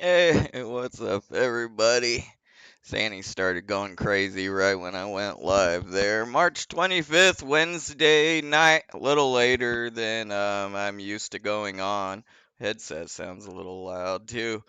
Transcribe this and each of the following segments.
Hey, what's up, everybody? Sandy started going crazy right when I went live there. March 25th, Wednesday night, a little later than I'm used to going on. Headset sounds a little loud too.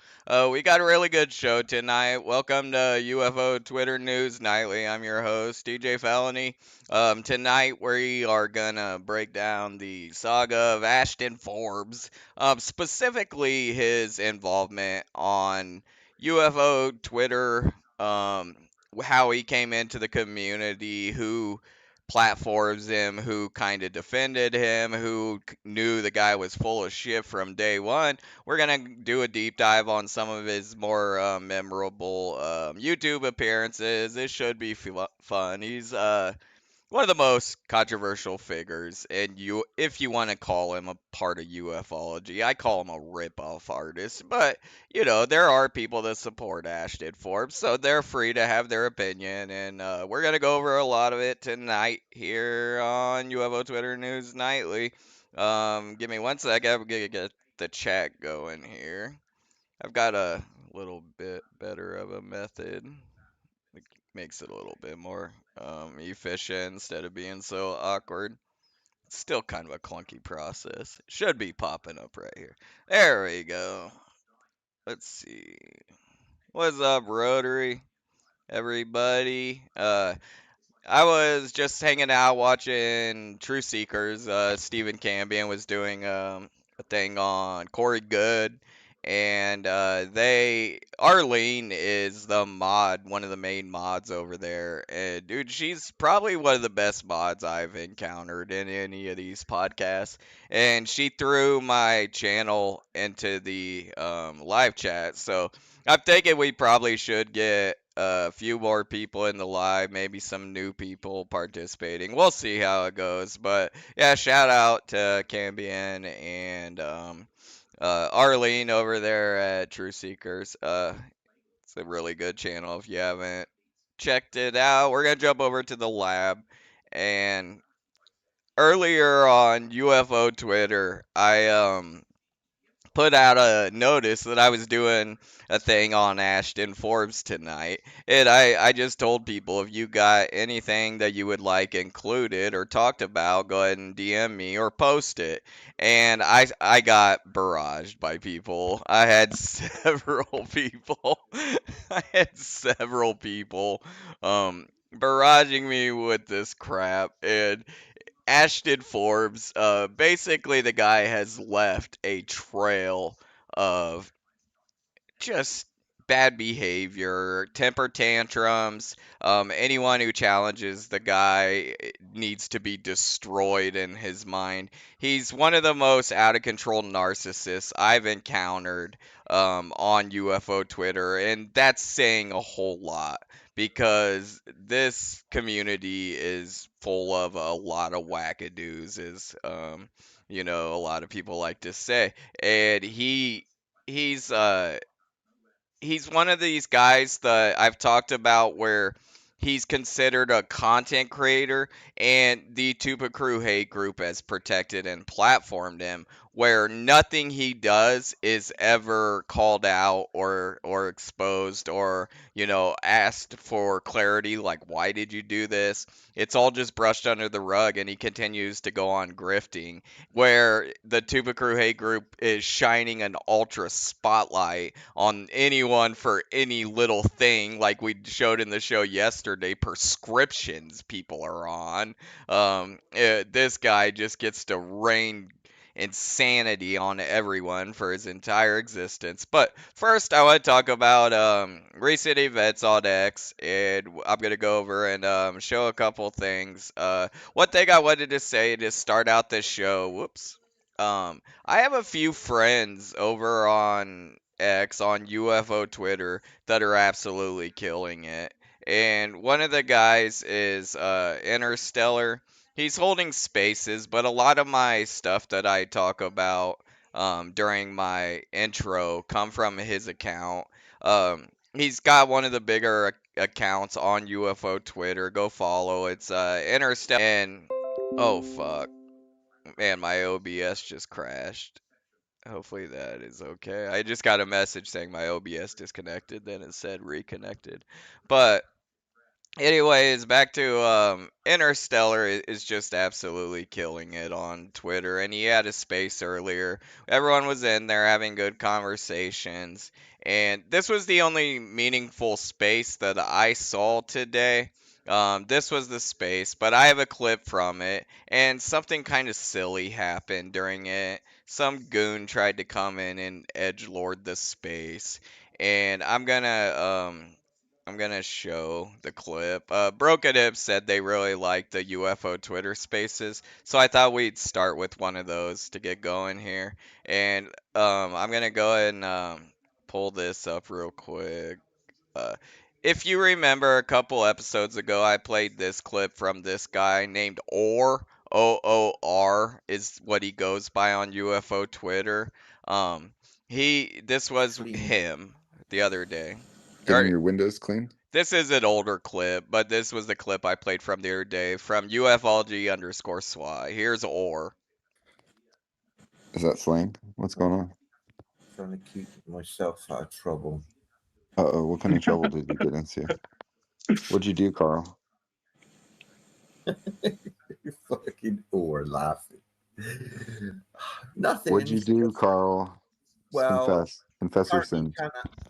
We got a really good show tonight. Welcome to UFO Twitter News Nightly. I'm your host, TeeJay Felony. Tonight we are gonna break down the saga of Ashton Forbes, specifically his involvement on UFO Twitter, how he came into the community, who platforms him, who kind of defended him, who knew the guy was full of shit from day one. We're gonna do a deep dive on some of his more memorable YouTube appearances. This should be fun. He's one of the most controversial figures, and if you want to call him a part of ufology, I call him a rip-off artist. But there are people that support Ashton Forbes, so they're free to have their opinion, and we're gonna go over a lot of it tonight here on UFO Twitter News Nightly. Give me one sec. I'm gonna get the chat going here. I've got a little bit better of a method. It makes it a little bit more efficient instead of being so awkward. It's still kind of a clunky process. Should be popping up right here. There we go. Let's see. What's up, Rotary? Everybody. I was just hanging out watching True Seekers. Stephen Cambion was doing a thing on Corey Good, and Arlene is the mod, one of the main mods over there. And dude, she's probably one of the best mods I've encountered in any of these podcasts. And she threw my channel into the live chat, so I'm thinking we probably should get a few more people in the live, maybe some new people participating. We'll see how it goes. But yeah, shout out to Cambion and Arlene over there at True Seekers. It's a really good channel if you haven't checked it out. We're gonna jump over to the lab, and earlier on UFO Twitter, I put out a notice that I was doing a thing on Ashton Forbes tonight. And I just told people, if you got anything that you would like included or talked about, go ahead and DM me or post it. And I got barraged by people. I had several people. I had several people barraging me with this crap. And Ashton Forbes, basically the guy has left a trail of just bad behavior, temper tantrums. Anyone who challenges the guy needs to be destroyed in his mind. He's one of the most out of control narcissists I've encountered on UFO Twitter, and that's saying a whole lot because this community is full of a lot of wackadoos, as a lot of people like to say, and he's he's one of these guys that I've talked about where he's considered a content creator, and the Tupa Crew hate group has protected and platformed him, where nothing he does is ever called out or exposed or asked for clarity, like, why did you do this? It's all just brushed under the rug, and he continues to go on grifting, where the Tupa Crew hate group is shining an ultra spotlight on anyone for any little thing, like we showed in the show yesterday. Prescriptions people are on. This guy just gets to rain insanity on everyone for his entire existence. But first, I want to talk about recent events on X, and I'm gonna go over and show a couple things. One thing I wanted to say to start out this show. Whoops. I have a few friends over on X on UFO Twitter that are absolutely killing it. And one of the guys is Interstellar. He's holding spaces, but a lot of my stuff that I talk about during my intro come from his account. He's got one of the bigger accounts on UFO Twitter. Go follow. It's Interstellar. And oh fuck, man, my OBS just crashed. Hopefully that is okay. I just got a message saying my OBS disconnected, then it said reconnected. But anyways, back to Interstellar is just absolutely killing it on Twitter, and he had a space earlier. Everyone was in there having good conversations, and this was the only meaningful space that I saw today. This was the space, but I have a clip from it, and something kind of silly happened during it. Some goon tried to come in and edgelord the space, and I'm gonna show the clip. Broken Hip said they really like the UFO Twitter Spaces, so I thought we'd start with one of those to get going here. And I'm gonna go ahead and pull this up real quick. Uh, if you remember a couple episodes ago, I played this clip from this guy named Or. OOR is what he goes by on UFO Twitter. Um, this was Clean. him the other day. Getting your windows clean? This is an older clip, but this was the clip I played from the other day from ufology underscore SWA. Here's Or. Is that slang? What's going on? Trying to keep myself out of trouble. Uh-oh, what kind of trouble did you get into? What'd you do, Carl? You fucking or laughing. Nothing. What'd you do, Carl? Just Well, confess. Confess your sins.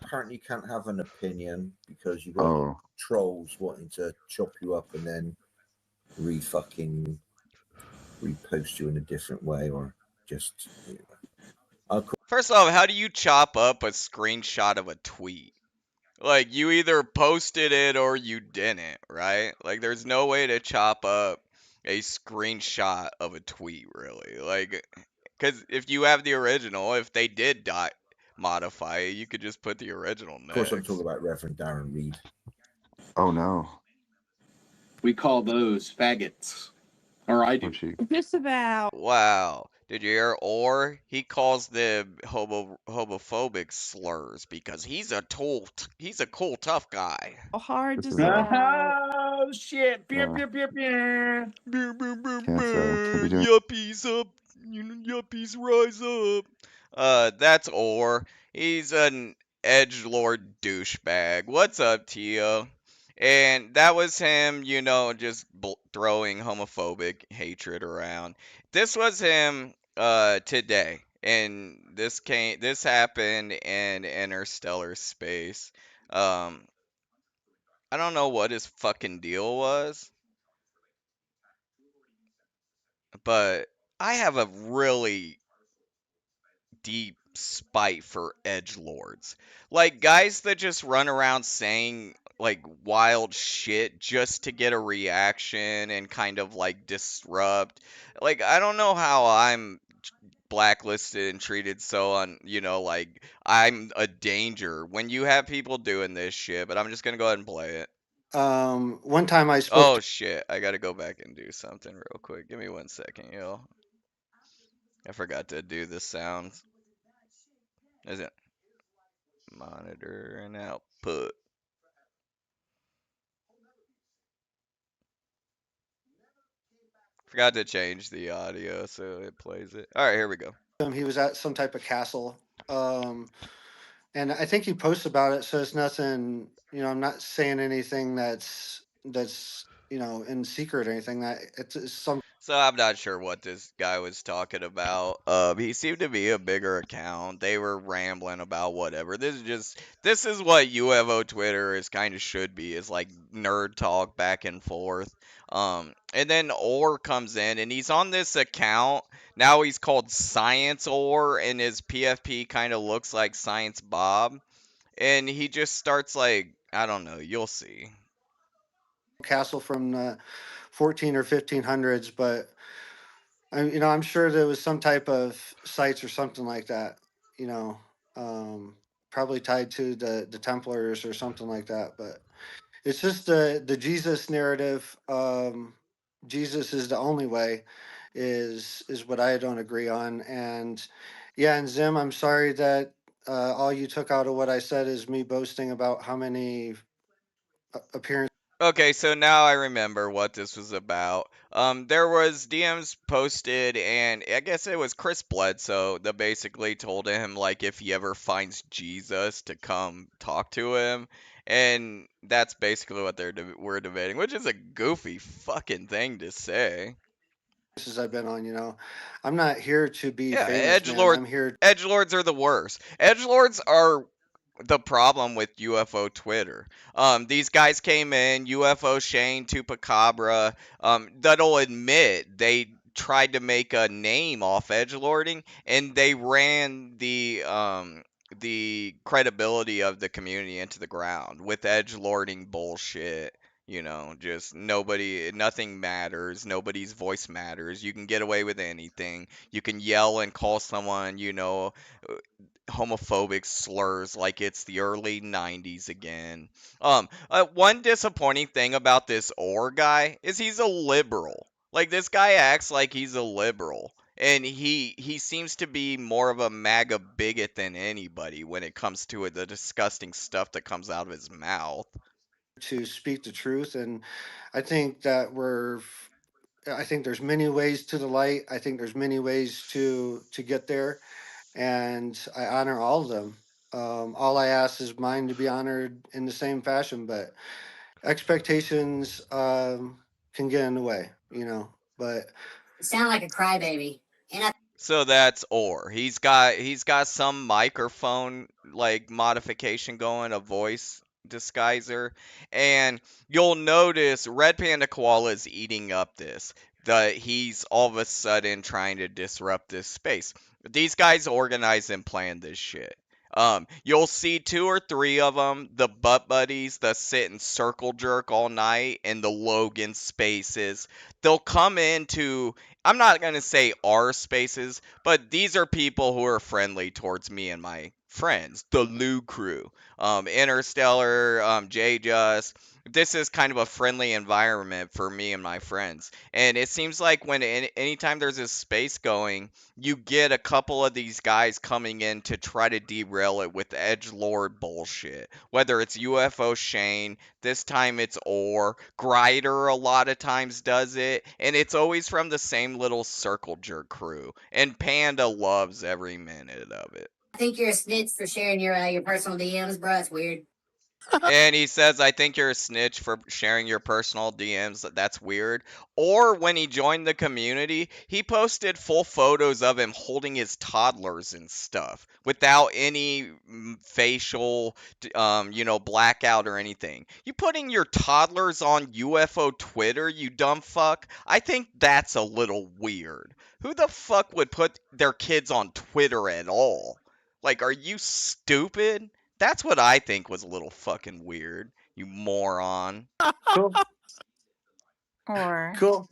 apparently you can't have an opinion because you got Oh, trolls wanting to chop you up and then fucking repost you in a different way or just. First off, how do you chop up a screenshot of a tweet? Like, you either posted it or you didn't, right? Like, there's no way to chop up a screenshot of a tweet, really. Like, because if you have the original, if they did modify it, you could just put the original Of course, I'm next. talking about Reverend Darren Reed. oh no. We call those faggots. Or I do. What'd you? Just about Wow. Did you hear? Or he calls them homophobic slurs because he's a cool tough guy. hard This to is say. Oh shit! Pew, uh, pew, pew, pew. can't be doing. Yuppies up, yuppies rise up. That's Or. He's an edgelord douchebag. What's up, Tio? And that was him, just throwing homophobic hatred around. This was him today. And this happened in interstellar space. Um I don't know what his fucking deal was, but I have a really deep spite for edge lords. Like guys that just run around saying like wild shit just to get a reaction and kind of like disrupt. Like I don't know how I'm blacklisted and treated so like I'm a danger when you have people doing this shit, but I'm just going to go ahead and play it. One time I spoke Oh shit, I got to go back and do something real quick. Give me 1 second, yo. I forgot to do the sounds. Is it monitor and output? Forgot to change the audio so it plays it. All right, here we go. to him. He was at some type of castle. And I think he posts about it, so it's nothing, I'm not saying anything that's in secret or anything. That it's some So I'm not sure what this guy was talking about. He seemed to be a bigger account. They were rambling about whatever. This is what UFO Twitter is kind of should be. Is like nerd talk back and forth. And then Or comes in and he's on this account. Now he's called Science Or, and his PFP kind of looks like Science Bob. And he just starts like, I don't know, you'll see. castle from the 14 or 1500s, but I'm sure there was some type of sites or something like that. You know, probably tied to the Templars or something like that. But it's just the Jesus narrative. Jesus is the only way, is what I don't agree on. And yeah, and Zim, I'm sorry that all you took out of what I said is me boasting about how many appearances Okay, so now I remember what this was about. There was DMs posted, and I guess it was Chris Bledsoe that basically told him like if he ever finds Jesus to come talk to him, and that's basically what we're debating, which is a goofy fucking thing to say. I've been on, I'm not here to be Yeah, famous, man. I'm here. edgelords are the worst. Edgelords are the problem with UFO Twitter. These guys came in, UFO Shane, Tupacabra, that'll admit they tried to make a name off edgelording, and they ran the credibility of the community into the ground with edgelording bullshit. Just nothing matters. Nobody's voice matters. You can get away with anything. You can yell and call someone, homophobic slurs like it's the early 90s again. One disappointing thing about this Orr guy is he's a liberal. Like this guy acts like he's a liberal. And he seems to be more of a MAGA bigot than anybody when it comes to the disgusting stuff that comes out of his mouth. To speak the truth, and I think that I think there's many ways to the light. I think there's many ways to get there, and I honor all of them. All I ask is mine to be honored in the same fashion, but expectations can get in the way, But Sound like a crybaby. So that's Orr. He's got some microphone like modification going, a voice disguiser, and you'll notice Red Panda Koala is eating up this. That he's all of a sudden trying to disrupt this space. These guys organize and plan this shit. You'll see two or three of them, the butt buddies that sit and circle jerk all night in the Logan spaces. They'll come into, I'm not going to say our spaces, but these are people who are friendly towards me and my friends, the Lou crew, Interstellar, J Just. This is kind of a friendly environment for me and my friends. And it seems like anytime there's a space going, you get a couple of these guys coming in to try to derail it with edge lord bullshit. Whether it's UFO Shane, this time it's Orr, Grider a lot of times does it, and it's always from the same little circle jerk crew. And Panda loves every minute of it. I think you're a snitch for sharing your personal DMs, bro. It's weird. And he says, I think you're a snitch for sharing your personal DMs. That's weird. Or when he joined the community, he posted full photos of him holding his toddlers and stuff without any facial, blackout or anything. You putting your toddlers on UFO Twitter, you dumb fuck? I think that's a little weird. Who the fuck would put their kids on Twitter at all? Like, are you stupid? That's what I think was a little fucking weird, you moron. cool. Or Cool.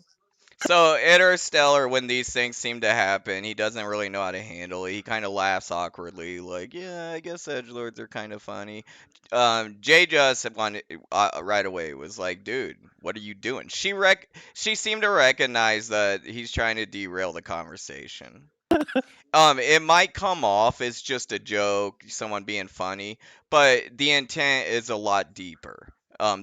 So Interstellar, when these things seem to happen, he doesn't really know how to handle it. He kind of laughs awkwardly, like, "Yeah, I guess edgelords are kind of funny." Jay just right away was like, "Dude, what are you doing?" She seemed to recognize that he's trying to derail the conversation. It might come off as just a joke, someone being funny, but the intent is a lot deeper.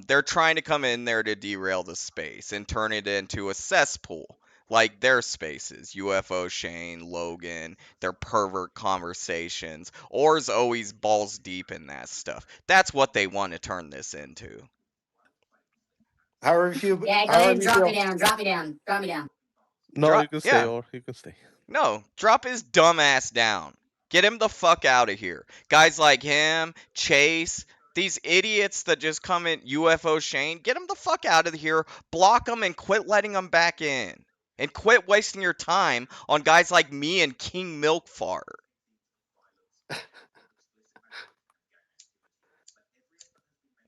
They're trying to come in there to derail the space and turn it into a cesspool, like their spaces, UFO Shane, Logan, their pervert conversations. Or's always balls deep in that stuff. That's what they want to turn this into. However you Yeah, go ahead and drop me down. Drop me down. Drop me down. No, you can stay, Yeah. or you can stay. No, drop his dumb ass down. Get him the fuck out of here. Guys like him, Chase, these idiots that just come in, UFO Shane, get him the fuck out of here. Block them and quit letting them back in. And quit wasting your time on guys like me and King Milkfart.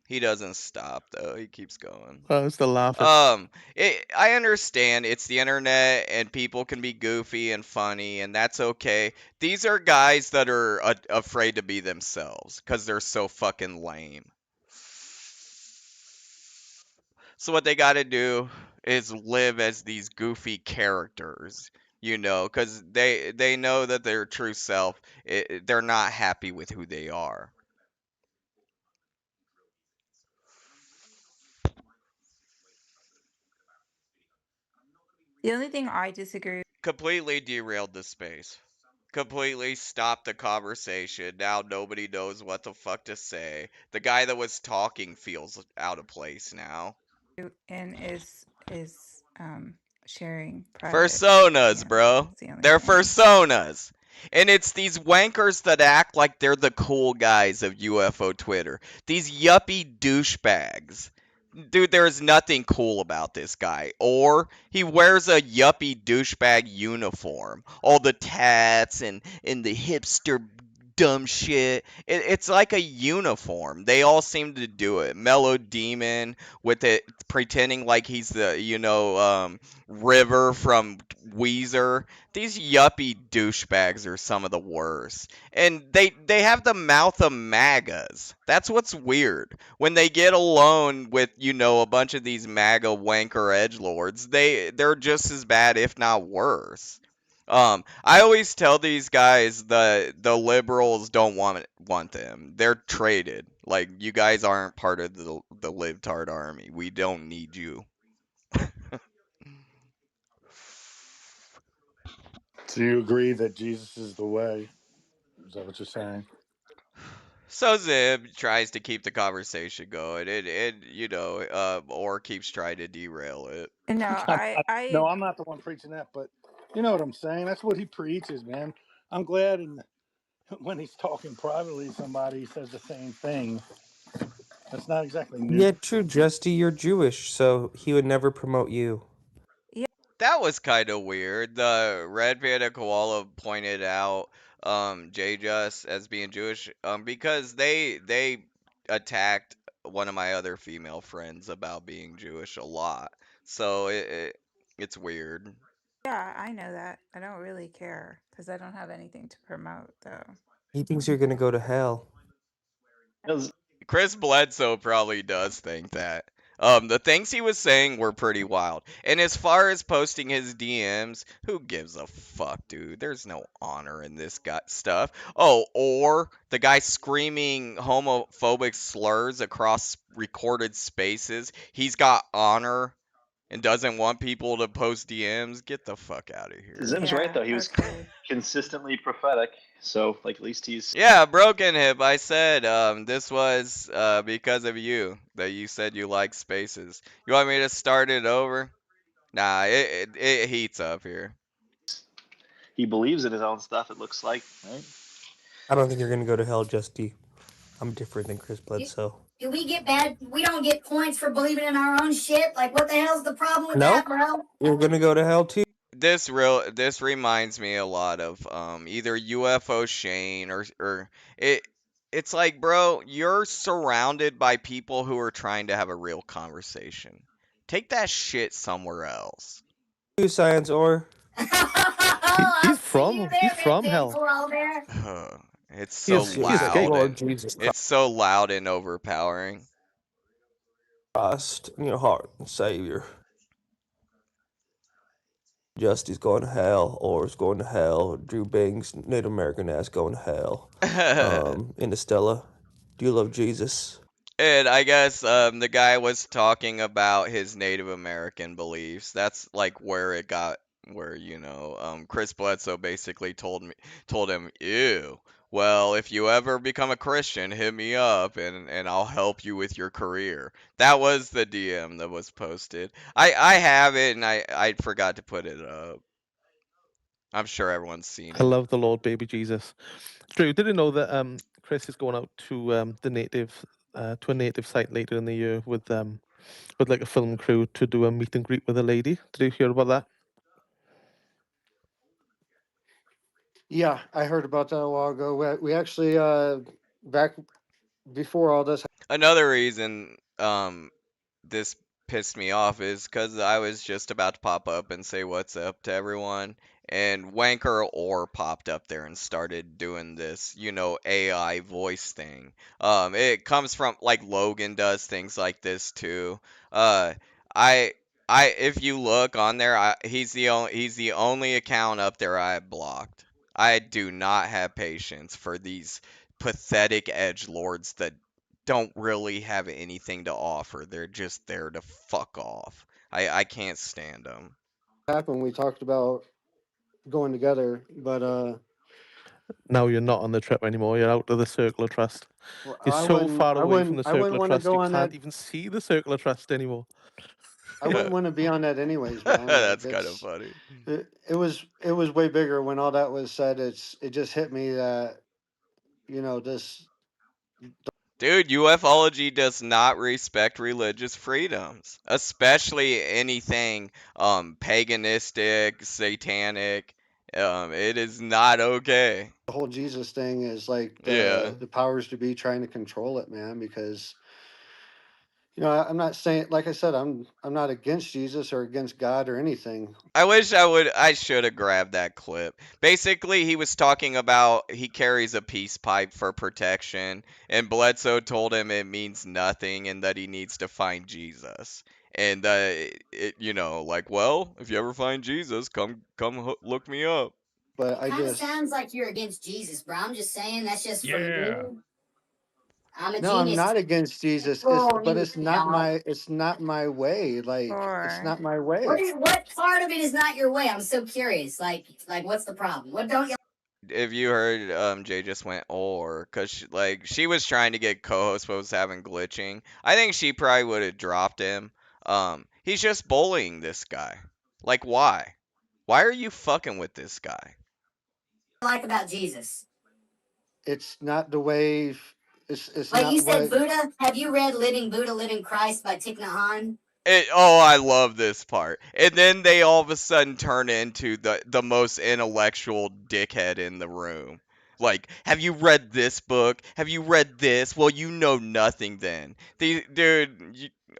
He doesn't stop though. He keeps going. It's the laughing. I understand it's the internet and people can be goofy and funny, and that's okay. These are guys that are afraid to be themselves because they're so fucking lame. So what they got to do is live as these goofy characters, because they know that their true self, they're not happy with who they are. The only thing I disagree Completely derailed the space. Completely stopped the conversation. Now nobody knows what the fuck to say. The guy that was talking feels out of place now. in is sharing private Personas, DMs. bro. That's the only They're thing. personas. And it's these wankers that act like they're the cool guys of UFO Twitter. These yuppie douchebags. Dude, there's nothing cool about this guy. Or he wears a yuppie douchebag uniform. All the tats and the hipster dumb shit. It's like a uniform. They all seem to do it. Mellow Demon with it pretending like he's the, River from Weezer. These yuppie douchebags are some of the worst. And they have the mouth of MAGAs. That's what's weird. When they get alone with, a bunch of these MAGA wanker edgelords, they're just as bad, if not worse. I always tell these guys the liberals don't want them. They're traded. Like, you guys aren't part of the libtard army. We don't need you. Do you agree that Jesus is the way? Is that what you're saying? So Zib tries to keep the conversation going, or keeps trying to derail it. No, No, I'm not the one preaching that, but you know what I'm saying. That's what he preaches, man. I'm glad when he's talking privately to somebody, he says the same thing. That's not exactly new. Yeah, true, Justy. You're Jewish, so he would never promote you. That was kind of weird. The Red Panda Koala pointed out J Just as being Jewish because they attacked one of my other female friends about being Jewish a lot. So it's weird. Yeah, I know that. I don't really care because I don't have anything to promote, though. He thinks you're gonna go to hell. Chris Bledsoe probably does think that. The things he was saying were pretty wild. And as far as posting his DMs, who gives a fuck, dude? There's no honor in this guy stuff. Oh, or the guy screaming homophobic slurs across recorded spaces. He's got honor and doesn't want people to post DMs. Get the fuck out of here. Zim's right though. He was consistently prophetic, so like at least he's. Yeah, Broken Hip. I said this was because of you that you said you like spaces. You want me to start it over? Nah, it heats up here. He believes in his own stuff. It looks like, right? I don't think you're gonna go to hell, Justy. I'm different than Chris Bledsoe. Do we get bad? We don't get points for believing in our own shit. Like, what the hell's the problem with No, that, bro? you're gonna go to hell too. This reminds me a lot of either UFO Shane or it's like, bro, you're surrounded by people who are trying to have a real conversation. Take that shit somewhere else. Science or He's from hell. It's so loud. It's so loud and overpowering. Trust in your heart and Savior. Justy's going to hell, or is going to hell. Drew Bing's Native American ass going to hell. Interstellar, do you love Jesus? And I guess the guy was talking about his Native American beliefs. That's like where Chris Bledsoe basically told him, ew. Well, if you ever become a Christian, hit me up and I'll help you with your career. That was the DM that was posted. I have it and I forgot to put it up. I'm sure everyone's seen it. I love the Lord baby Jesus. Drew, did you know that Chris is going out to a native site later in the year with like a film crew to do a meet and greet with a lady? Did you hear about that? Yeah, I heard about that a while ago. We actually back before all this. Another reason this pissed me off is because I was just about to pop up and say what's up to everyone, and Wanker Orr popped up there and started doing this, AI voice thing. It comes from, like, Logan does things like this too. I if you look on there, he's the only account up there I blocked. I do not have patience for these pathetic edgelords that don't really have anything to offer. They're just there to fuck off. I can't stand them. happened. We talked about going together, but Now you're not on the trip anymore. You're out of the circle of trust. You're so far away from the I circle wouldn't of want to trust go you on that. can't even see the circle of trust anymore. I wouldn't want to be on that anyways, man. Like That's kind of funny. it was way bigger when all that was said. It just hit me that this. Dude, ufology does not respect religious freedoms, especially anything paganistic, satanic. It is not okay. The whole Jesus thing is like Yeah. the powers to be trying to control it, man. Because I'm not saying, like I said, I'm not against Jesus or against God or anything. I should have grabbed that clip. Basically, he was talking about he carries a peace pipe for protection, and Bledsoe told him it means nothing and that he needs to find Jesus. And like, well, if you ever find Jesus, come look me up. But I Kind of just sounds like you're against Jesus, bro. I'm just saying that's just for Yeah. me. I'm a no, I'm genius. not against Jesus. Oh, It's not my way. Like it's Or not my way. what part of it is not your way? I'm so curious. Like what's the problem? What don't you If you heard, Jay just went or, cause she was trying to get co-host but was having glitching. I think she probably would have dropped him. He's just bullying this guy. Like, why? Why are you fucking with this guy? like about Jesus? It's not the way. It's Like you not said, what. Buddha. Have you read Living Buddha, Living Christ by Thich Nhat Hanh? I love this part. And then they all of a sudden turn into the most intellectual dickhead in the room. Like, have you read this book? Have you read this? Well, you know nothing then.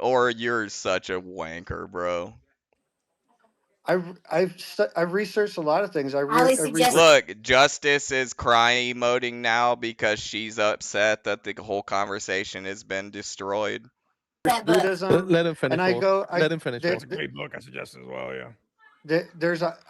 Or you're such a wanker, bro. I've researched a lot of things. Highly I suggest researched Look, Justice is crying emoting now because she's upset that the whole conversation has been destroyed. that book. Buddhism, Let him finish. and I Walt. go. Let him finish. There, Walt. It's a great book. I suggest as well. Yeah.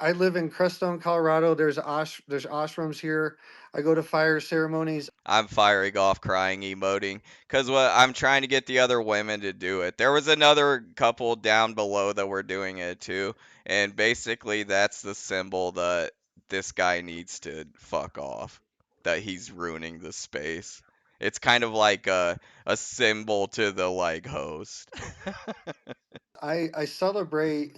I live in Crestone, Colorado. There's ashrams here. I go to fire ceremonies. I'm firing off crying emoting because I'm trying to get the other women to do it. There was another couple down below that were doing it too, and basically that's the symbol that this guy needs to fuck off, that he's ruining the space. It's kind of like a symbol to the like host. I celebrate.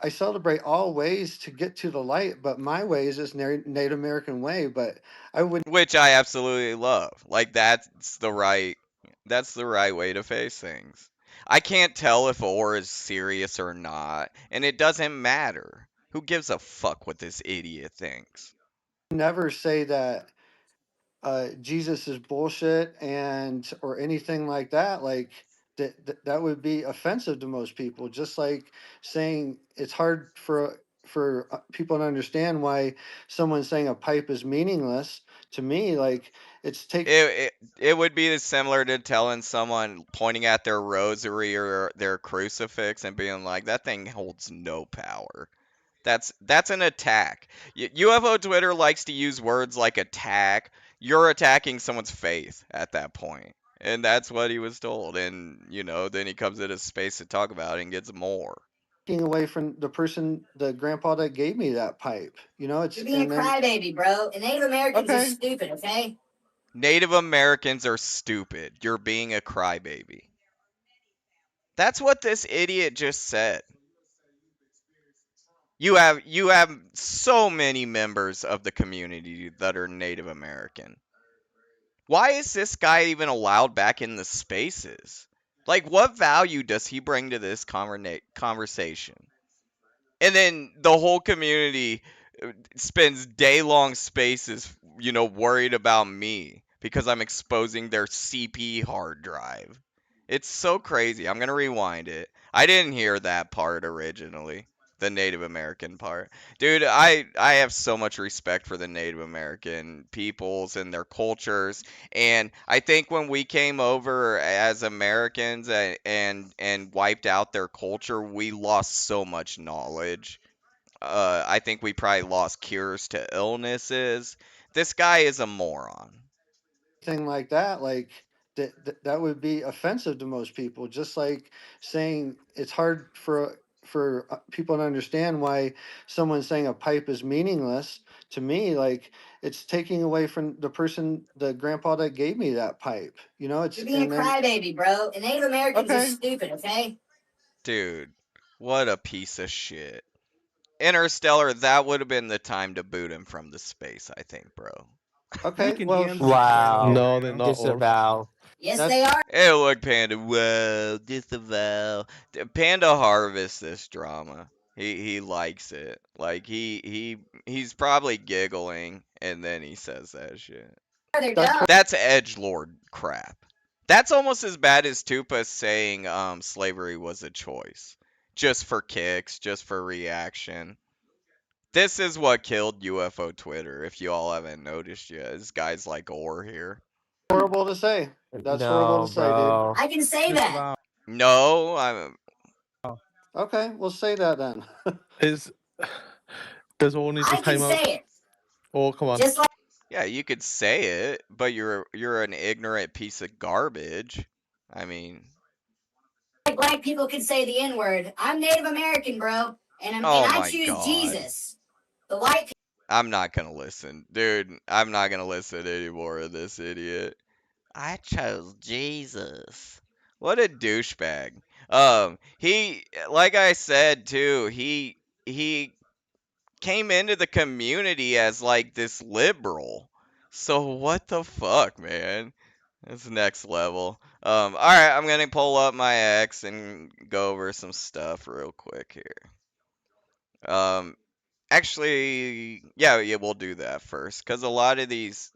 I celebrate all ways to get to the light, but my way is this Native American way. But I would Which I absolutely love. Like that's the right way to face things. I can't tell if Orr is serious or not, and it doesn't matter. Who gives a fuck what this idiot thinks? never say that Jesus is bullshit and or anything like that. Like that would be offensive to most people. Just like saying it's hard for people to understand why someone saying a pipe is meaningless. To me, like it's take It would be similar to telling someone pointing at their rosary or their crucifix and being like, that thing holds no power. That's an attack. UFO Twitter likes to use words like attack. You're attacking someone's faith at that point. And that's what he was told. And, then he comes into space to talk about it and gets more. taking away from the grandpa that gave me that pipe. It's You're being a crybaby, bro. And Native Americans are stupid, okay? Native Americans are stupid. You're being a crybaby. That's what this idiot just said. You have so many members of the community that are Native American. Why is this guy even allowed back in the spaces? Like, what value does he bring to this conversation? And then the whole community spends day-long spaces, worried about me because I'm exposing their CP hard drive. It's so crazy. I'm going to rewind it. I didn't hear that part originally. The Native American part. Dude, I have so much respect for the Native American peoples and their cultures. And I think when we came over as Americans and wiped out their culture, we lost so much knowledge. I think we probably lost cures to illnesses. This guy is a moron. thing like that, like that would be offensive to most people. Just like saying it's hard for for people to understand why someone saying a pipe is meaningless. To me, like, it's taking away from the person, the grandpa that gave me that pipe. You know, it's You're being a crybaby, bro. And Native Americans are stupid, okay? Dude, what a piece of shit. Interstellar, that would have been the time to boot him from the space, I think, bro. Okay, Freaking well, DMs are Wow. No, they're not all. Disavow. Yes, That's they are. Hey, look, Panda. Well, disavow. Panda harvests this drama. He likes it. Like he's probably giggling, and then he says that shit. They're that's dumb. That's edgelord crap. That's almost as bad as Tupa saying slavery was a choice, just for kicks, just for reaction. This is what killed UFO Twitter. If you all haven't noticed yet, is guys like Orr here. horrible to say. That's horrible No, to say, dude. bro. I can say that. No, I'm. Okay, we'll say that then. Is there's only the I can time out? say it. Oh, come on. Just Yeah, you could say it, but you're an ignorant piece of garbage. I mean, like black people can say the N word. I'm Native American, bro. And oh I my choose god. Jesus. The white I'm not gonna listen. Dude, I'm not gonna listen anymore of this idiot. I chose Jesus. What a douchebag. He, like I said too, he came into the community as like this liberal. So what the fuck, man? That's next level. Alright, I'm gonna pull up my X and go over some stuff real quick here. Actually, yeah, we'll do that first, because a lot of these,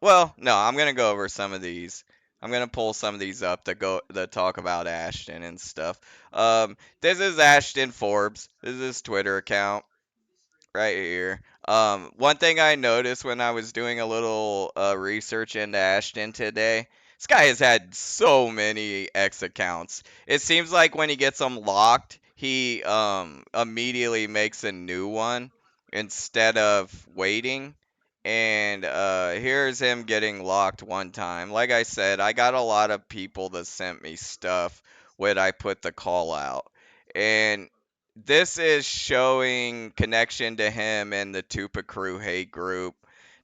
well, no, I'm gonna go over some of these. I'm gonna pull some of these up that talk about Ashton and stuff. This is Ashton Forbes. This is his Twitter account right here. One thing I noticed when I was doing a little research into Ashton today, this guy has had so many X accounts. It seems like when he gets them locked, he immediately makes a new one instead of waiting. And here's him getting locked one time. Like I said, I got a lot of people that sent me stuff when I put the call out. And this is showing connection to him and the Tupa Crew hate group.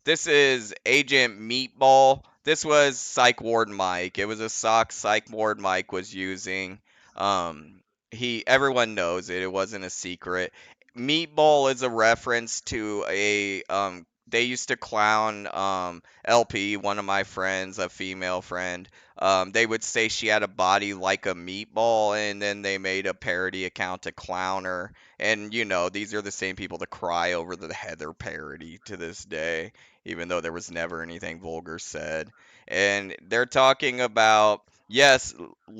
This is Agent Meatball. This was Psych Ward Mike. It was a sock Psych Ward Mike was using. Everyone knows it. It wasn't a secret. Meatball is a reference to a they used to clown LP, one of my friends, a female friend. They would say she had a body like a meatball, and then they made a parody account to clown her. And these are the same people that cry over the Heather parody to this day, even though there was never anything vulgar said. And they're talking about, yes,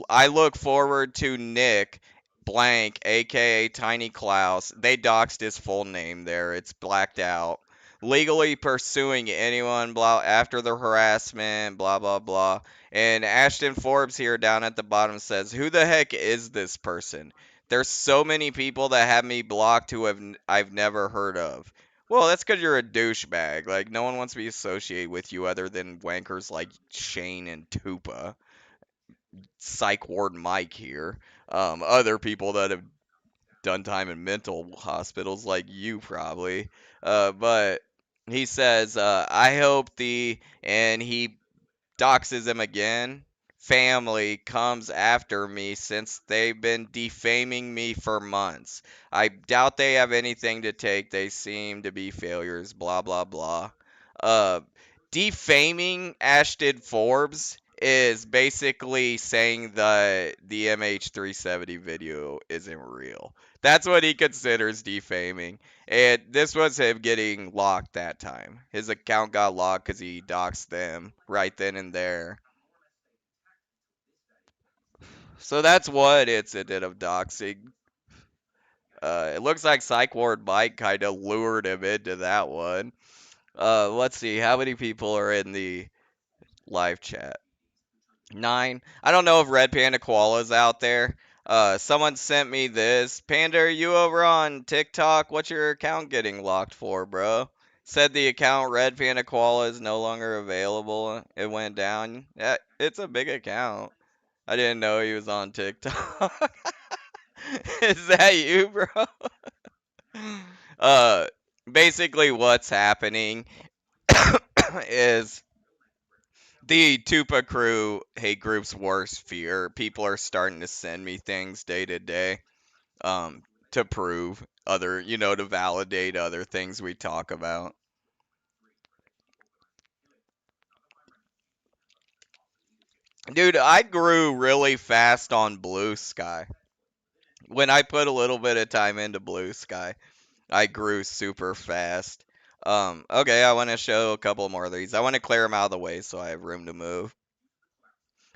I look forward to Nick blank, aka Tiny Klaus. They doxed his full name there. It's blacked out. Legally pursuing anyone after the harassment, blah blah blah. And Ashton Forbes here down at the bottom says, "Who the heck is this person? There's so many people that have me blocked who I've never heard of." Well, that's because you're a douchebag. Like, no one wants to be associated with you other than wankers like Shane and Tupa. Psych Ward Mike here. Other people that have done time in mental hospitals like you probably. But he says, I hope and he doxes him again. Family comes after me since they've been defaming me for months. I doubt they have anything to take. They seem to be failures. Blah blah blah. Uh, Defaming Ashton Forbes is basically saying that the MH370 video isn't real. That's what he considers defaming. And this was him getting locked that time. His account got locked because he doxed them right then and there. So that's what it's instead of doxing. It looks like Psych Ward Mike kind of lured him into that one. Let's see, how many people are in the live chat? 9. I don't know if Red Panda Koala's out there. Someone sent me this. Panda, are you over on TikTok? What's your account getting locked for, bro? Said the account Red Panda Koala is no longer available. It went down. Yeah, it's a big account. I didn't know he was on TikTok. Is that you, bro? Uh, basically, what's happening is the Tupa crew hate group's worst fear. People are starting to send me things day to day, to prove other, to validate other things we talk about. Dude, I grew really fast on Blue Sky. When I put a little bit of time into Blue Sky, I grew super fast. Okay, I want to show a couple more of these. I want to clear them out of the way so I have room to move.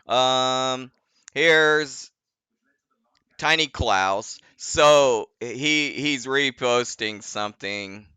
Um, Here's Tiny Klaus. So he's reposting something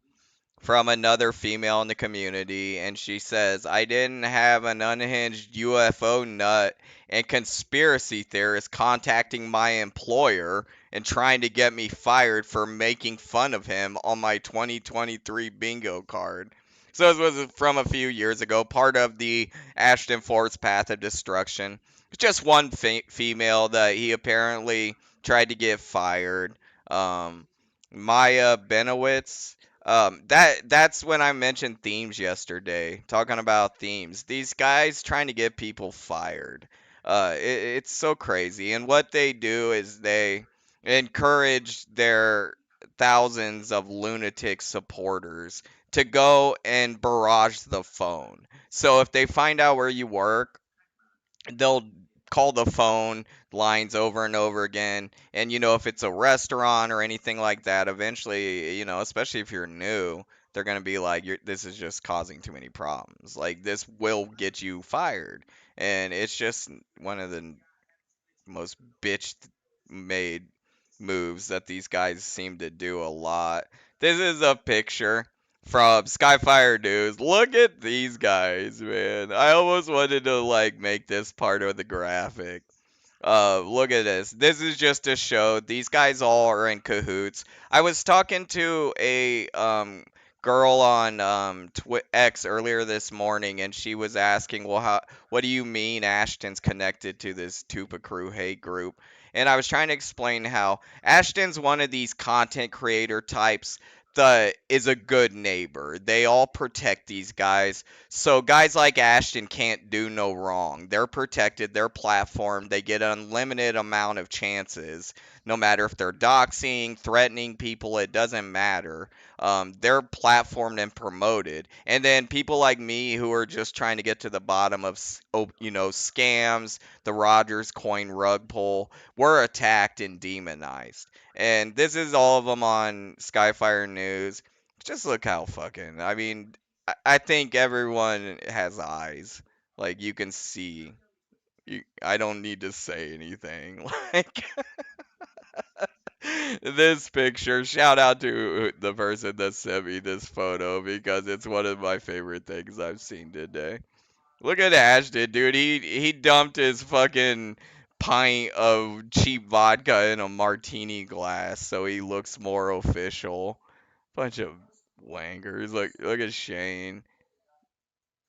from another female in the community, and she says, I didn't have an unhinged UFO nut and conspiracy theorist contacting my employer and trying to get me fired for making fun of him on my 2023 bingo card. So this was from a few years ago, part of the Ashton Force Path of Destruction. It's just one female that he apparently tried to get fired. Maya Benowitz, that's when I mentioned themes yesterday. Talking about themes, these guys trying to get people fired. It's so crazy, and what they do is they encourage their thousands of lunatic supporters to go and barrage the phone. So if they find out where you work, they'll call the phone lines over and over again. And if it's a restaurant or anything like that, eventually, especially if you're new, they're going to be like, this is just causing too many problems. Like, this will get you fired. And it's just one of the most bitch made moves that these guys seem to do a lot. This is a picture from Skyfire News. Look at these guys, man. I almost wanted to make this part of the graphic. Look at this. This is just to show these guys all are in cahoots. I was talking to a girl on X earlier this morning, and she was asking, "Well, what do you mean Ashton's connected to this Tupa Crew hate group?" And I was trying to explain how Ashton's one of these content creator types that is a good neighbor. They all protect these guys. So guys like Ashton can't do no wrong. They're protected, they're platformed, they get an unlimited amount of chances. No matter if they're doxing, threatening people, it doesn't matter. They're platformed and promoted. And then people like me who are just trying to get to the bottom of, scams, the Rogers coin rug pull, we're attacked and demonized. And this is all of them on Skyfire News. Just look how fucking. I mean, I think everyone has eyes. Like, you can see. I don't need to say anything. Like, this picture, shout out to the person that sent me this photo because it's one of my favorite things I've seen today. Look at Ashton, dude. He dumped his fucking pint of cheap vodka in a martini glass so he looks more official. Bunch of wangers. Look at Shane.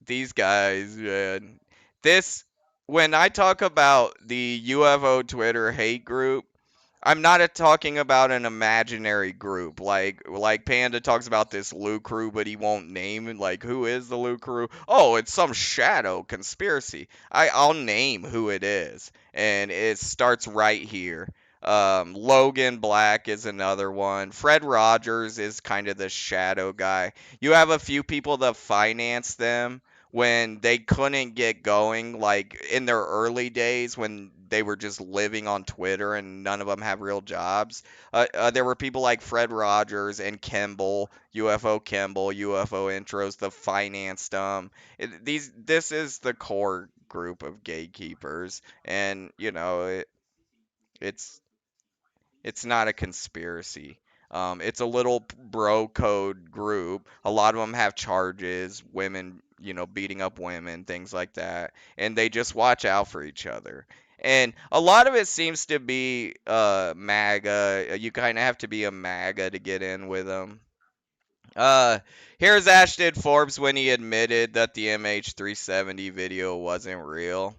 These guys, man. This When I talk about the UFO Twitter hate group, I'm not talking about an imaginary group like Panda talks about this Lou crew, but he won't name who is the Lou crew. Oh, it's some shadow conspiracy. I'll name who it is, and it starts right here. Logan Black is another one. Fred Rogers is kind of the shadow guy. You have a few people that finance them when they couldn't get going, like in their early days when they were just living on Twitter and none of them have real jobs. There were people like Fred Rogers and Kimball, UFO intros, that financed them. This is the core group of gatekeepers, and it's it's not a conspiracy. It's a little bro code group. A lot of them have charges, women, beating up women, things like that. And they just watch out for each other. And a lot of it seems to be MAGA. You kind of have to be a MAGA to get in with them. Uh, Here's Ashton Forbes when he admitted that the MH370 video wasn't real.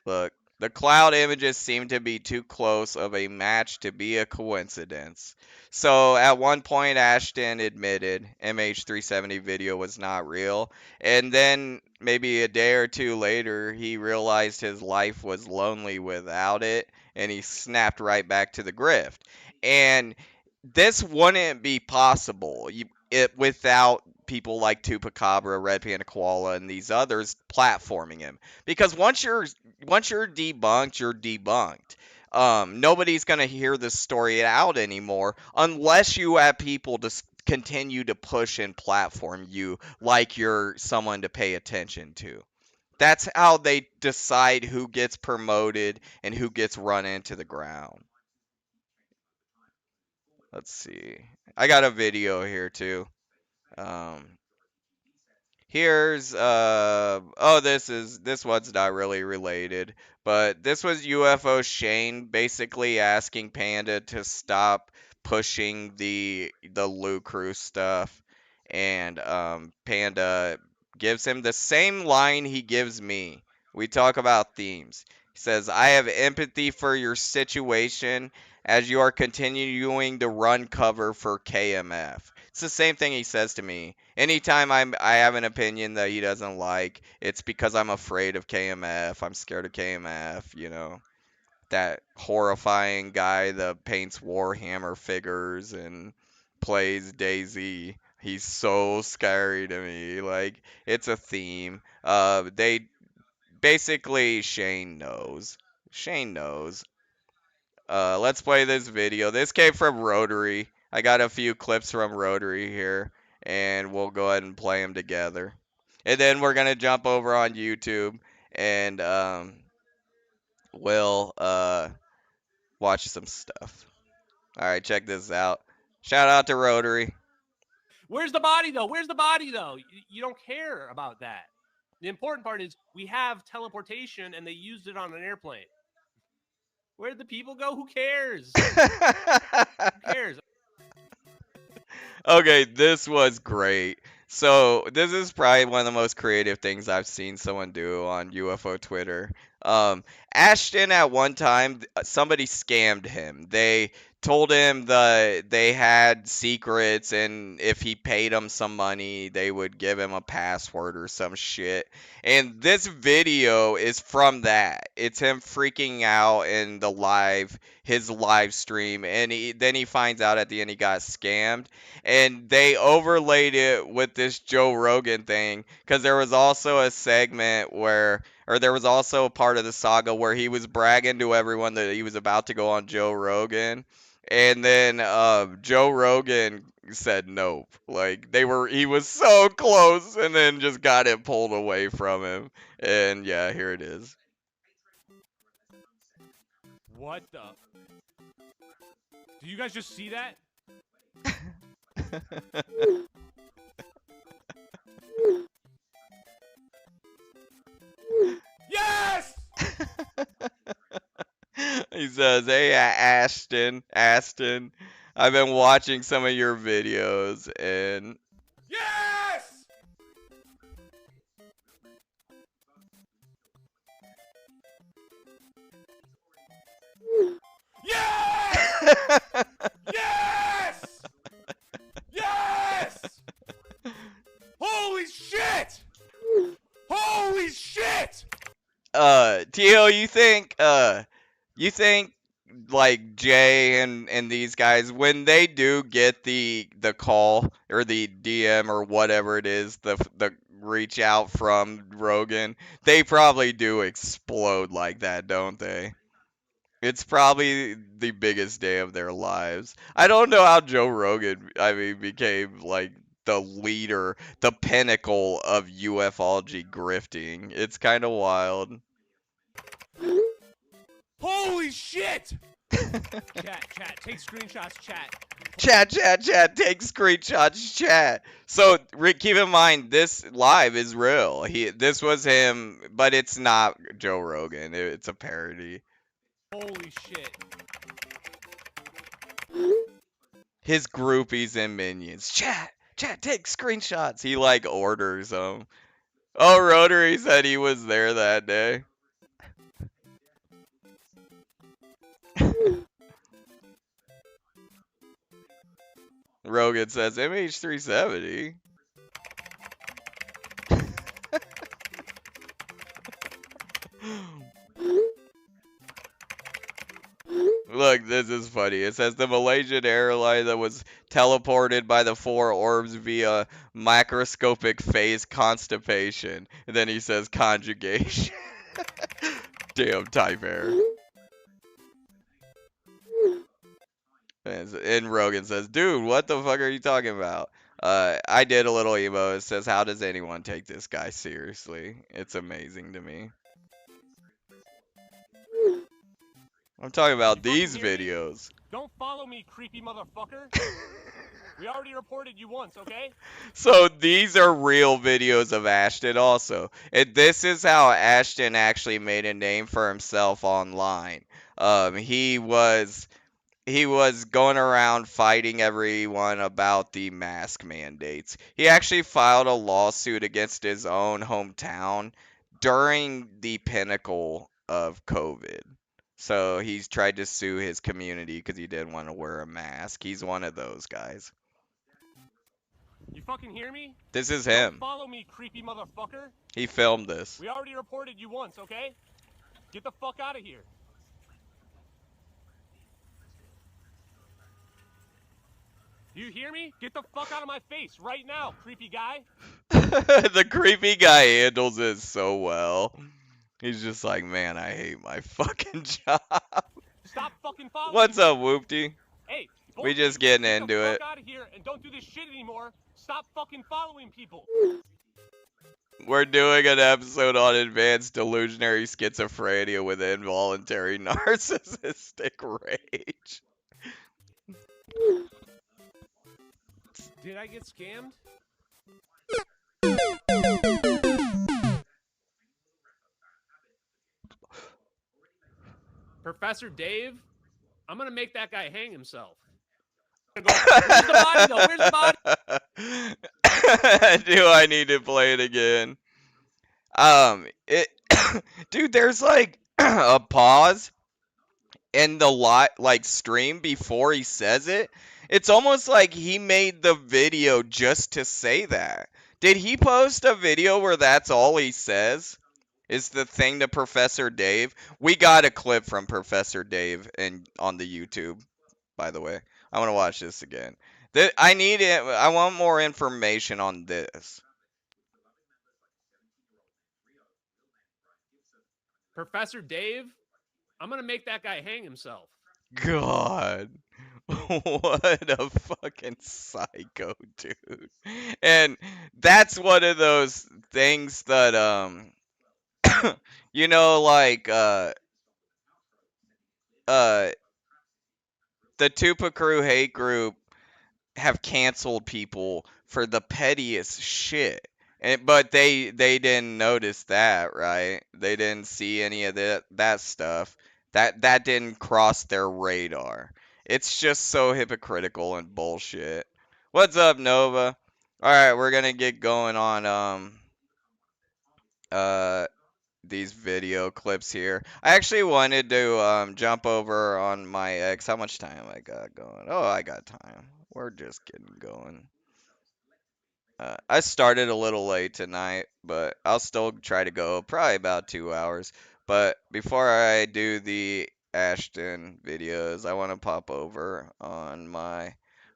Look. The cloud images seem to be too close of a match to be a coincidence. So at one point, Ashton admitted MH370 video was not real. And then maybe a day or two later, he realized his life was lonely without it. And he snapped right back to the grift. And this wouldn't be possible without people like Tupacabra, Red Panda Koala, and these others platforming him. Because once you're debunked, you're debunked. Nobody's gonna hear this story out anymore unless you have people to continue to push and platform you like you're someone to pay attention to. That's how they decide who gets promoted and who gets run into the ground. Let's see. I got a video here too. Um, Here's this one's not really related, but this was UFO Shane basically asking Panda to stop pushing the Lucru stuff, and Panda gives him the same line he gives me. We talk about themes. He says, "I have empathy for your situation as you are continuing to run cover for KMF." It's the same thing he says to me. Anytime I have an opinion that he doesn't like, it's because I'm afraid of KMF. I'm scared of KMF, you know. That horrifying guy that paints Warhammer figures and plays Daisy. He's so scary to me. Like, it's a theme. They basically Shane knows. Shane knows. Let's play this video. This came from Rotary. I got a few clips from Rotary here, and we'll go ahead and play them together. And then we're gonna jump over on YouTube, and we'll watch some stuff. All right, check this out. Shout out to Rotary. Where's the body, though? Where's the body, though? You don't care about that. The important part is we have teleportation, and they used it on an airplane. Where did the people go? Who cares? Who cares? Okay, this was great. So this is probably one of the most creative things I've seen someone do on UFO Twitter. Um, Ashton at one time, somebody scammed him. They told him they had secrets, and if he paid them some money, they would give him a password or some shit. And this video is from that. It's him freaking out in his live stream, and then he finds out at the end he got scammed, and they overlaid it with this Joe Rogan thing because there was also a segment or there was also a part of the saga where he was bragging to everyone that he was about to go on Joe Rogan, and then Joe Rogan said nope. Like he was so close, and then just got it pulled away from him. And yeah, here it is. What the? Do you guys just see that? Yes! He says, "Hey, Ashton, I've been watching some of your videos, and Yes! Yes! Yes! Yes! Holy shit! Holy shit! Tio, you think like Jay and these guys, when they do get the call or the DM or whatever it is, the reach out from Rogan, they probably do explode like that, don't they? It's probably the biggest day of their lives. I don't know how Joe Rogan, I mean, became like the leader, the pinnacle of ufology grifting. It's kind of wild. Holy shit! Chat, take screenshots, chat. Chat, take screenshots, chat. So, Rick, keep in mind, this live is real. This was him, but it's not Joe Rogan. It's a parody. Holy shit. His groupies and minions. Chat, take screenshots. He, like, orders them. Oh, Rotary said he was there that day. Rogan says MH370. Look, this is funny. It says the Malaysian airline that was teleported by the four orbs via microscopic phase constipation. And then he says conjugation. Damn type error. And Rogan says, dude, what the fuck are you talking about? I did a little emo. It says, how does anyone take this guy seriously? It's amazing to me. I'm talking about these videos. Don't follow me, creepy motherfucker. We already reported you once, okay? So these are real videos of Ashton also. And this is how Ashton actually made a name for himself online. He was going around fighting everyone about the mask mandates. He actually filed a lawsuit against his own hometown during the pinnacle of COVID. So he's tried to sue his community because he didn't want to wear a mask. He's one of those guys. You fucking hear me? This is Don't him. follow me, creepy motherfucker. He filmed this. We already reported you once, okay? Get the fuck out of here. Do you hear me? Get the fuck out of my face right now, creepy guy. The creepy guy handles it so well. He's just like, man, I hate my fucking job. Stop fucking following What's me. up, Whoopty? Hey, We just getting get into the it. fuck out of here and don't do this shit anymore. Stop fucking following people. We're doing an episode on advanced delusionary schizophrenia with involuntary narcissistic rage. Did I get scammed? Professor Dave, I'm gonna make that guy hang himself. Where's the body though? Where's the body? Do I need to play it again? Dude, there's like a pause in the stream before he says it. It's almost like he made the video just to say that. Did he post a video where that's all he says? Is the thing to Professor Dave? We got a clip from Professor Dave on the YouTube, by the way. I want to watch this again. I need it. I want more information on this. Professor Dave, I'm gonna make that guy hang himself. God. What a fucking psycho, dude. And that's one of those things that you know, like the Tupa Crew hate group have canceled people for the pettiest shit. But they didn't notice that, right? They didn't see any of that stuff. That didn't cross their radar. It's just so hypocritical and bullshit. What's up, Nova? All right, we're gonna get going on these video clips here. I actually wanted to jump over on my X. How much time I got going? Oh, I got time. We're just getting going. I started a little late tonight, but I'll still try to go probably about 2 hours. But before I do the Ashton videos, I want to pop over on my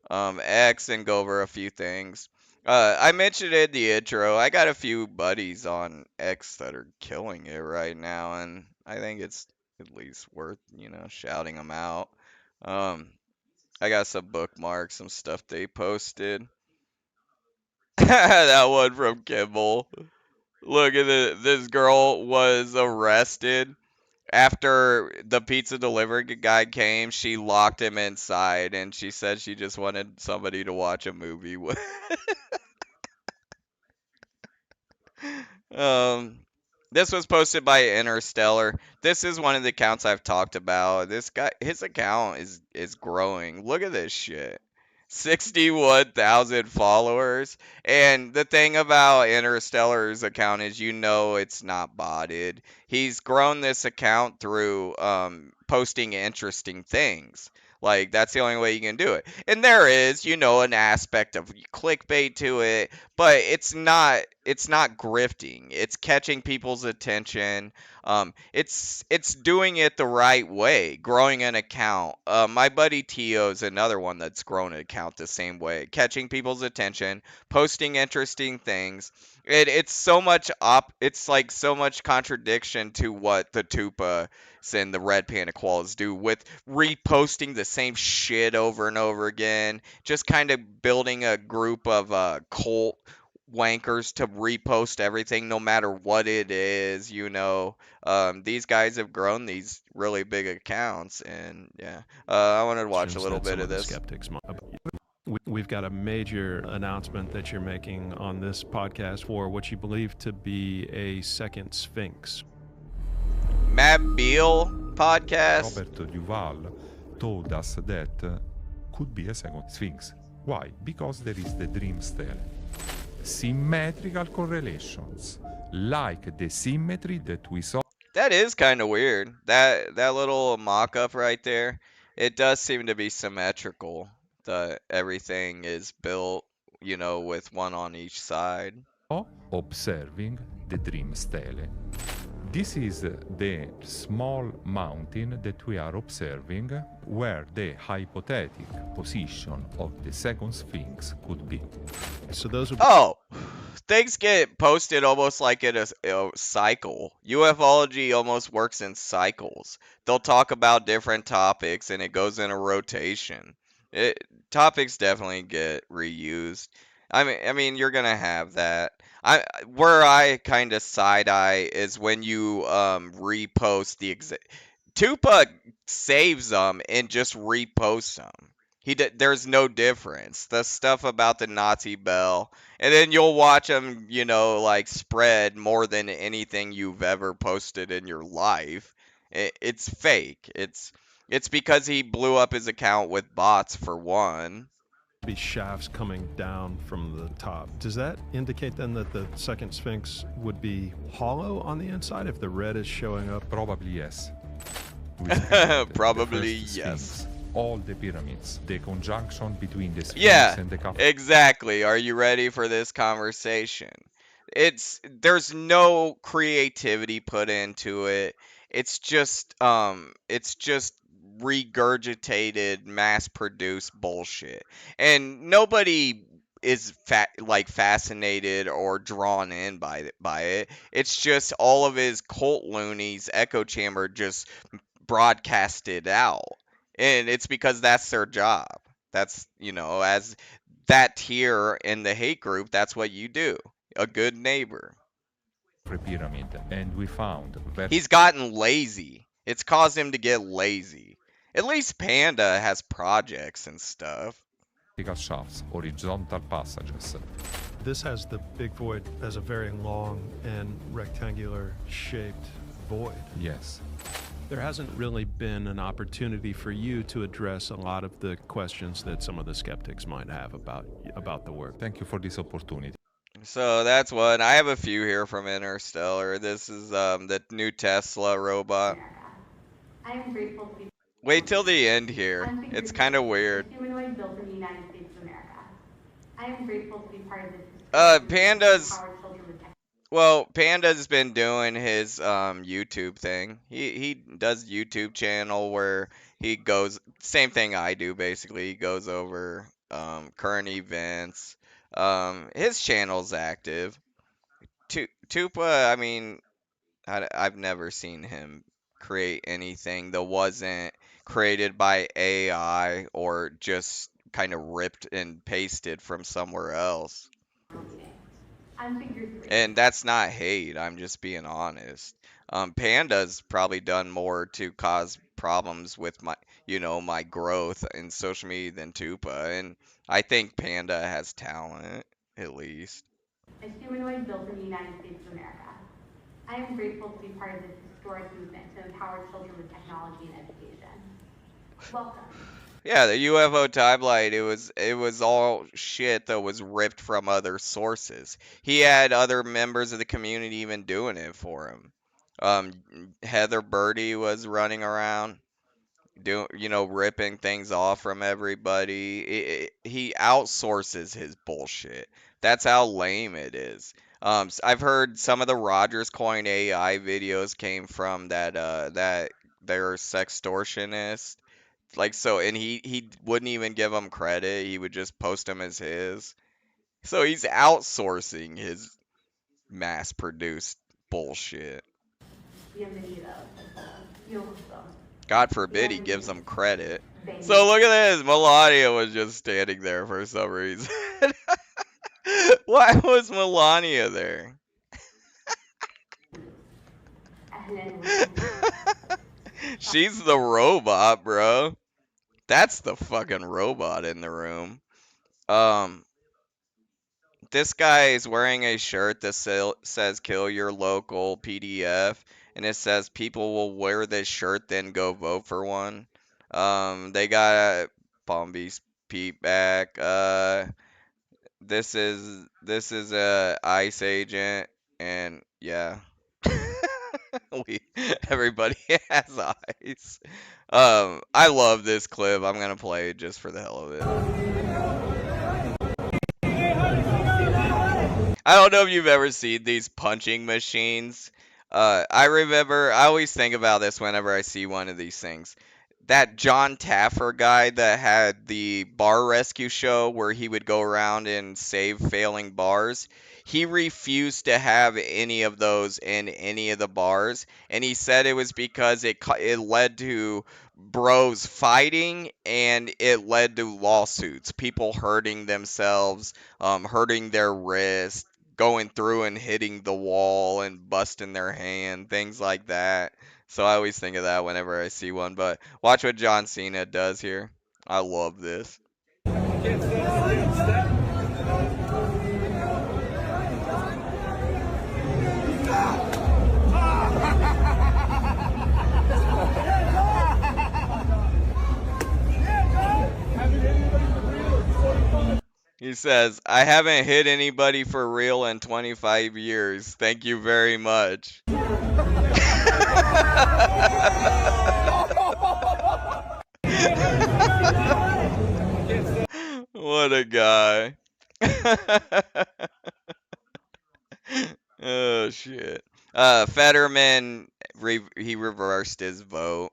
X and go over a few things. I mentioned in the intro, I got a few buddies on X that are killing it right now, and I think it's at least worth, shouting them out. I got some bookmarks, some stuff they posted. That one from Kimball. Look at it. This girl was arrested after the pizza delivery guy came. She locked him inside, and she said she just wanted somebody to watch a movie with. This was posted by Interstellar. This is one of the accounts I've talked about. This guy, his account is growing. Look at this shit. 61,000 followers. And the thing about Interstellar's account is it's not botted. He's grown this account through posting interesting things. Like, that's the only way you can do it. And there is, an aspect of clickbait to it, but it's not grifting. It's catching people's attention. It's doing it the right way, growing an account. My buddy Tio is another one that's grown an account the same way, catching people's attention, posting interesting things. It's like so much contradiction to what the Tupa and the Red Panda Koalas do with reposting the same shit over and over again, just kind of building a group of cult wankers to repost everything no matter what it is. These guys have grown these really big accounts, and yeah, I wanted to watch a little bit of this. We've got a major announcement that you're making on this podcast for what you believe to be a second Sphinx. Matt Beal podcast. Robert Duval told us that could be a second Sphinx. Why? Because there is the dream stele. Symmetrical correlations, like the symmetry that we saw. That is kind of weird. That little mock-up right there, it does seem to be symmetrical. Everything is built, with one on each side. Observing the dream stele. This is the small mountain that we are observing where the hypothetical position of the second Sphinx could be. So those would things get posted almost like in a cycle. UFOlogy almost works in cycles. They'll talk about different topics and it goes in a rotation. Topics definitely get reused. I mean, you're gonna have that. Where I kind of side eye is when you repost the Tupa saves them and just reposts them. There's no difference. The stuff about the Nazi bell, and then you'll watch them, like spread more than anything you've ever posted in your life. It's fake. It's because he blew up his account with bots for one. Be shafts coming down from the top. Does that indicate then that the second Sphinx would be hollow on the inside if the red is showing up? Probably yes. Probably yes. All the pyramids, the conjunction between the Sphinx and the cup. Exactly. Are you ready for this conversation? There's no creativity put into it. It's just regurgitated, mass-produced bullshit, and nobody is fascinated or drawn in by it. It's just all of his cult loonies echo chamber just broadcasted out, and it's because that's their job. That's as that tier in the hate group, that's what you do. A good neighbor. Pyramid, and we found he's gotten lazy. It's caused him to get lazy. At least Panda has projects and stuff. Vertical shafts, horizontal passages. This has the big void as a very long and rectangular shaped void. Yes. There hasn't really been an opportunity for you to address a lot of the questions that some of the skeptics might have about the work. Thank you for this opportunity. So that's one. I have a few here from Interstellar. This is the new Tesla robot. I am grateful to be. Wait till the end here. It's kind of weird. Humanoid built in the United States of America. I am grateful to be part of this. Panda's been doing his YouTube thing. He does YouTube channel where he goes same thing I do basically. He goes over current events. His channel's active. Tupa, I mean, I've never seen him create anything that wasn't created by AI or just kind of ripped and pasted from somewhere else. And that's not hate, I'm just being honest. Panda's probably done more to cause problems with my growth in social media than Tupa, and I think Panda has talent, at least. A humanoid built in the United States of America. I am grateful to be part of this historic movement to empower children with technology and education. Welcome. Yeah, the UFO timeline, it was all shit that was ripped from other sources. He had other members of the community even doing it for him. Heather Birdie was running around. ripping things off from everybody. He outsources his bullshit. That's how lame it is. I've heard some of the Rogers Coin AI videos came from that they're sextortionists. Like, so, and he wouldn't even give them credit. He would just post them as his. So he's outsourcing his mass-produced bullshit. God forbid he gives them credit. So look at this. Melania was just standing there for some reason. Why was Melania there? She's the robot, bro. That's the fucking robot in the room. This guy is wearing a shirt that says "Kill your local PDF," and it says people will wear this shirt then go vote for one. They got Palm Beach Pete back. This is a ICE agent, and yeah, everybody has eyes. I love this clip. I'm gonna play it just for the hell of it. I don't know if you've ever seen these punching machines. I always think about this whenever I see one of these things. That John Taffer guy that had the bar rescue show where he would go around and save failing bars, he refused to have any of those in any of the bars, and he said it was because it led to bros fighting and it led to lawsuits, people hurting themselves, hurting their wrist, going through and hitting the wall and busting their hand, things like that. So I always think of that whenever I see one. But watch what John Cena does here. I love this. He says, "I haven't hit anybody for real in 25 years. Thank you very much." What a guy. Oh, shit. Fetterman, he reversed his vote.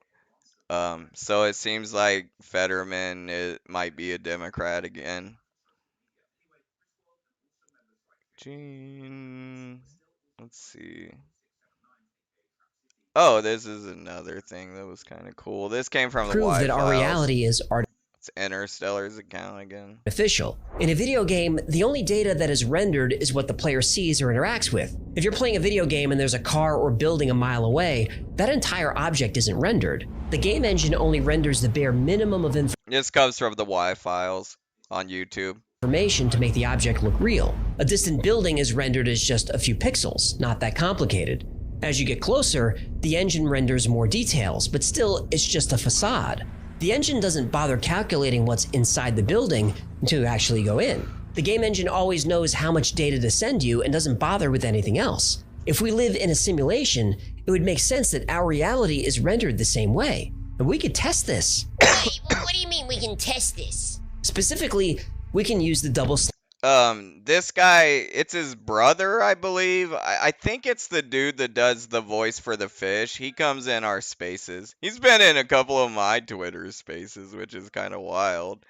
So it seems like Fetterman might be a Democrat again. Let's see. Oh, this is another thing that was kind of cool. This came from the Prove that our reality is It's Interstellar's account again. artificial. In a video game, the only data that is rendered is what the player sees or interacts with. If you're playing a video game and there's a car or building a mile away, that entire object isn't rendered. The game engine only renders the bare minimum of This comes from the Y files on YouTube. information to make the object look real. A distant building is rendered as just a few pixels, not that complicated. As you get closer, the engine renders more details, but still, it's just a facade. The engine doesn't bother calculating what's inside the building until you actually go in. The game engine always knows how much data to send you and doesn't bother with anything else. If we live in a simulation, it would make sense that our reality is rendered the same way. And we could test this. Wait, what do you mean we can test this? Specifically, we can use the double this guy, it's his brother, I believe. I think it's the dude that does the voice for the fish. He comes in our spaces. He's been in a couple of my Twitter spaces, which is kind of wild.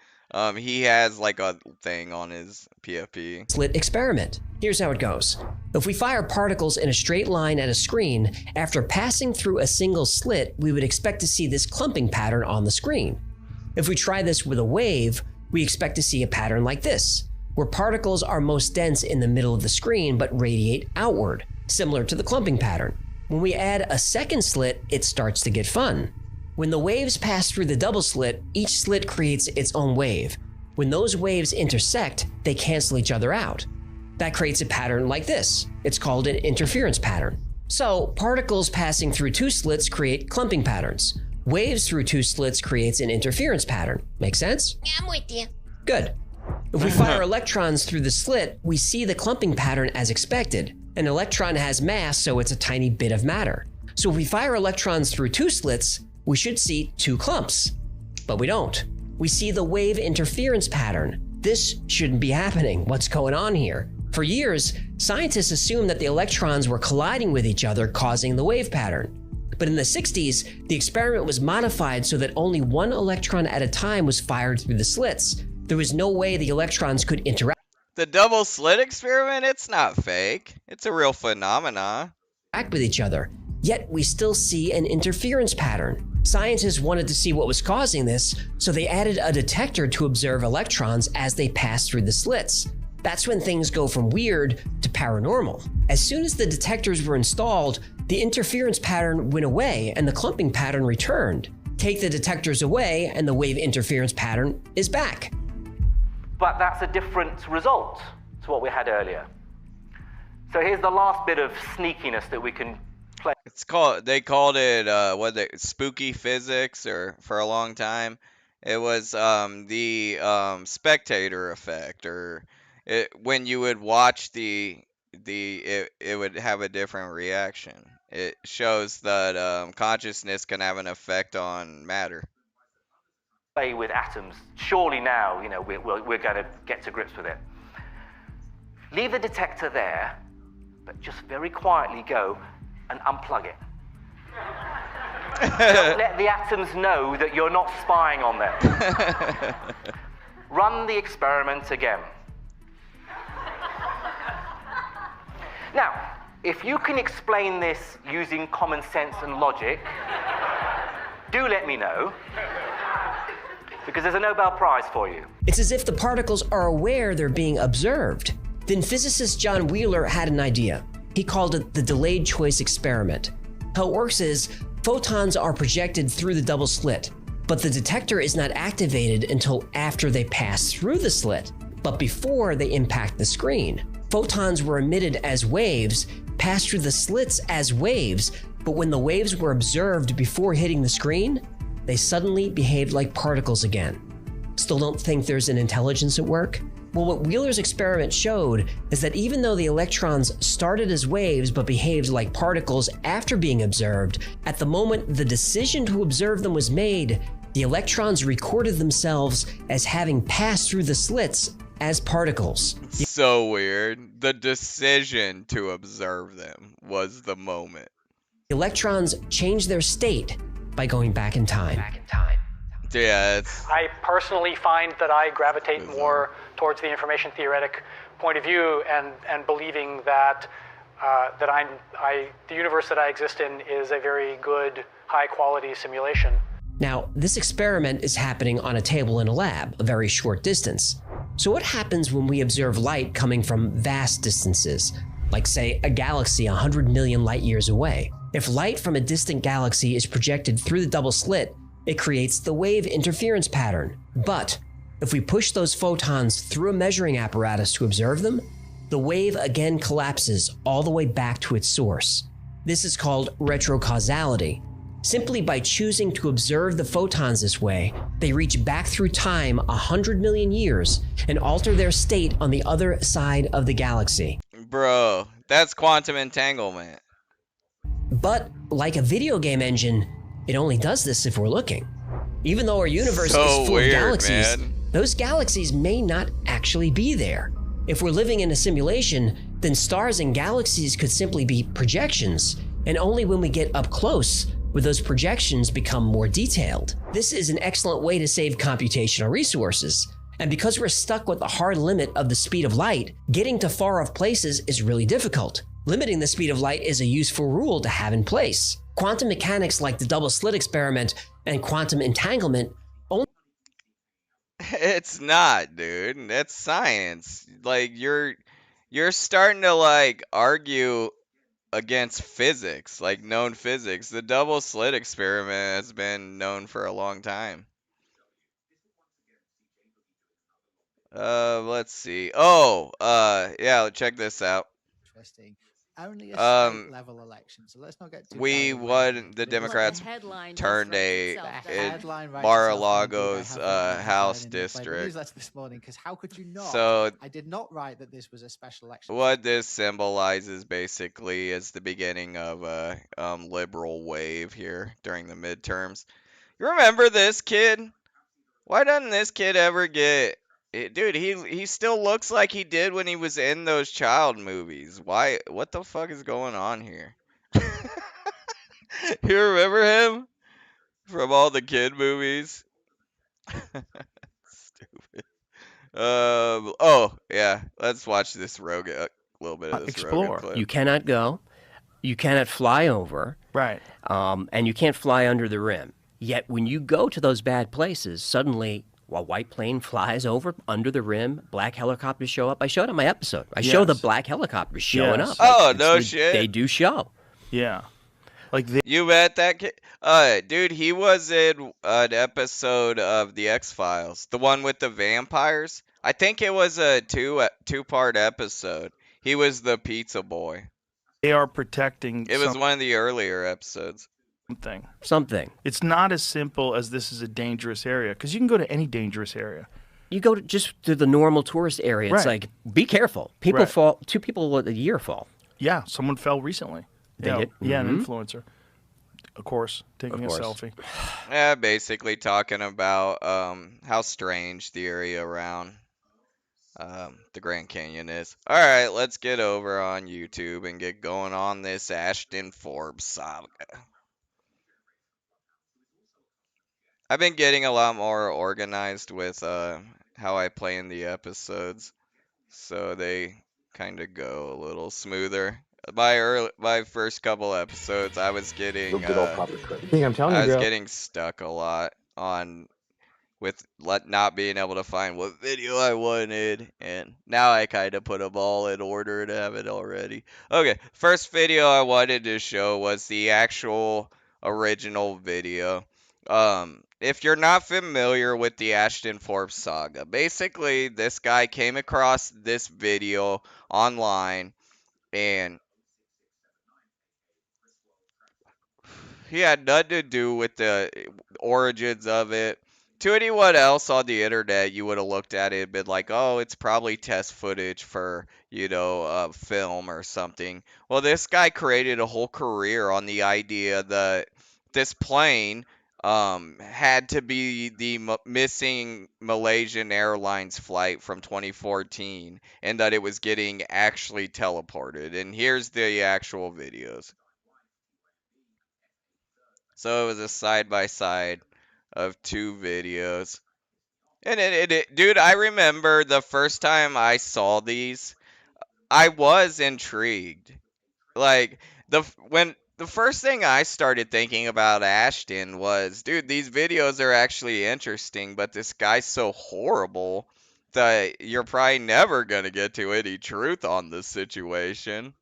He has like a thing on his PFP. Slit experiment. Here's how it goes. If we fire particles in a straight line at a screen, after passing through a single slit, we would expect to see this clumping pattern on the screen. If we try this with a wave, we expect to see a pattern like this, where particles are most dense in the middle of the screen but radiate outward, similar to the clumping pattern. When we add a second slit, it starts to get fun. When the waves pass through the double slit, each slit creates its own wave. When those waves intersect, they cancel each other out. That creates a pattern like this. It's called an interference pattern. So, particles passing through two slits create clumping patterns. Waves through two slits creates an interference pattern. Make sense? Yeah, I'm with you. Good. If we fire electrons through the slit, we see the clumping pattern as expected. An electron has mass, so it's a tiny bit of matter. So if we fire electrons through two slits, we should see two clumps. But we don't. We see the wave interference pattern. This shouldn't be happening. What's going on here? For years, scientists assumed that the electrons were colliding with each other, causing the wave pattern. But in the 60s, the experiment was modified so that only one electron at a time was fired through the slits. There was no way the electrons could interact The double slit experiment, it's not fake. It's a real phenomenon. with each other. Yet we still see an interference pattern. Scientists wanted to see what was causing this, so they added a detector to observe electrons as they pass through the slits. That's when things go from weird to paranormal. As soon as the detectors were installed, the interference pattern went away and the clumping pattern returned. Take the detectors away and the wave interference pattern is back. But that's a different result to what we had earlier. So here's the last bit of sneakiness that we can play. They called it spooky physics, or for a long time it was the spectator effect, or when you would watch it would have a different reaction. It shows that consciousness can have an effect on matter. Play with atoms. Surely now, we're going to get to grips with it. Leave the detector there, but just very quietly go and unplug it. Don't let the atoms know that you're not spying on them. Run the experiment again. Now, if you can explain this using common sense and logic, do let me know, because there's a Nobel Prize for you. It's as if the particles are aware they're being observed. Then physicist John Wheeler had an idea. He called it the delayed choice experiment. How it works is, photons are projected through the double slit, but the detector is not activated until after they pass through the slit, but before they impact the screen. Photons were emitted as waves, passed through the slits as waves, but when the waves were observed before hitting the screen, they suddenly behaved like particles again. Still don't think there's an intelligence at work? Well, what Wheeler's experiment showed is that even though the electrons started as waves but behaved like particles after being observed, at the moment the decision to observe them was made, the electrons recorded themselves as having passed through the slits as particles. So weird. The decision to observe them was the moment. The electrons changed their state by going back in time. Yeah, I personally find that I gravitate more towards the information theoretic point of view and believing that the universe that I exist in is a very good, high-quality simulation. Now, this experiment is happening on a table in a lab, a very short distance. So what happens when we observe light coming from vast distances, like say a galaxy 100 million light years away? If light from a distant galaxy is projected through the double slit, it creates the wave interference pattern. But if we push those photons through a measuring apparatus to observe them, the wave again collapses all the way back to its source. This is called retrocausality. Simply by choosing to observe the photons this way, they reach back through time 100 million years and alter their state on the other side of the galaxy. Bro, that's quantum entanglement. But like a video game engine, it only does this if we're looking. Even though our universe is full of galaxies, those galaxies may not actually be there. If we're living in a simulation, then stars and galaxies could simply be projections, and only when we get up close would those projections become more detailed. This is an excellent way to save computational resources. And because we're stuck with the hard limit of the speed of light, getting to far off places is really difficult. Limiting the speed of light is a useful rule to have in place. Quantum mechanics like the double slit experiment and quantum entanglement only— It's not, dude. That's science. Like, you're starting to like argue against physics, like known physics. The double slit experiment has been known for a long time. Let's see. Oh, yeah, check this out. Interesting. only a Um, state level election, so let's not get too we carried away won. here. The But it was Democrats headline just turned writes a the itself, doesn't it? headline writes itself, and indeed I Mar-a-Lago's have written that House headline in the Playboy district. Newsletter this morning. Because how could you not? So I did not write that this was a special election. what this symbolizes basically is the beginning of a liberal wave here during the midterms. You remember this kid? Why doesn't this kid ever get? Dude, he still looks like he did when he was in those child movies. Why? What the fuck is going on here? You remember him from all the kid movies? Stupid. Oh yeah, let's watch this Rogan. A little bit of this Rogan clip. You cannot go. You cannot fly over. Right. And you can't fly under the rim. Yet when you go to those bad places, suddenly a white plane flies over under the rim, black helicopters show up. I showed on my episode. I show the black helicopters showing up. Oh, no shit. They do show. Yeah. You met that kid? Dude, he was in an episode of The X-Files, the one with the vampires. I think it was a two-part episode. He was the pizza boy. They are protecting. It was one of the earlier episodes. Something. It's not as simple as this is a dangerous area, because you can go to any dangerous area. You go to just to the normal tourist area. It's Right. like, be careful. People fall. 2 people a year fall. Yeah, someone fell recently. They yeah, did? Yeah, an Mhm. influencer. Of course, taking a selfie. Yeah, basically talking about how strange the area around the Grand Canyon is. All right, let's get over on YouTube and get going on this Ashton Forbes saga. I've been getting a lot more organized with how I play in the episodes, so they kind of go a little smoother. My first couple episodes, I was getting You'll get all proper credit. think I'm telling you, I was bro. getting stuck a lot on with not being able to find what video I wanted, and now I kind of put them all in order to have it already. Okay, first video I wanted to show was the actual original video. If you're not familiar with the Ashton Forbes saga, basically this guy came across this video online, and he had nothing to do with the origins of it. To anyone else on the internet, you would have looked at it and been like, oh, it's probably test footage for, film or something. Well, this guy created a whole career on the idea that this plane had to be the missing Malaysian Airlines flight from 2014, and that it was getting actually teleported. And here's the actual videos. So it was a side-by-side of 2 videos. And dude, I remember the first time I saw these, I was intrigued. Like, the first thing I started thinking about Ashton was, dude, these videos are actually interesting, but this guy's so horrible that you're probably never going to get to any truth on this situation.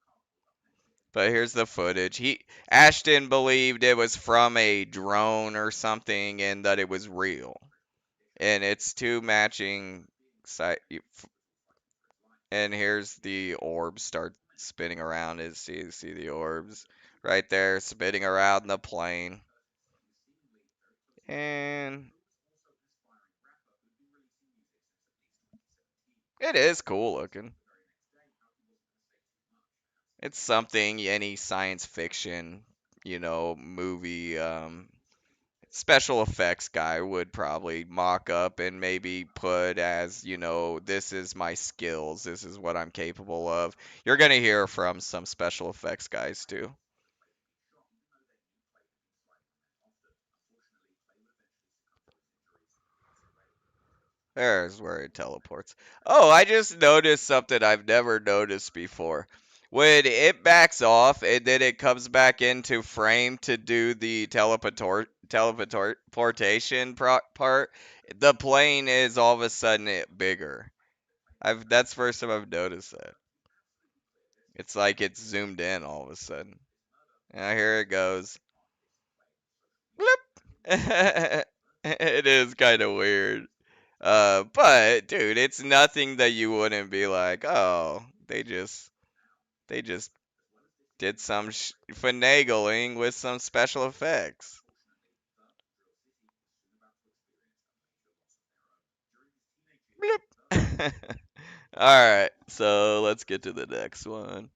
But here's the footage. Ashton believed it was from a drone or something and that it was real. And it's 2 matching and here's the orbs start spinning around. See the orbs right there spinning around the plane. And it is cool looking. It's something any science fiction, movie special effects guy would probably mock up and maybe put as, this is my skills, this is what I'm capable of. You're going to hear from some special effects guys too. There's where it teleports. Oh, I just noticed something I've never noticed before. When it backs off and then it comes back into frame to do the teleportation part, the plane is all of a sudden bigger. That's the first time I've noticed that. It's like it's zoomed in all of a sudden. Now here it goes. Bloop. It is kind of weird. But dude, it's nothing that you wouldn't be like, oh, they just did some finagling with some special effects. Bloop. Alright, so let's get to the next one.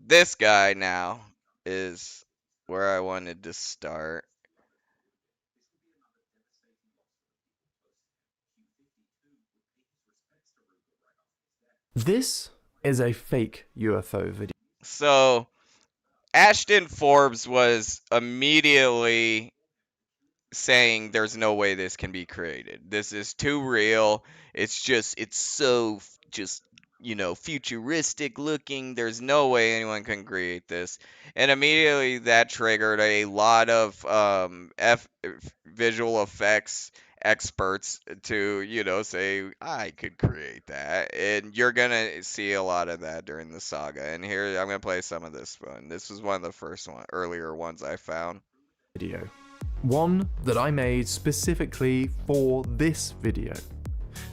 This guy now is where I wanted to start. This is a fake UFO video. So, Ashton Forbes was immediately saying there's no way this can be created. This is too real. It's so futuristic looking. There's no way anyone can create this. And immediately that triggered a lot of visual effects experts to, say, I could create that. And you're going to see a lot of that during the saga. And here, I'm going to play some of this one. This was one of the earlier ones I found. Video. One that I made specifically for this video.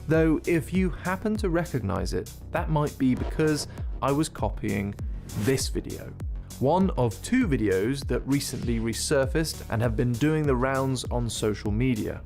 Though if you happen to recognize it, that might be because I was copying this video. One of two videos that recently resurfaced and have been doing the rounds on social media.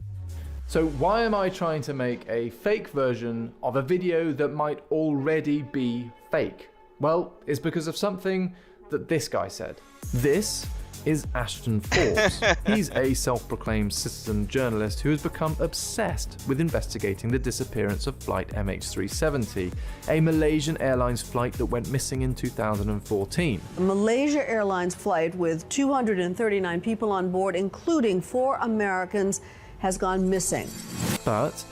So why am I trying to make a fake version of a video that might already be fake? Well, it's because of something that this guy said. This is Ashton Forbes. He's a self-proclaimed citizen journalist who has become obsessed with investigating the disappearance of flight MH370, a Malaysian Airlines flight that went missing in 2014. A Malaysia Airlines flight with 239 people on board, including 4 Americans, has gone missing. But,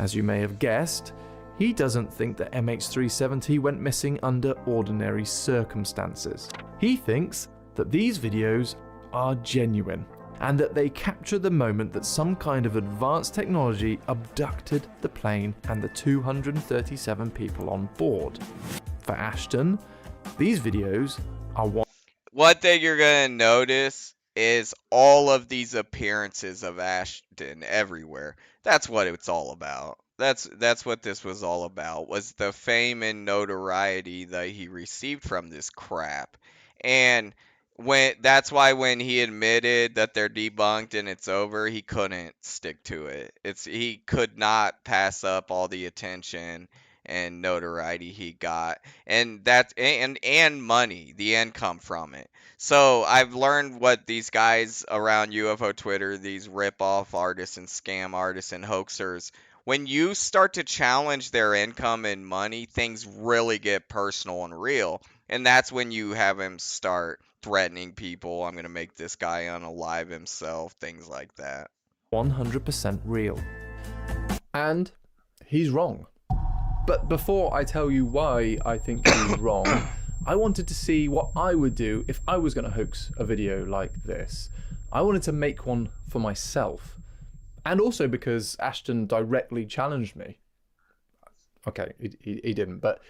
as you may have guessed, he doesn't think that MH370 went missing under ordinary circumstances. He thinks that these videos are genuine and that they capture the moment that some kind of advanced technology abducted the plane and the 237 people on board. For Ashton, these videos are one thing you're going to notice is all of these appearances of Ashton everywhere. That's what it's all about. That's what this was all about, was the fame and notoriety that he received from this crap. And that's why when he admitted that they're debunked and it's over, he couldn't stick to it. He could not pass up all the attention and notoriety he got, and money, the income from it. So I've learned what these guys around UFO Twitter, these rip-off artists and scam artists and hoaxers, when you start to challenge their income and money, things really get personal and real. And that's when you have him start threatening people. I'm going to make this guy unalive himself, things like that. 100% real. And he's wrong. But before I tell you why I think he's wrong, I wanted to see what I would do if I was going to hoax a video like this. I wanted to make one for myself. And also because Ashton directly challenged me. Okay, he didn't, but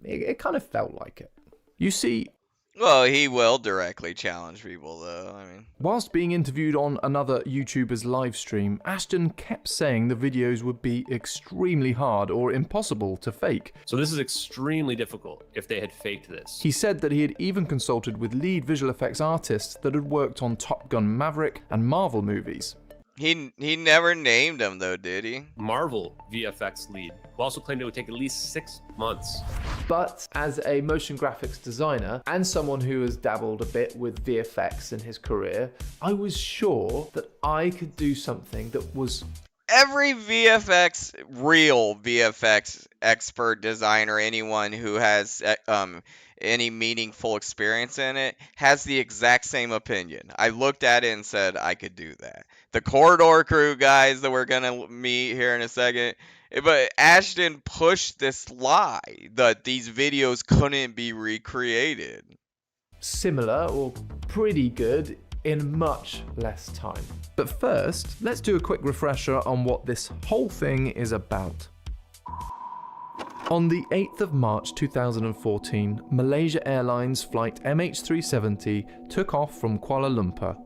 it kind of felt like it. You see... Well, he will directly challenge people, though. I mean, whilst being interviewed on another YouTuber's live stream, Ashton kept saying the videos would be extremely hard or impossible to fake. So this is extremely difficult if they had faked this. He said that he had even consulted with lead visual effects artists that had worked on Top Gun Maverick and Marvel movies. He never named him, though, did he? Marvel VFX lead, who also claimed it would take at least 6 months. But as a motion graphics designer and someone who has dabbled a bit with VFX in his career, I was sure that I could do something that was... Every real VFX expert, designer, anyone who has any meaningful experience in it, has the exact same opinion. I looked at it and said I could do that. The Corridor Crew guys that we're going to meet here in a second, but Ashton pushed this lie that these videos couldn't be recreated. Similar or pretty good in much less time. But first, let's do a quick refresher on what this whole thing is about. On the 8th of March 2014, Malaysia Airlines flight MH370 took off from Kuala Lumpur.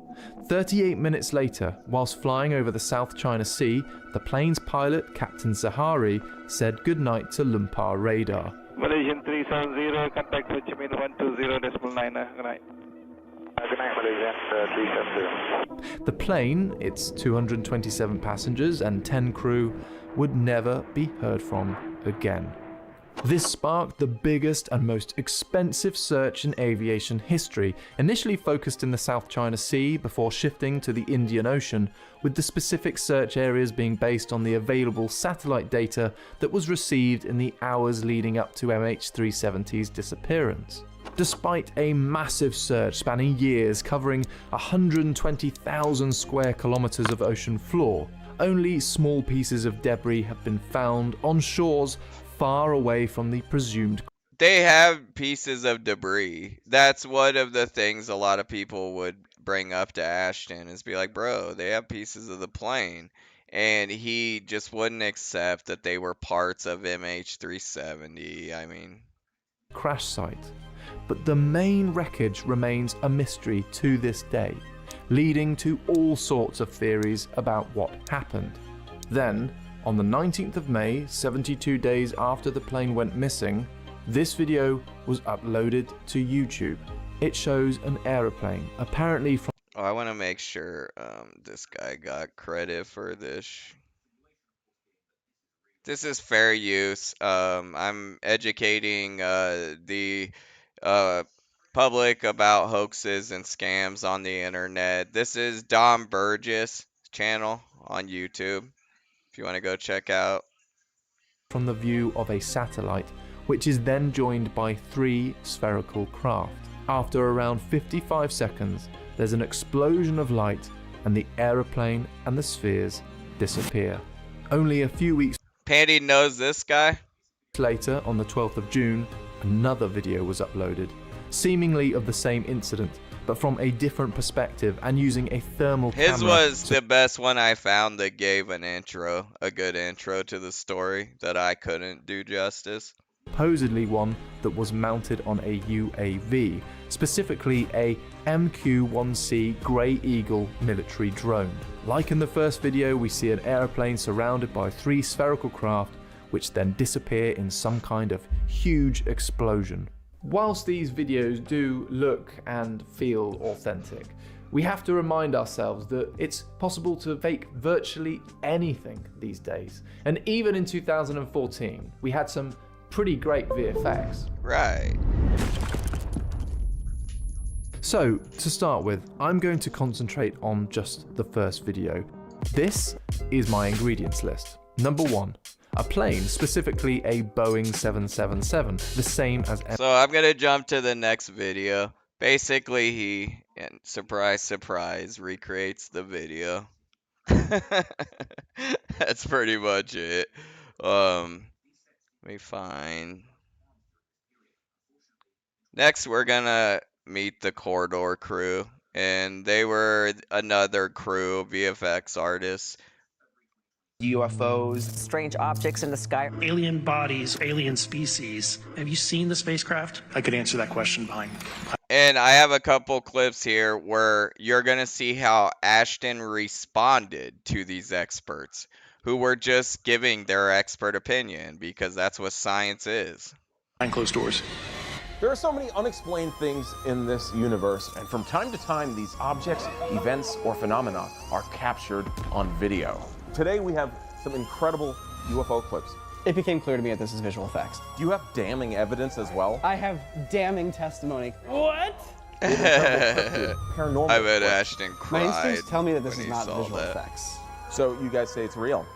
38 minutes later, whilst flying over the South China Sea, the plane's pilot, Captain Zahari, said goodnight to Lumpur radar. Malaysian 370, contact Ho Chi Minh 120.9. Good night. Good night, Malaysian 370. The plane, its 227 passengers and 10 crew, would never be heard from again. This sparked the biggest and most expensive search in aviation history, initially focused in the South China Sea before shifting to the Indian Ocean, with the specific search areas being based on the available satellite data that was received in the hours leading up to MH370's disappearance. Despite a massive search spanning years covering 120,000 square kilometers of ocean floor, only small pieces of debris have been found on shores far away from the presumed. They have pieces of debris. That's one of the things a lot of people would bring up to Ashton, is be like, bro, they have pieces of the plane. And he just wouldn't accept that they were parts of MH370. I mean, Crash site. But the main wreckage remains a mystery to this day, leading to all sorts of theories about what happened. Then, on the 19th of May, 72 days after the plane went missing, this video was uploaded to YouTube. It shows an aeroplane, apparently from... Oh, I want to make sure this guy got credit for this. This is fair use. I'm educating the public about hoaxes and scams on the internet. This is Dom Burgess' channel on YouTube, if you want to go check out. From the view of a satellite, which is then joined by 3 spherical craft. After around 55 seconds, there's an explosion of light and the aeroplane and the spheres disappear. Only a few weeks Pandy knows this guy. Later, on the 12th of June, another video was uploaded, seemingly of the same incident, but from a different perspective and using a thermal camera. His was the best one I found that gave an intro, a good intro to the story that I couldn't do justice. Supposedly one that was mounted on a UAV, specifically a MQ-1C Grey Eagle military drone. Like in the first video, we see an airplane surrounded by 3 spherical craft, which then disappear in some kind of huge explosion. Whilst these videos do look and feel authentic, we have to remind ourselves that it's possible to fake virtually anything these days. And even in 2014, we had some pretty great VFX. Right. So, to start with, I'm going to concentrate on just the first video. This is my ingredients list. Number 1. A plane, specifically a Boeing 777, the same as... So I'm gonna jump to the next video. Basically, he, and surprise, surprise, recreates the video. That's pretty much it. Let me find... Next, we're gonna meet the Corridor crew, and they were another crew of VFX artists. UFOs, strange objects in the sky. Alien bodies, alien species. Have you seen the spacecraft? I could answer that question behind. And I have a couple clips here where you're going to see how Ashton responded to these experts who were just giving their expert opinion, because that's what science is. Behind closed doors. There are so many unexplained things in this universe, and from time to time, these objects, events, or phenomena are captured on video. Today, we have some incredible UFO clips. It became clear to me that this is visual effects. Do you have damning evidence as well? I have damning testimony. What? Paranormal. I bet Ashton cried. My instincts tell me that this when is he not saw visual that. effects. So you guys say it's real?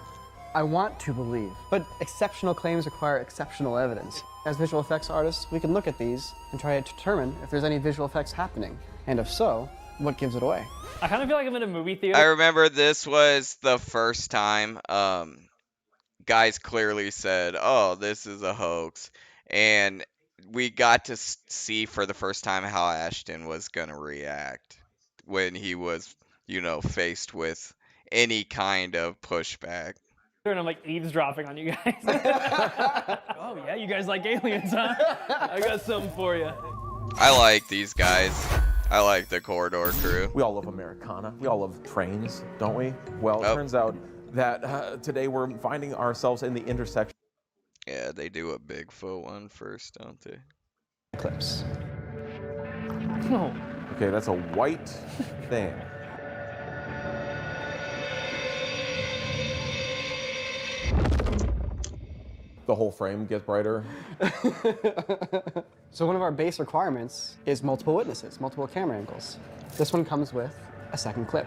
I want to believe, but exceptional claims require exceptional evidence. As visual effects artists, we can look at these and try to determine if there's any visual effects happening, and if so, what gives it away. I kind of feel like I'm in a movie theater. I remember this was the first time guys clearly said, oh, this is a hoax. And we got to see for the first time how Ashton was going to react when he was, you know, faced with any kind of pushback. And I'm like eavesdropping on you guys. Oh yeah, you guys like aliens, huh? I got something for you. I like these guys. I like the Corridor crew. We all love Americana. We all love trains, don't we? Well, it turns out that today we're finding ourselves in the intersection. Yeah, they do a Bigfoot one first, don't they? Clips. Oh. Okay, that's a white thing. The whole frame gets brighter. So one of our base requirements is multiple witnesses, multiple camera angles. This one comes with a second clip.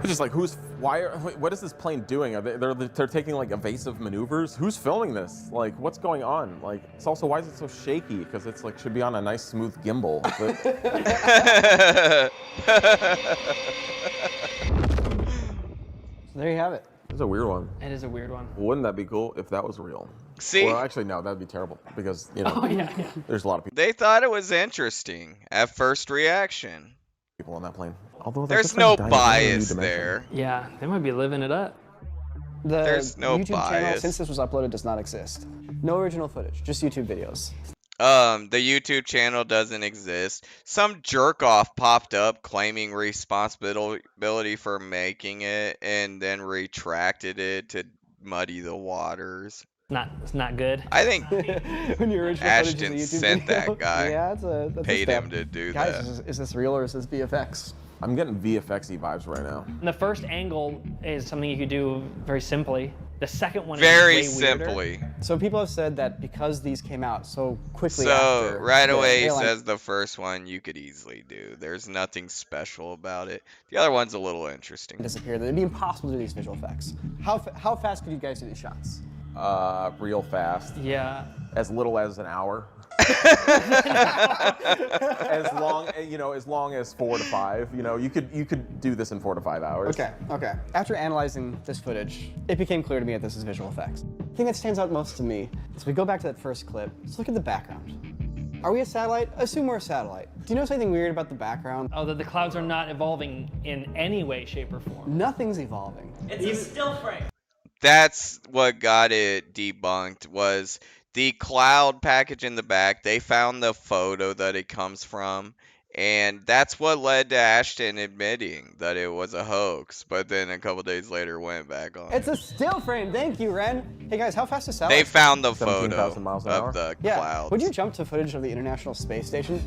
It's just like, what is this plane doing? Are they're taking like evasive maneuvers? Who's filming this? Like, what's going on? Like, it's also, why is it so shaky? Because it's like, should be on a nice smooth gimbal. So there you have it. It's a weird one. It is a weird one. Wouldn't that be cool if that was real? See? Well, actually, no, that'd be terrible because, you know, Oh, yeah. there's a lot of people They thought it was interesting at first reaction. on that plane. Although There's no bias there. Yeah, they might be living it up. The There's no YouTube channel, bias. since this was uploaded, does not exist. No original footage, just YouTube videos. The YouTube channel doesn't exist. Some jerk off popped up claiming responsibility for making it and then retracted it to muddy the waters. It's not good. I think When your original Ashton footage is a YouTube sent video. that guy. Yeah, that's Paid a him step. to do Guys, that. is this real or is this VFX? I'm getting VFX-y vibes right now. And the first angle is something you could do very simply. The second one Very is way weirder. simply. So people have said that because these came out so quickly So after, right the away he airline- says the first one you could easily do. There's nothing special about it. The other one's a little interesting. disappeared. It'd be impossible to do these visual effects. How fast could you guys do these shots? Real fast. Yeah. As little as an hour. as long as 4 to 5. You know, you could do this in 4 to 5 hours. Okay. After analyzing this footage, it became clear to me that this is visual effects. The thing that stands out most to me is we go back to that first clip. Let's look at the background. Are we a satellite? Assume we're a satellite. Do you notice anything weird about the background? Oh, that the clouds are not evolving in any way, shape, or form. Nothing's evolving. It's a still frame. That's what got it debunked was the cloud package in the back. They found the photo that it comes from, and that's what led to Ashton admitting that it was a hoax, but then a couple days later went back on It's it. a still frame. Thank you, Ren. Hey guys, how fast is satellite? They found the photo 17,000 miles an hour? of the Yeah. clouds. Would you jump to footage of the International Space Station?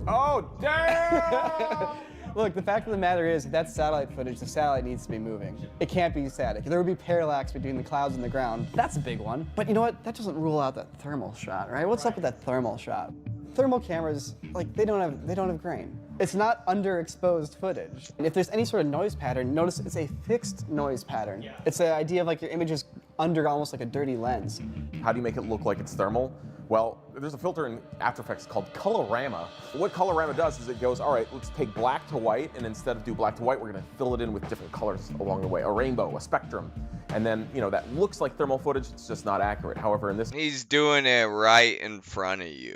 Oh, damn! Look, the fact of the matter is, if that's satellite footage, the satellite needs to be moving. It can't be static. There would be parallax between the clouds and the ground. That's a big one. But you know what? That doesn't rule out that thermal shot, right? What's up with that thermal shot? Thermal cameras, like, they don't have grain. It's not underexposed footage. And if there's any sort of noise pattern, notice it's a fixed noise pattern. Yeah. It's the idea of like your image is under almost like a dirty lens. How do you make it look like it's thermal? Well, there's a filter in After Effects called Colorama. What Colorama does is it goes, all right, let's take black to white, and instead of do black to white, we're gonna fill it in with different colors along the way, a rainbow, a spectrum. And then, you know, that looks like thermal footage, it's just not accurate. However, in this He's doing it right in front of you.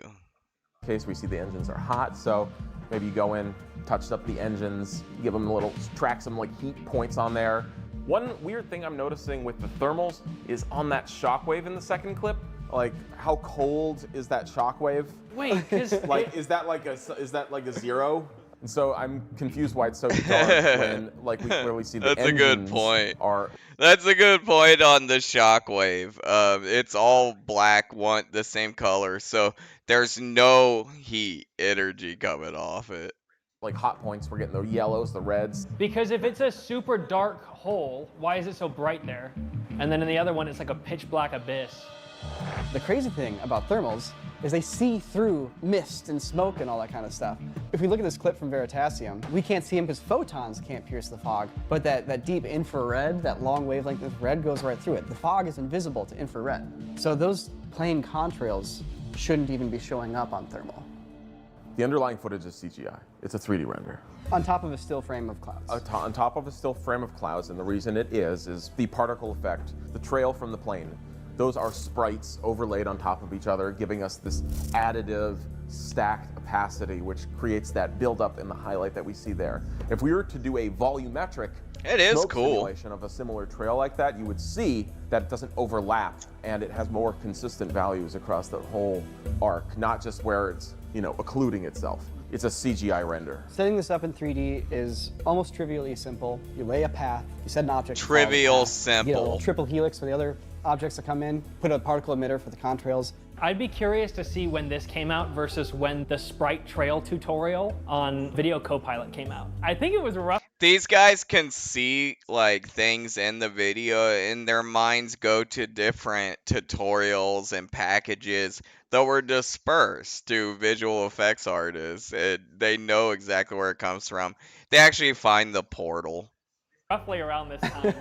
case, we see the engines are hot, so maybe you go in, touch up the engines, give them a little, track some like heat points on there. One weird thing I'm noticing with the thermals is on that shockwave in the second clip. Like, how cold is that shockwave? Wait, like, is that like a 0? And so I'm confused why it's so dark when, like, we clearly see the That's a good engines point. are. That's a good point on the shockwave. It's all black, the same color, so there's no heat energy coming off it. Like hot points, we're getting the yellows, the reds. Because if it's a super dark hole, why is it so bright there? And then in the other one, it's like a pitch black abyss. The crazy thing about thermals is they see through mist and smoke and all that kind of stuff. If we look at this clip from Veritasium, we can't see them because photons can't pierce the fog, but that deep infrared, that long wavelength of red goes right through it. The fog is invisible to infrared. So those plain contrails shouldn't even be showing up on thermal. The underlying footage is CGI. It's a 3D render. On top of a still frame of clouds. On top of a still frame of clouds, and the reason it is the particle effect, the trail from the plane. Those are sprites overlaid on top of each other, giving us this additive, stacked opacity, which creates that buildup in the highlight that we see there. If we were to do a volumetric smoke simulation of a similar trail like that, you would see that it doesn't overlap, and it has more consistent values across the whole arc, not just where it's occluding itself. It's a CGI render. Setting this up in 3D is almost trivially simple. You lay a path, you set an object. Trivial You get a little simple. triple helix for the other objects that come in, put a particle emitter for the contrails. I'd be curious to see when this came out versus when the sprite trail tutorial on Video Copilot came out. I think it was rough. These guys can see like things in the video and their minds go to different tutorials and packages that were dispersed to visual effects artists. They know exactly where it comes from. They actually find the portal. Roughly around this time.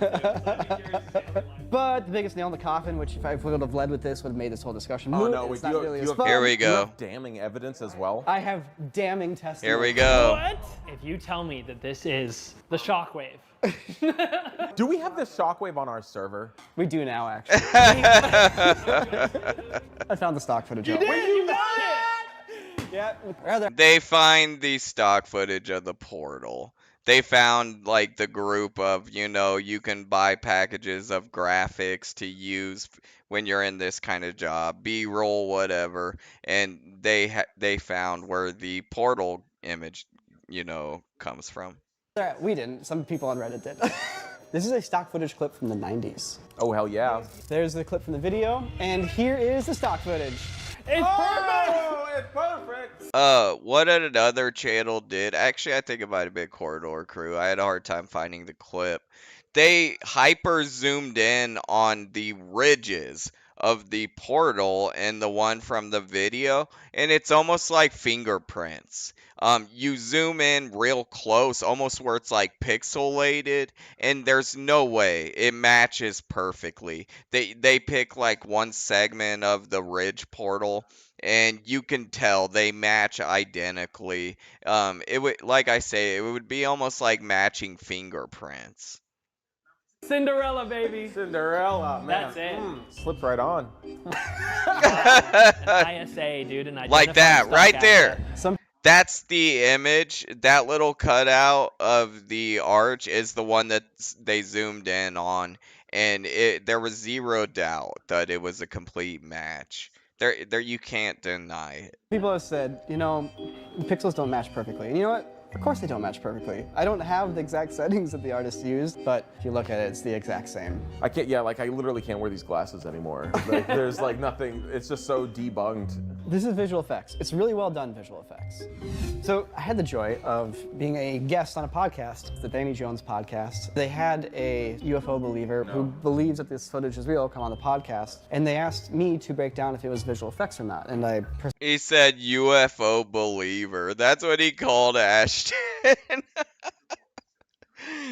But the biggest nail in the coffin, which if I would have led with this, would have made this whole discussion moot. No, It's wait, not really as fun. Here we You go. have damning evidence as well? I have damning testimony. Here we go. What? If you tell me that this is the shockwave. Do we have this shockwave on our server? We do now, actually. I found the stock footage. You did! You got it! Yeah. Rather. They find the stock footage of the portal. They found like the group of, you can buy packages of graphics to use when you're in this kind of job, B-roll, whatever, and they found where the portal image, comes from. We didn't. Some people on Reddit did. This is a stock footage clip from the 90s. Oh, hell yeah. There's the clip from the video, and here is the stock footage. It's perfect! It's perfect! What another channel did, actually I think it might have been Corridor Crew, I had a hard time finding the clip. They hyper zoomed in on the ridges of the portal and the one from the video, and it's almost like fingerprints. You zoom in real close, almost where it's like pixelated, and there's no way it matches perfectly. They pick like one segment of the ridge portal, and you can tell they match identically. It would, like I say, it would be almost like matching fingerprints. Cinderella, baby. Cinderella, man. That's it. Slipped right on. An ISA, dude. An Like that, identified right stock there. Some That's the image. That little cutout of the arch is the one that they zoomed in on, and there was zero doubt that it was a complete match. There, you can't deny it. People have said, pixels don't match perfectly. And you know what? Of course they don't match perfectly. I don't have the exact settings that the artist used, but if you look at it, it's the exact same. I can't, I literally can't wear these glasses anymore. Like, there's like nothing, it's just so debugged. This is visual effects. It's really well done visual effects. So I had the joy of being a guest on a podcast, the Danny Jones podcast. They had a UFO believer who believes that this footage is real come on the podcast, and they asked me to break down if it was visual effects or not. And He said UFO believer. That's what he called Ashton.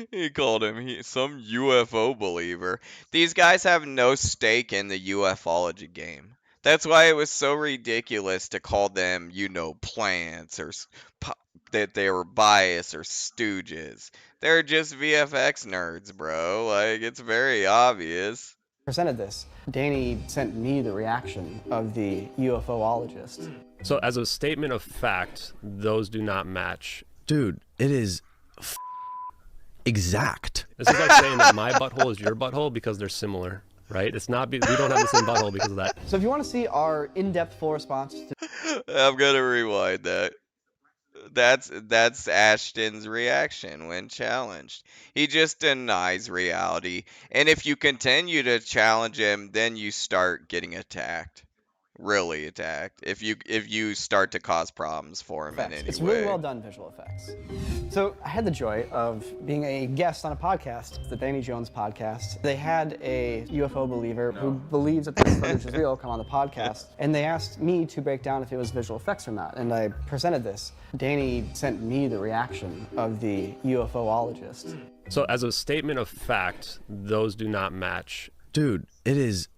He called him some UFO believer. These guys have no stake in the ufology game. That's why it was so ridiculous to call them, plants or that they were biased or stooges. They're just VFX nerds, bro. Like, it's very obvious. presented this. Danny sent me the reaction of the UFOologist. So as a statement of fact, those do not match. Dude, it is exact. This is like saying that my butthole is your butthole because they're similar, right? It's not, we don't have the same butthole because of that. So if you want to see our in-depth full response to... I'm gonna rewind that. That's Ashton's reaction when challenged. He just denies reality, and if you continue to challenge him, then you start getting attacked. Really attacked. If you start to cause problems for him in any way. It's really well done visual effects. So I had the joy of being a guest on a podcast, the Danny Jones podcast. They had a UFO believer who believes that this footage is real come on the podcast, and they asked me to break down if it was visual effects or not, and I presented this. Danny sent me the reaction of the UFOologist. So as a statement of fact, those do not match. Dude, it is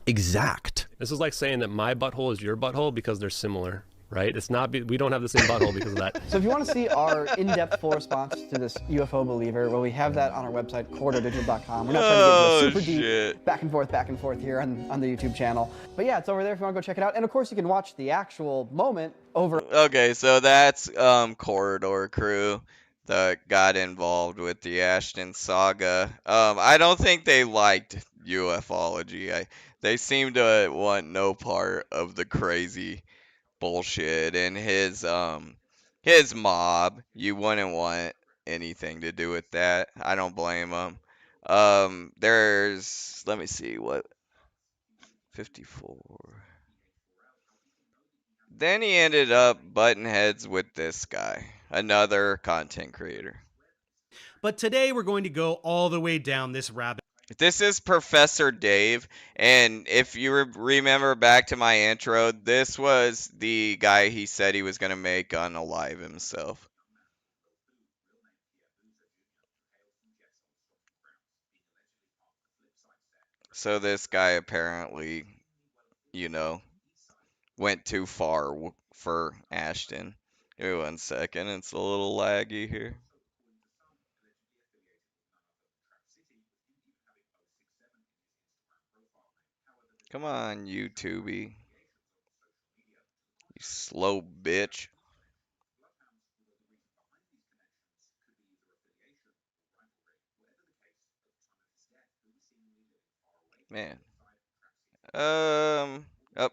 exact. This is like saying that my butthole is your butthole because they're similar, right? It's not, we don't have the same butthole because of that. So if you want to see our in-depth full response to this UFO believer, well, we have that on our website, corridordigital.com. We're not trying to get into a super deep back and forth here on the YouTube channel. But yeah, it's over there if you want to go check it out. And of course, you can watch the actual moment over. Okay, so that's Corridor Crew that got involved with the Ashton saga. I don't think they liked ufology. They seem to want no part of the crazy bullshit, and his mob. You wouldn't want anything to do with that. I don't blame him. Let me see what 54. Then he ended up butting heads with this guy, another content creator. But today we're going to go all the way down this rabbit. This is Professor Dave, and if you remember back to my intro, this was the guy he said he was going to make unalive himself. So this guy apparently, went too far for Ashton. Give me 1 second, it's a little laggy here. Come on, YouTubey. You slow bitch. Man. Up.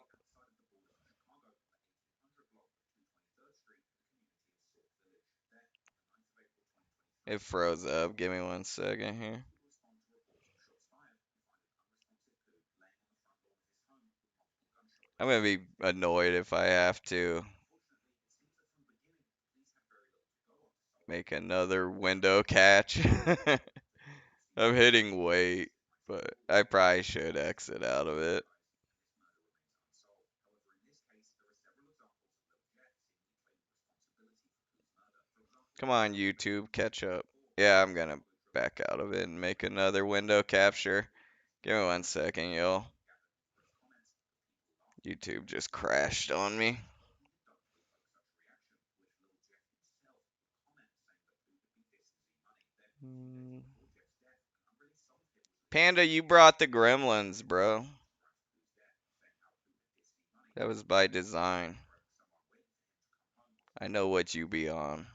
It froze up. Give me 1 second here. I'm gonna be annoyed if I have to make another window catch. I'm hitting wait, but I probably should exit out of it. Come on, YouTube, catch up. Yeah, I'm gonna back out of it and make another window capture. Give me 1 second, y'all. YouTube just crashed on me. Panda, you brought the gremlins, bro. That was by design. I know what you be on.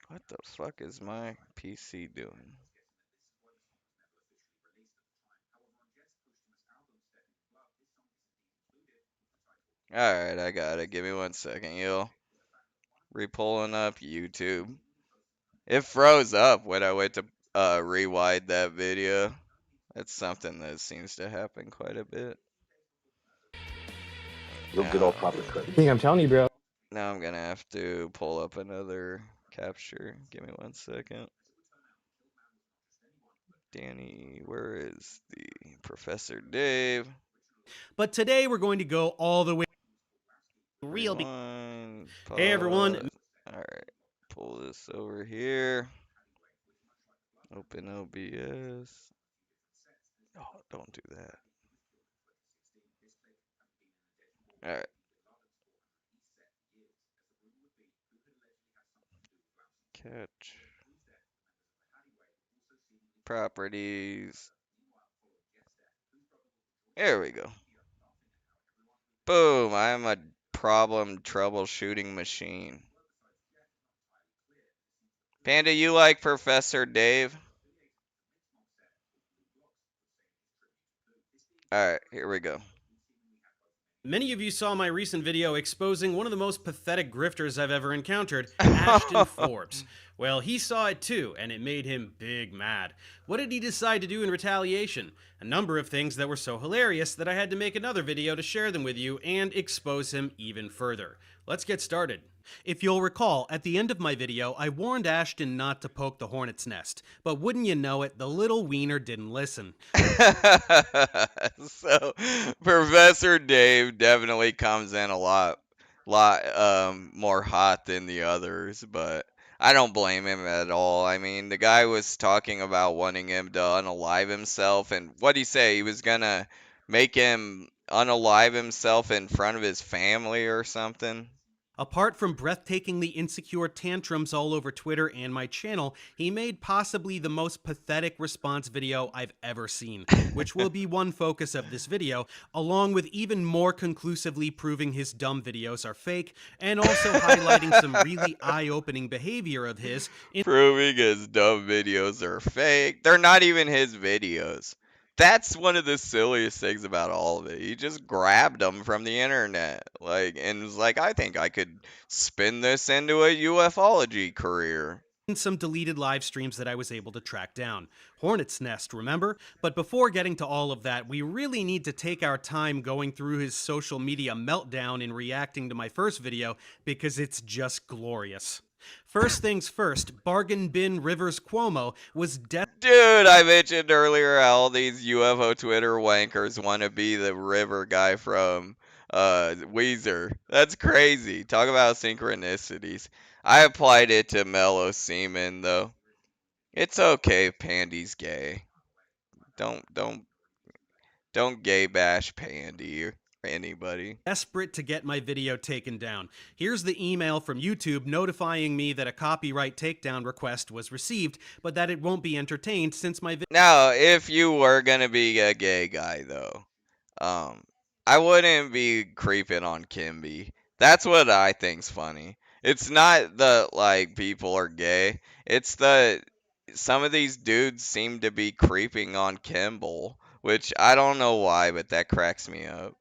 What the fuck is my PC doing? Alright, I got it. Give me 1 second, yo. Repulling up YouTube. It froze up when I went to rewind that video. That's something that seems to happen quite a bit. You'll get all proper credit. I think I'm telling you, bro. Now I'm gonna have to pull up another capture. Give me 1 second. Danny, where is the Professor Dave? But today we're going to go all the way real. Hey everyone. Alright, pull this over here. Open OBS. Oh, don't do that. Alright. Catch. Properties. There we go. Boom, I'm a problem troubleshooting machine. Panda, you like Professor Dave? Alright, here we go. Many of you saw my recent video exposing one of the most pathetic grifters I've ever encountered, Ashton Forbes. Well, he saw it too, and it made him big mad. What did he decide to do in retaliation? A number of things that were so hilarious that I had to make another video to share them with you and expose him even further. Let's get started. If you'll recall, at the end of my video, I warned Ashton not to poke the hornet's nest. But wouldn't you know it, the little wiener didn't listen. So, Professor Dave definitely comes in a lot more hot than the others, but I don't blame him at all. I mean, the guy was talking about wanting him to unalive himself, and what'd he say? He was gonna make him unalive himself in front of his family or something? Apart from breathtakingly insecure tantrums all over Twitter and my channel, he made possibly the most pathetic response video I've ever seen, which will be one focus of this video, along with even more conclusively proving his dumb videos are fake, and also highlighting some really eye-opening behavior of his. Proving his dumb videos are fake. They're not even his videos. That's one of the silliest things about all of it. He just grabbed them from the internet, like, and was like, I think I could spin this into a ufology career. Some deleted live streams that I was able to track down. Hornet's Nest, remember? But before getting to all of that, we really need to take our time going through his social media meltdown and reacting to my first video because it's just glorious. First things first, Bargain Bin Rivers Cuomo was Dude, I mentioned earlier how all these UFO Twitter wankers want to be the river guy from Weezer. That's crazy. Talk about synchronicities. I applied it to Mellow Seaman though. It's okay if Pandy's gay. Don't gay bash Pandy or anybody. Desperate to get my video taken down. Here's the email from YouTube notifying me that a copyright takedown request was received, but that it won't be entertained since my video. Now, if you were gonna be a gay guy though, I wouldn't be creeping on Kimby. That's what I think's funny. It's not the like people are gay. It's the some of these dudes seem to be creeping on Kimball, which I don't know why, but that cracks me up.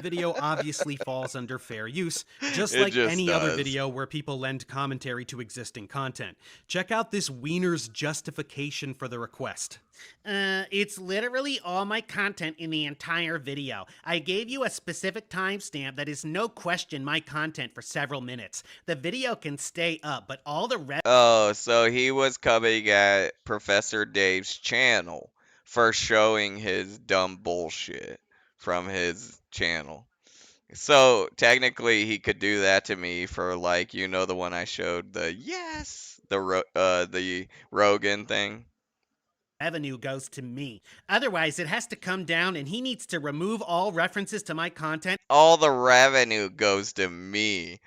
Video obviously falls under fair use, just It like just any other does. video where people lend commentary to existing content. Check out this wiener's justification for the request. It's literally all my content in the entire video. I gave you a specific timestamp that is no question my content for several minutes. The video can stay up, but all the rest. Oh, so he was coming at Professor Dave's channel for showing his dumb bullshit from his channel. So technically he could do that to me for like, you know, the one I showed, the the Rogan thing. Revenue goes to me. Otherwise, it has to come down and he needs to remove all references to my content. All the revenue goes to me.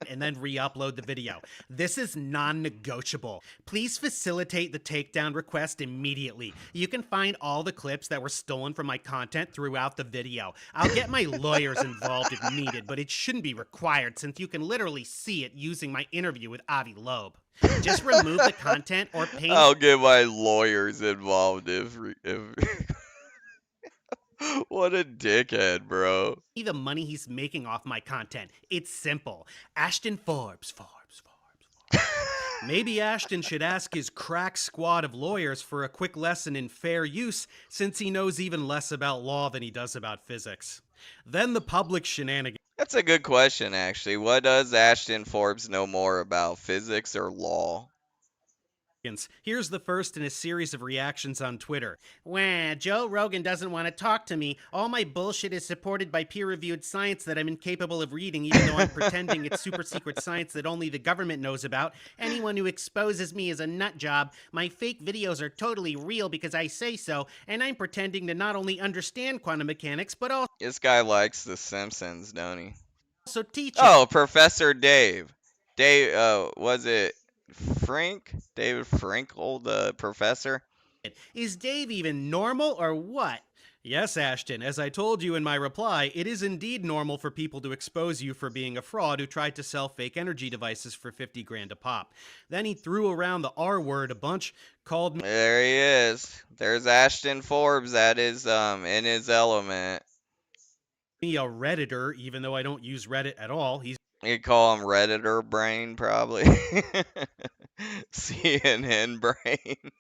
And then re-upload the video. This is non-negotiable. Please facilitate the takedown request immediately. You can find all the clips that were stolen from my content throughout the video. I'll get my lawyers involved if needed, but it shouldn't be required since you can literally see it using my interview with Avi Loeb. Just remove the content or pay. I'll get my lawyers involved if what a dickhead, bro. The money he's making off my content. It's simple. Ashton Forbes. Maybe Ashton should ask his crack squad of lawyers for a quick lesson in fair use, since he knows even less about law than he does about physics. Then the public shenanigans. That's a good question, actually. What does Ashton Forbes know more about, physics or law? Here's the first in a series of reactions on Twitter. Wah, Joe Rogan doesn't want to talk to me. All my bullshit is supported by peer-reviewed science that I'm incapable of reading, even though I'm pretending it's super secret science that only the government knows about. Anyone who exposes me is a nut job. My fake videos are totally real because I say so, and I'm pretending to not only understand quantum mechanics, but also... This guy likes The Simpsons, don't he? Also teach. Oh, Professor Dave. Was it Frank? David Frankel, the professor? Is Dave even normal or what? Yes, Ashton, as I told you in my reply, it is indeed normal for people to expose you for being a fraud who tried to sell fake energy devices for 50 grand a pop. Then he threw around the R word a bunch, called me... There he is. There's Ashton Forbes at his, in his element. ...me a Redditor, even though I don't use Reddit at all. You call him Redditor brain, probably. CNN brain.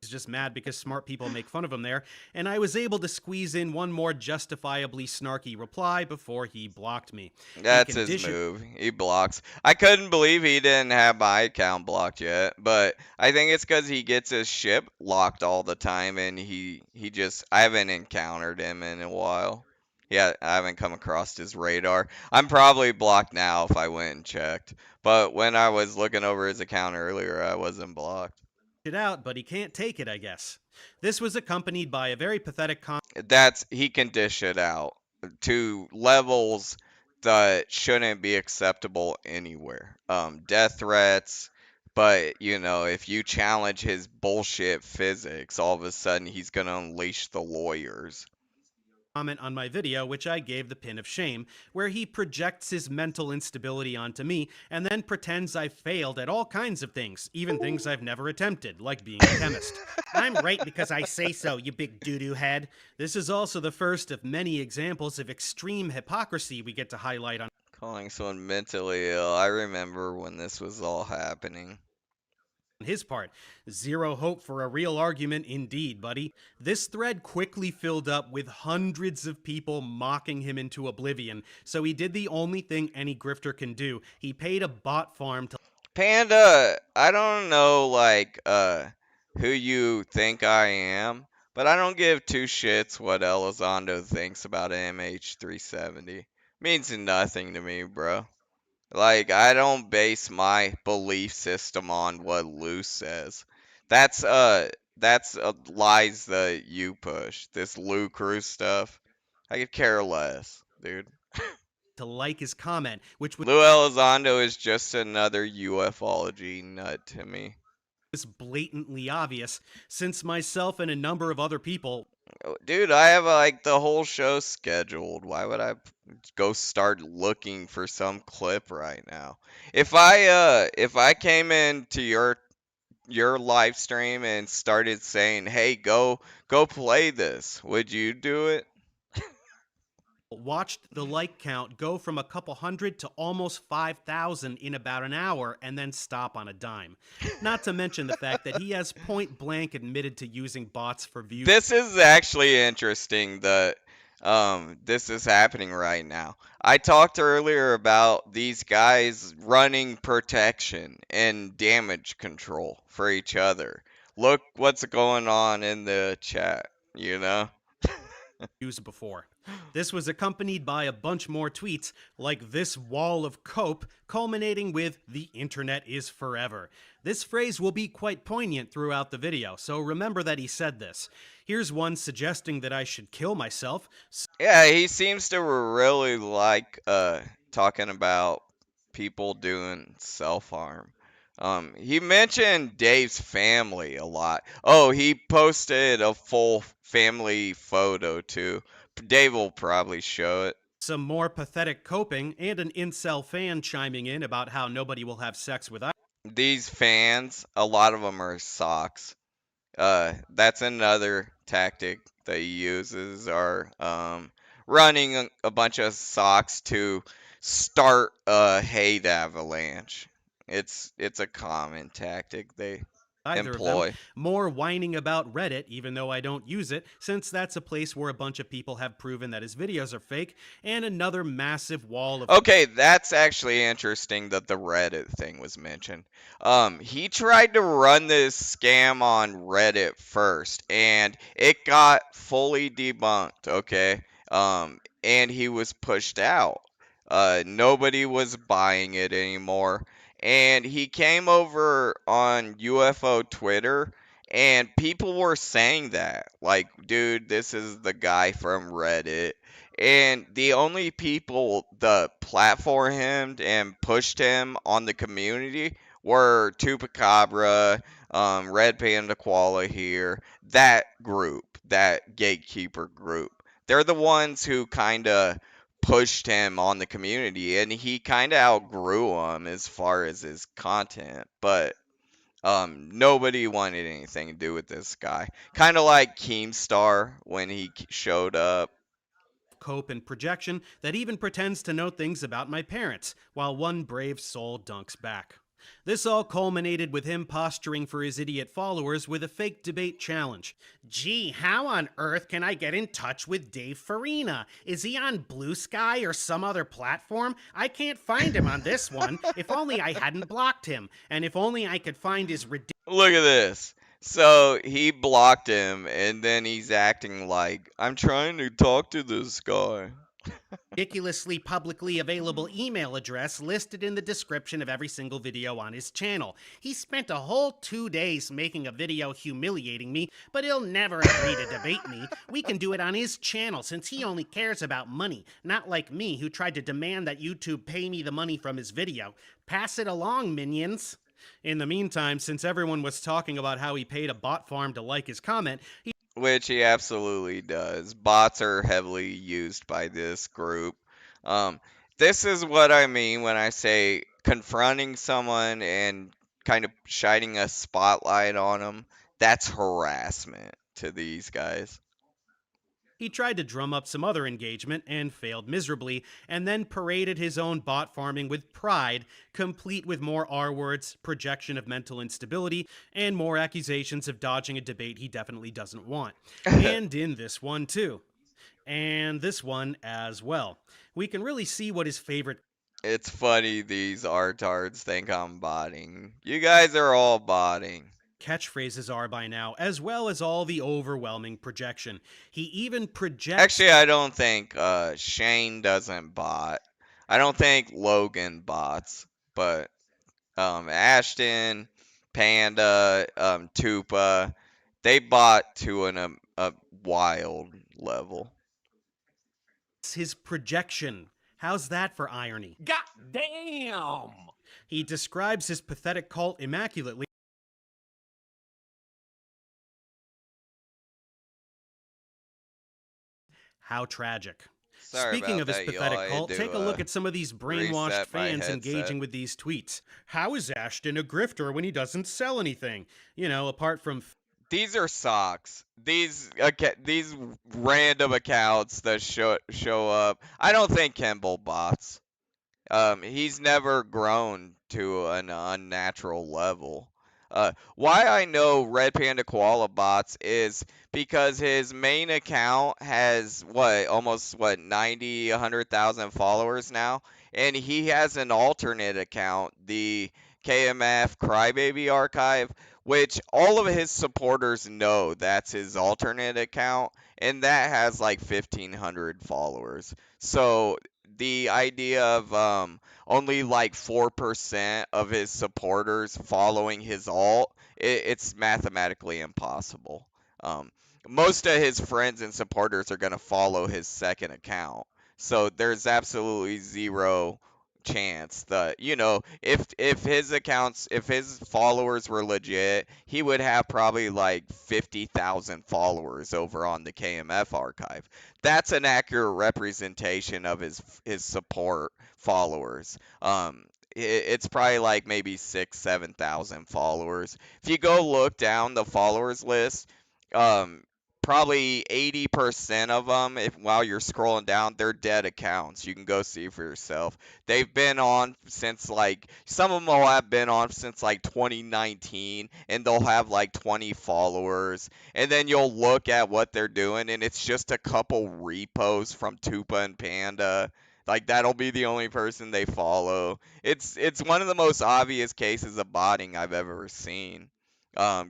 He's just mad because smart people make fun of him there, and I was able to squeeze in one more justifiably snarky reply before he blocked me. That's his move. He blocks. I couldn't believe he didn't have my account blocked yet, but I think it's because he gets his ship locked all the time, and he just... I haven't encountered him in a while. Yeah, I haven't come across his radar. I'm probably blocked now if I went and checked. But when I was looking over his account earlier, I wasn't blocked. It out, but he can't take it, I guess. This was accompanied by a very pathetic he can dish it out to levels that shouldn't be acceptable anywhere. Death threats, but you know, if you challenge his bullshit physics, all of a sudden he's gonna unleash the lawyers. comment on my video, which I gave the pin of shame, where he projects his mental instability onto me and then pretends I've failed at all kinds of things, even things I've never attempted, like being a chemist. I'm right because I say so, you big doo-doo head. This is also the first of many examples of extreme hypocrisy we get to highlight on Calling someone mentally ill. I remember when this was all happening. his part. Zero hope for a real argument indeed, buddy. This thread quickly filled up with hundreds of people mocking him into oblivion, so he did the only thing any grifter can do. He paid a bot farm to... Panda, I don't know, like, who you think I am, but I don't give two shits what Elizondo thinks about MH370. Means nothing to me, bro. Like, I don't base my belief system on what Lou says. That's lies that you push. This Lou Cruz stuff. I could care less, dude. to like his comment, which was... Lou Elizondo is just another ufology nut to me. ...was blatantly obvious, since myself and a number of other people... Dude, I have like the whole show scheduled. Why would I go start looking for some clip right now? If I came into your live stream and started saying, "Hey, go play this," would you do it? watched the like count go from a couple hundred to almost 5,000 in about an hour and then stop on a dime. Not to mention the fact that he has point blank admitted to using bots for views. This is actually interesting that this is happening right now. I talked earlier about these guys running protection and damage control for each other. Look what's going on in the chat, you know? Used before. This was accompanied by a bunch more tweets like this wall of cope, culminating with "the internet is forever." This phrase will be quite poignant throughout the video, so remember that he said this. Here's one suggesting that I should kill myself. Yeah, he seems to really like talking about people doing self-harm. He mentioned Dave's family a lot. Oh, he posted a full family photo too. Dave will probably show it. Some more pathetic coping, and an incel fan chiming in about how nobody will have sex with us. These fans, a lot of them are socks. That's another tactic that he uses, are running a bunch of socks to start a hate avalanche. It's a common tactic they employ. Of them. More whining about Reddit, even though I don't use it, since that's a place where a bunch of people have proven that his videos are fake, and another massive wall of... Okay, that's actually interesting that the Reddit thing was mentioned. He tried to run this scam on Reddit first, and it got fully debunked, okay? And he was pushed out. Nobody was buying it anymore. And he came over on UFO Twitter, and people were saying that. Like, dude, this is the guy from Reddit. And the only people that platformed him and pushed him on the community were Tupacabra, Red Panda Koala here, that group, that gatekeeper group. They're the ones who kind of pushed him on the community, and he kind of outgrew them as far as his content, but nobody wanted anything to do with this guy. Kind of like Keemstar when he showed up. Cope and projection that even pretends to know things about my parents, while one brave soul dunks back. This all culminated with him posturing for his idiot followers with a fake debate challenge. Gee, how on earth can I get in touch with Dave Farina? Is he on Blue Sky or some other platform? I can't find him on this one. If only I hadn't blocked him. And if only I could find his ridiculous... Look at this. So he blocked him, and then he's acting like, I'm trying to talk to this guy. ridiculously publicly available email address listed in the description of every single video on his channel. He spent a whole 2 days making a video humiliating me, but he'll never agree to debate me. We can do it on his channel since he only cares about money, not like me who tried to demand that YouTube pay me the money from his video. Pass it along, minions. In the meantime, since everyone was talking about how he paid a bot farm to like his comment, Which he absolutely does. Bots are heavily used by this group. Um, this is what I mean when I say confronting someone and kind of shining a spotlight on them. That's harassment to these guys. He tried to drum up some other engagement and failed miserably, and then paraded his own bot farming with pride, complete with more R words, projection of mental instability, and more accusations of dodging a debate he definitely doesn't want. And in this one, too. And this one as well. We can really see what his favorite. It's funny these artards think I'm botting. You guys are all botting. Catchphrases are by now, as well as all the overwhelming projection. He even projects. Actually, I don't think Shane doesn't bot. I don't think Logan bots, but Ashton, Panda, Tupa, they bot to a wild level. His projection. How's that for irony? God damn! He describes his pathetic cult immaculately. How tragic. Speaking of his pathetic cult, take a look at some of these brainwashed fans engaging with these tweets. How is Ashton a grifter when he doesn't sell anything? You know, apart from... These are socks. These random accounts that show up. I don't think Kimball bots. He's never grown to an unnatural level. Why I know Red Panda Koala bots is because his main account has almost 90, 100,000 followers now, and he has an alternate account, the KMF Crybaby Archive, which all of his supporters know that's his alternate account, and that has like 1,500 followers. So the idea of only like 4% of his supporters following his alt, it's mathematically impossible. Most of his friends and supporters are going to follow his second account. So there's absolutely zero chance that, if his followers were legit, he would have probably like 50,000 followers over on the KMF archive. That's an accurate representation of his support followers. It's probably like maybe 7,000 followers. If you go look down the followers list, probably 80% of them, while you're scrolling down, they're dead accounts. You can go see for yourself. They've been on since some of them will have been on since 2019, and they'll have 20 followers. And then you'll look at what they're doing, and it's just a couple reposts from Tupa and Panda. That'll be the only person they follow. It's one of the most obvious cases of botting I've ever seen.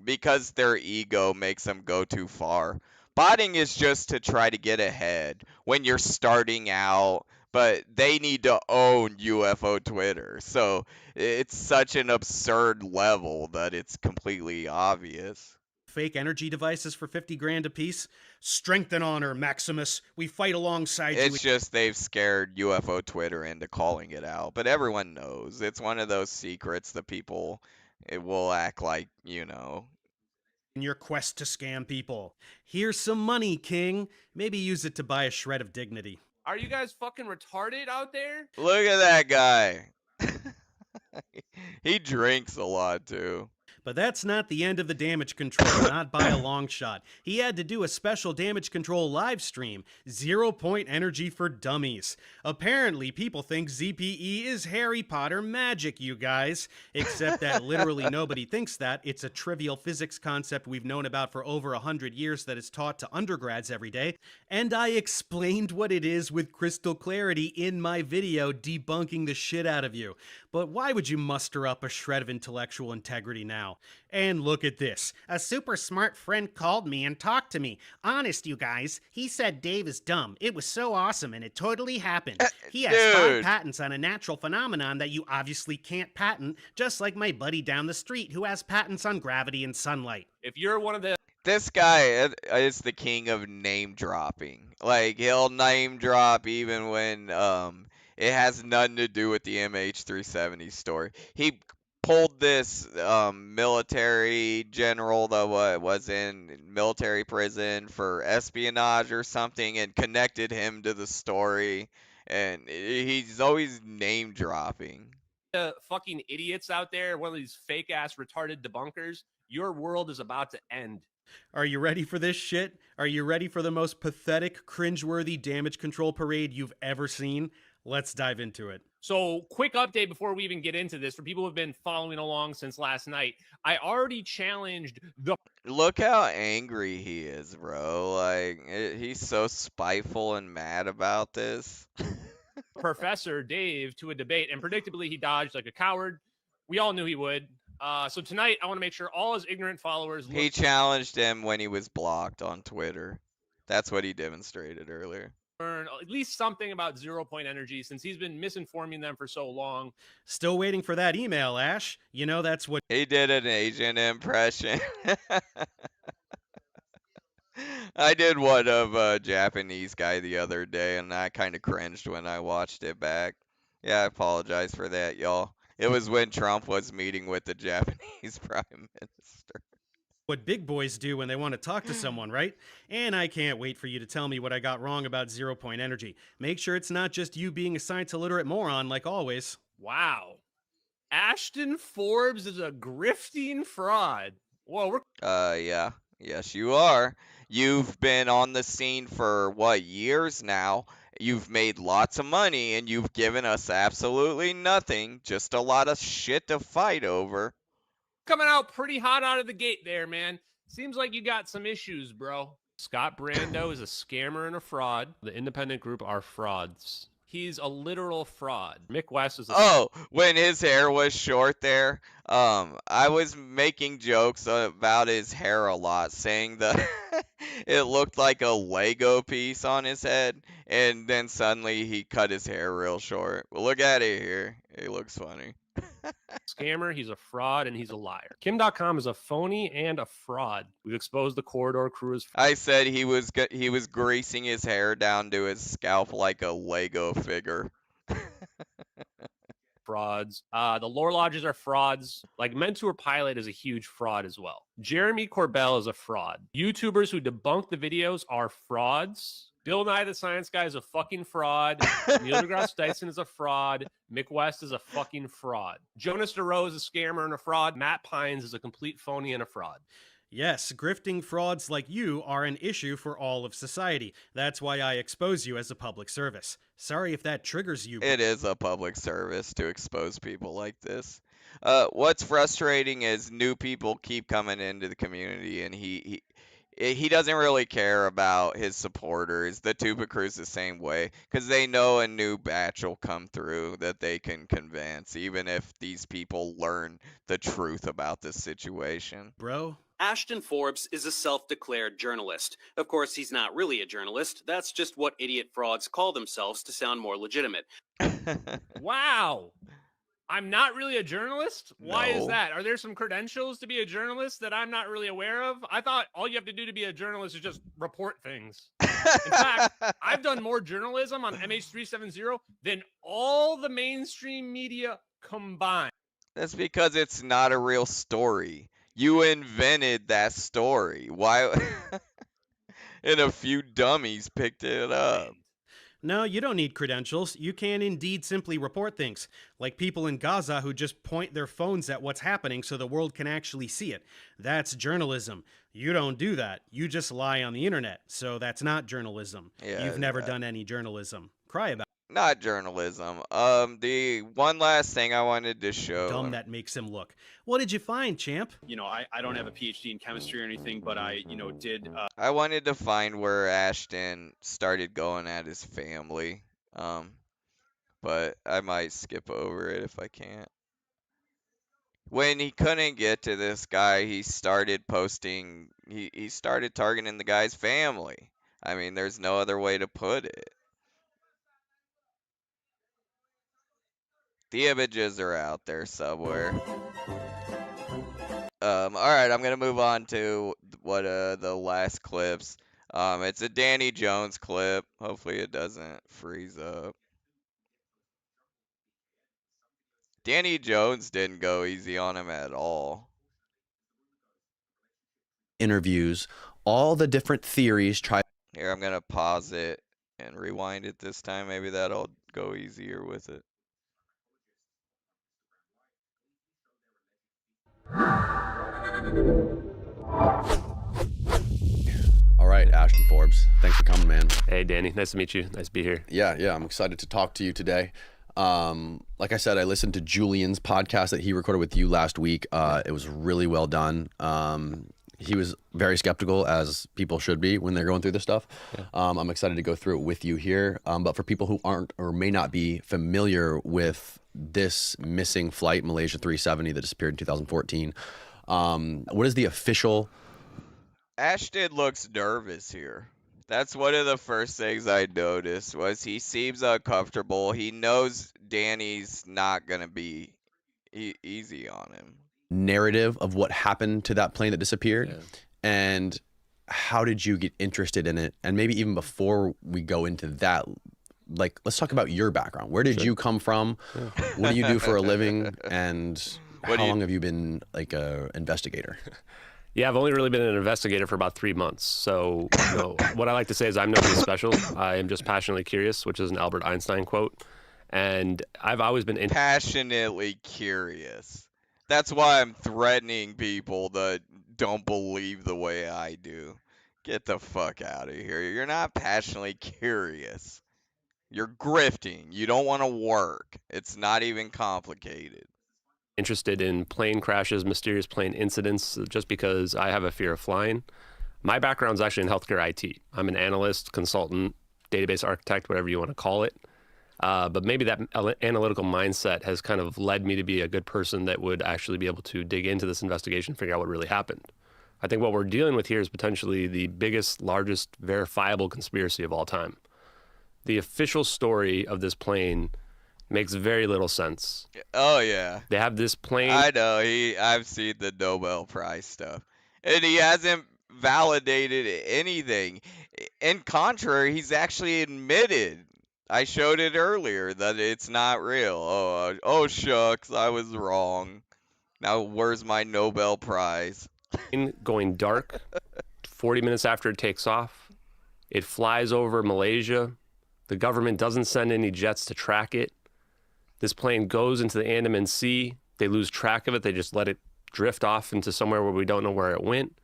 Because their ego makes them go too far. Botting is just to try to get ahead when you're starting out, but they need to own UFO Twitter. So it's such an absurd level that it's completely obvious. Fake energy devices for 50 grand a piece. Strength and honor, Maximus. We fight alongside you. It's just they've scared UFO Twitter into calling it out, but everyone knows. It's one of those secrets that people will act like, in your quest to scam people. Here's some money, King. Maybe use it to buy a shred of dignity. Are you guys fucking retarded out there? Look at that guy. He drinks a lot, too. But that's not the end of the damage control, not by a long shot. He had to do a special damage control live stream, 0 Point Energy for Dummies. Apparently, people think ZPE is Harry Potter magic, you guys. Except that literally nobody thinks that. It's a trivial physics concept we've known about for over 100 years that is taught to undergrads every day. And I explained what it is with crystal clarity in my video debunking the shit out of you. But why would you muster up a shred of intellectual integrity now? And look at this. A super smart friend called me and talked to me. Honest, you guys. He said Dave is dumb. It was so awesome, and it totally happened. He has 5 patents on a natural phenomenon that you obviously can't patent, just like my buddy down the street who has patents on gravity and sunlight. If you're one of the... This guy is the king of name dropping. He'll name drop even when it has nothing to do with the MH370 story. He pulled this military general that was in military prison for espionage or something and connected him to the story, and he's always name dropping. Fucking idiots out there, one of these fake ass retarded debunkers, your world is about to end. Are you ready for this shit? Are you ready for the most pathetic, cringeworthy damage control parade you've ever seen? Let's dive into it. So, quick update before we even get into this for people who have been following along since last night. I already challenged the. Look how angry he is, bro. Like, he's so spiteful and mad about this. Professor Dave to a debate, and predictably he dodged like a coward. We all knew he would. So tonight I want to make sure all his ignorant followers. He challenged him when he was blocked on Twitter. That's what he demonstrated earlier. Learn at least something about 0 point energy since he's been misinforming them for so long. Still waiting for that email, Ash. You know that's what he did, an Asian impression. I did one of a Japanese guy the other day, and I kind of cringed when I watched it back. Yeah, I apologize for that, y'all. It was when Trump was meeting with the Japanese Prime Minister. What big boys do when they want to talk to someone, right? And I can't wait for you to tell me what I got wrong about 0 point energy. Make sure it's not just you being a science-illiterate moron like always. Wow. Ashton Forbes is a grifting fraud. Whoa, yeah. Yes, you are. You've been on the scene for, what, years now? You've made lots of money, and you've given us absolutely nothing. Just a lot of shit to fight over. Coming out pretty hot out of the gate there, man. Seems like you got some issues, bro. Scott Brando is a scammer and a fraud. The independent group are frauds. He's a literal fraud. Mick West is when his hair was short there, I was making jokes about his hair a lot, saying that it looked like a Lego piece on his head, and then suddenly he cut his hair real short. Well, look at it here. It looks funny. Scammer, he's a fraud, and he's a liar. Kim.com is a phony and a fraud. We've exposed the Corridor crew as I said he was greasing his hair down to his scalp like a Lego figure. frauds. The lore lodges are frauds. Like Mentor Pilot is a huge fraud as well. Jeremy Corbell is a fraud. YouTubers who debunk the videos are frauds. Bill Nye the Science Guy is a fucking fraud. Neil deGrasse Tyson is a fraud. Mick West is a fucking fraud. Jonas DeRoe is a scammer and a fraud. Matt Pines is a complete phony and a fraud. Yes, grifting frauds like you are an issue for all of society. That's why I expose you as a public service. Sorry if that triggers you. It is a public service to expose people like this. What's frustrating is new people keep coming into the community, and he doesn't really care about his supporters. The Tuba Crew's the same way, because they know a new batch will come through that they can convince, even if these people learn the truth about this situation. Bro? Ashton Forbes is a self-declared journalist. Of course, he's not really a journalist. That's just what idiot frauds call themselves to sound more legitimate. Wow. I'm not really a journalist? Why No. is that? Are there some credentials to be a journalist that I'm not really aware of? I thought all you have to do to be a journalist is just report things. In fact, I've done more journalism on MH370 than all the mainstream media combined. That's because it's not a real story. You invented that story. Why? And a few dummies picked it up. No, you don't need credentials. You can indeed simply report things, like people in Gaza who just point their phones at what's happening so the world can actually see it. That's journalism. You don't do that. You just lie on the internet, so that's not journalism. Yeah, You've never done any journalism. Cry about it. Not journalism. The one last thing I wanted to show. Dumb that makes him look. What did you find, champ? You know, I don't have a PhD in chemistry or anything, but I, did... I wanted to find where Ashton started going at his family. But I might skip over it if I can't. When he couldn't get to this guy, he started posting, he started targeting the guy's family. I mean, there's no other way to put it. The images are out there somewhere. Alright, I'm gonna move on to what the last clips. It's a Danny Jones clip. Hopefully it doesn't freeze up. Danny Jones didn't go easy on him at all. Interviews, all the different theories. Here, I'm gonna pause it and rewind it this time. Maybe that'll go easier with it. All right, Ashton Forbes, thanks for coming, man. Hey, Danny, nice to meet you. Nice to be here. Yeah, I'm excited to talk to you today. Like I said, I listened to Julian's podcast that he recorded with you last week. It was really well done. He was very skeptical, as people should be when they're going through this stuff. Yeah. I'm excited to go through it with you here. But for people who aren't or may not be familiar with this missing flight, Malaysia 370 that disappeared in 2014, what is the official... Ashton looks nervous here. That's one of the first things I noticed was he seems uncomfortable. He knows Danny's not going to be easy on him. Narrative of what happened to that plane that disappeared, and how did you get interested in it? And maybe even before we go into that, like, let's talk about your background. Where did you come from? What do you do for a living? And how long have you been like a investigator? Yeah, I've only really been an investigator for about 3 months. So, what I like to say is I'm nobody special. I am just passionately curious, which is an Albert Einstein quote. And I've always been passionately curious. That's why I'm threatening people that don't believe the way I do. Get the fuck out of here. You're not passionately curious. You're grifting. You don't want to work. It's not even complicated. Interested in plane crashes, mysterious plane incidents, just because I have a fear of flying. My background's actually in healthcare IT. I'm an analyst, consultant, database architect, whatever you want to call it. But maybe that analytical mindset has kind of led me to be a good person that would actually be able to dig into this investigation, figure out what really happened. I think what we're dealing with here is potentially the biggest, largest, verifiable conspiracy of all time. The official story of this plane makes very little sense. Oh, yeah. They have this plane. I know. I've seen the Nobel Prize stuff. And he hasn't validated anything. In contrary, he's actually admitted. I showed it earlier that it's not real. Oh shucks, I was wrong. Now where's my Nobel Prize? Going dark 40 minutes after it takes off. It flies over Malaysia. The government doesn't send any jets to track it. This plane goes into the Andaman Sea. They lose track of it. They just let it drift off into somewhere where we don't know where it went.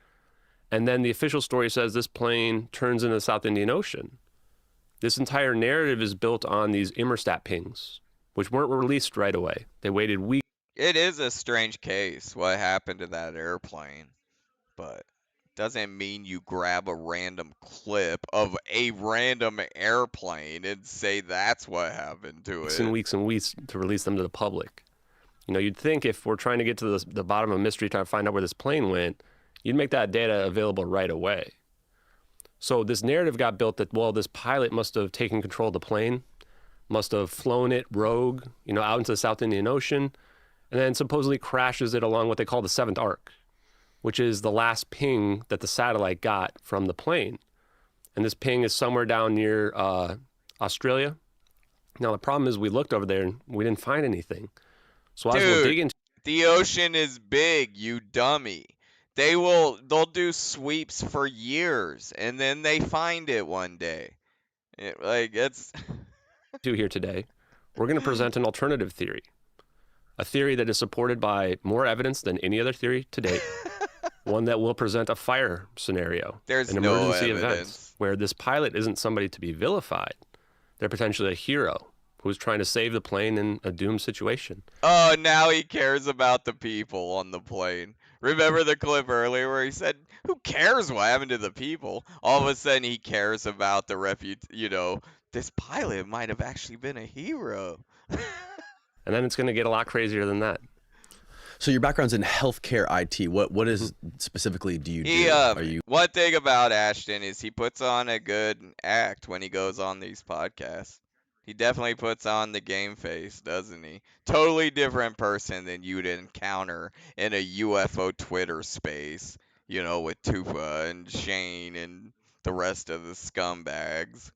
And then the official story says this plane turns into the South Indian Ocean. This entire narrative is built on these Immerstat pings, which weren't released right away. They waited weeks. It is a strange case, what happened to that airplane. But doesn't mean you grab a random clip of a random airplane and say that's what happened to it. Weeks and weeks to release them to the public. You'd think if we're trying to get to the bottom of a mystery, trying to find out where this plane went, you'd make that data available right away. So this narrative got built that, well, this pilot must have taken control of the plane, must have flown it rogue, out into the South Indian Ocean, and then supposedly crashes it along what they call the seventh arc, which is the last ping that the satellite got from the plane. And this ping is somewhere down near Australia. Now, the problem is we looked over there and we didn't find anything. So as we're digging... The ocean is big, you dummy. They'll do sweeps for years, and then they find it one day. It's... Here today, we're going to present an alternative theory. A theory that is supported by more evidence than any other theory to date. One that will present a fire scenario. There's an no emergency evidence. event where this pilot isn't somebody to be vilified. They're potentially a hero who's trying to save the plane in a doomed situation. Oh, now he cares about the people on the plane. Remember the clip earlier where he said, who cares what happened to the people? All of a sudden he cares about the this pilot might have actually been a hero. And then it's going to get a lot crazier than that. So your background's in healthcare IT. What is specifically do you do? One thing about Ashton is he puts on a good act when he goes on these podcasts. He definitely puts on the game face, doesn't he? Totally different person than you'd encounter in a UFO Twitter space, with Tupa and Shane and the rest of the scumbags.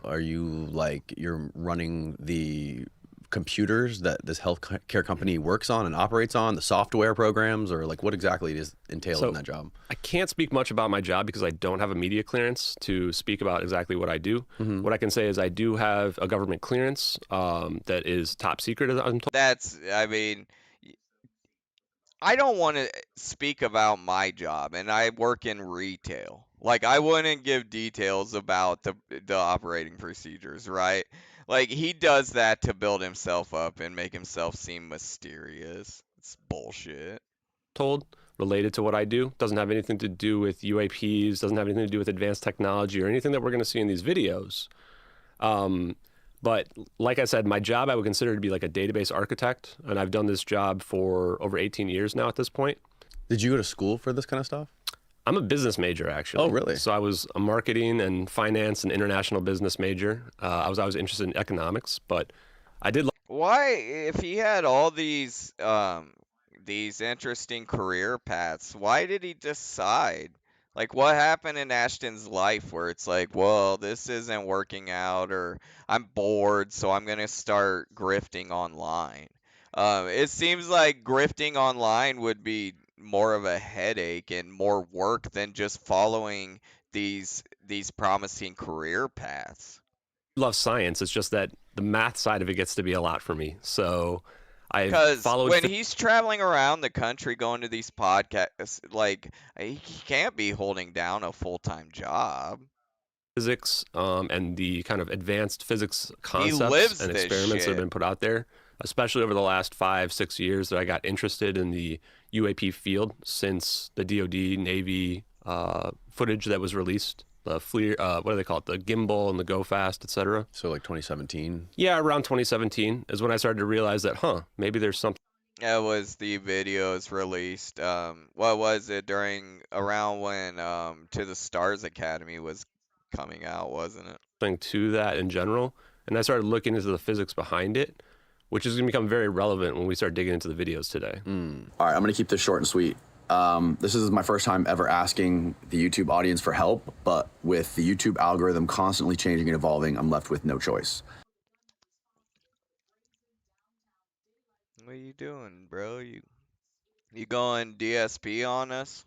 Are you like you're running the computers that this health care company works on and operates on, the software programs, or like what exactly is entailed in that job? I can't speak much about my job because I don't have a media clearance to speak about exactly what I do. Mm-hmm. What I can say is I do have a government clearance that is top secret, as I'm told. I mean, I don't want to speak about my job, and I work in retail. Like, I wouldn't give details about the operating procedures, right? Like, he does that to build himself up and make himself seem mysterious. It's bullshit. Told related to what I do. Doesn't have anything to do with UAPs, doesn't have anything to do with advanced technology or anything that we're going to see in these videos. But like I said, my job I would consider to be like a database architect, and I've done this job for over 18 years now at this point. Did you go to school for this kind of stuff? I'm a business major, actually. Oh, really? So I was a marketing and finance and international business major. I was always interested in economics, but I did. Why, if he had all these interesting career paths, why did he decide? Like, what happened in Ashton's life where it's like, well, this isn't working out, or I'm bored, so I'm going to start grifting online? It seems like grifting online would be more of a headache and more work than just following these promising career paths. Love science. It's just that the math side of it gets to be a lot for me. So I Because followed. when he's traveling around the country going to these podcasts, like, he can't be holding down a full-time job. Physics and the kind of advanced physics concepts lives and this experiments that have shit. been put out there, especially over the last 5-6 years that I got interested in the UAP field since the DoD Navy footage that was released. The FLIR, what do they call it? The gimbal and the go fast, etc. So like 2017? Yeah, around 2017 is when I started to realize that, maybe there's something. That was the videos released. What was it around when To the Stars Academy was coming out, wasn't it? To that in general, and I started looking into the physics behind it, which is going to become very relevant when we start digging into the videos today. All right, I'm going to keep this short and sweet. This is my first time ever asking the YouTube audience for help, but with the YouTube algorithm constantly changing and evolving, I'm left with no choice. What are you doing, bro? You going DSP on us?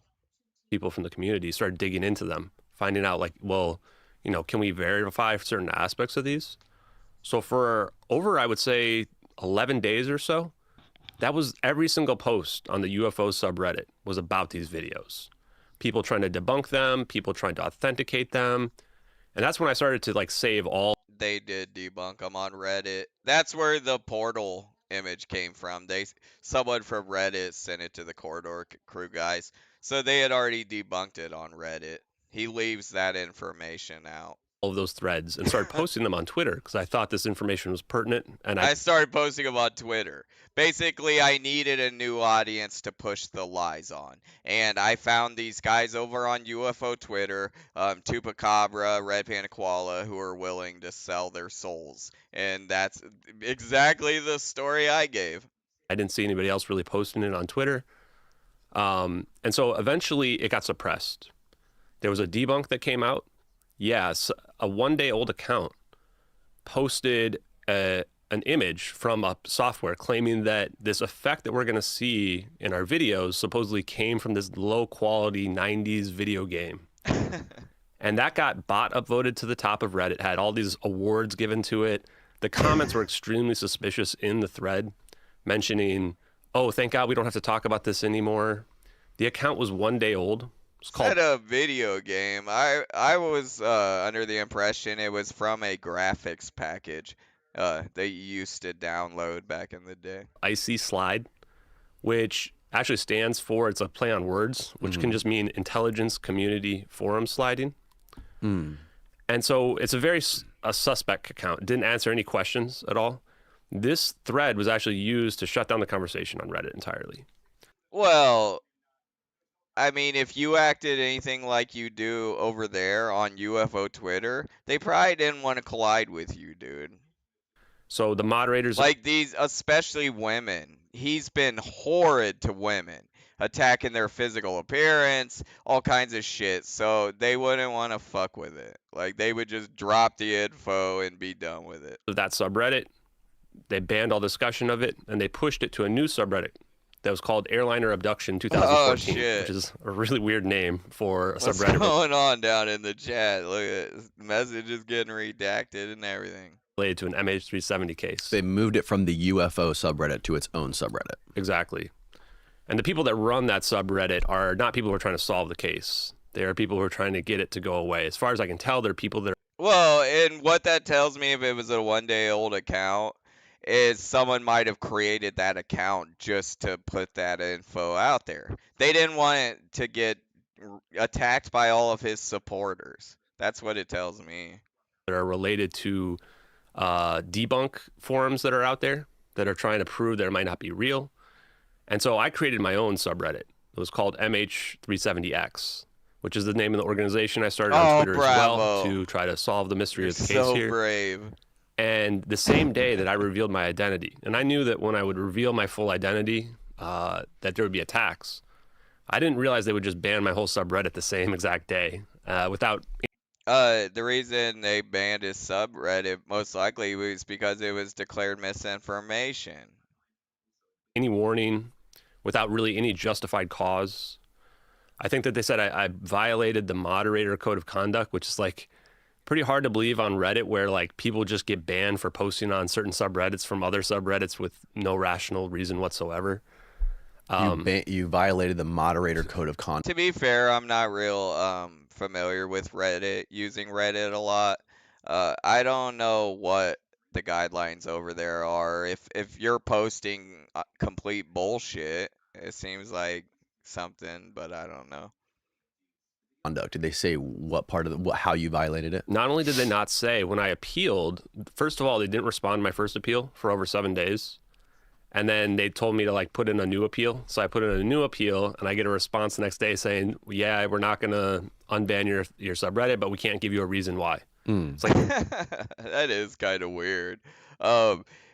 People from the community started digging into them, finding out like, well, can we verify certain aspects of these? So for over, I would say 11 days or so, that was every single post on the UFO subreddit was about these videos. People trying to debunk them, people trying to authenticate them. And that's when I started to like save all. They did debunk them on Reddit. That's where the portal image came from. Someone from Reddit sent it to the Corridor Crew guys. So they had already debunked it on Reddit. He leaves that information out. All of those threads and started posting them on Twitter because I thought this information was pertinent. And I started posting them on Twitter. Basically, I needed a new audience to push the lies on. And I found these guys over on UFO Twitter, Tupacabra, Red Panda Koala, who are willing to sell their souls. And that's exactly the story I gave. I didn't see anybody else really posting it on Twitter. And so eventually it got suppressed. There was a debunk that came out. Yes, a one-day-old account posted an image from a software claiming that this effect that we're going to see in our videos supposedly came from this low-quality 90s video game. And that got bot upvoted to the top of Reddit, had all these awards given to it. The comments were extremely suspicious in the thread, mentioning, oh, thank God we don't have to talk about this anymore. The account was 1 day old. Said a video game. I was under the impression it was from a graphics package that you used to download back in the day. Icy Slide, which actually stands for, it's a play on words, which can just mean Intelligence Community Forum Sliding. And so it's a suspect account. It didn't answer any questions at all. This thread was actually used to shut down the conversation on Reddit entirely. Well, I mean, if you acted anything like you do over there on UFO Twitter, they probably didn't want to collide with you, dude. So the moderators... Like these, especially women. He's been horrid to women, attacking their physical appearance, all kinds of shit. So they wouldn't want to fuck with it. Like, they would just drop the info and be done with it. That subreddit they banned all discussion of it, and they pushed it to a new subreddit that was called Airliner Abduction 2014, which is a really weird name for a subreddit. What's going on down in the chat? Look at this. Messages getting redacted and everything. Related to an MH370 case. They moved it from the UFO subreddit to its own subreddit. Exactly. And the people that run that subreddit are not people who are trying to solve the case. They are people who are trying to get it to go away. As far as I can tell, they're people that are... Well, and what that tells me, if it was a 1-day-old account, is someone might have created that account just to put that info out there. They didn't want it to get attacked by all of his supporters. That's what it tells me. That are related to debunk forums that are out there that are trying to prove that it might not be real. And so I created my own subreddit. It was called MH370X, which is the name of the organization I started on Twitter as well to try to solve the mystery of the case here. So brave. And the same day that I revealed my identity, and I knew that when I would reveal my full identity, that there would be attacks. I didn't realize they would just ban my whole subreddit the same exact day without... The reason they banned his subreddit most likely was because it was declared misinformation. Any warning, without really any justified cause. I think that they said I violated the moderator code of conduct, which is like pretty hard to believe on Reddit, where like people just get banned for posting on certain subreddits from other subreddits with no rational reason whatsoever. You violated the moderator code of conduct. To be fair, I'm not real familiar with Reddit, using Reddit a lot. I don't know what the guidelines over there are. If you're posting complete bullshit, it seems like something, but I don't know. Conduct. Did they say what part of how you violated it? Not only did they not say, when I appealed, first of all, they didn't respond to my first appeal for over 7 days. And then they told me to like put in a new appeal. So I put in a new appeal, and I get a response the next day saying, yeah, we're not going to unban your subreddit, but we can't give you a reason why. It's like that is kind of weird.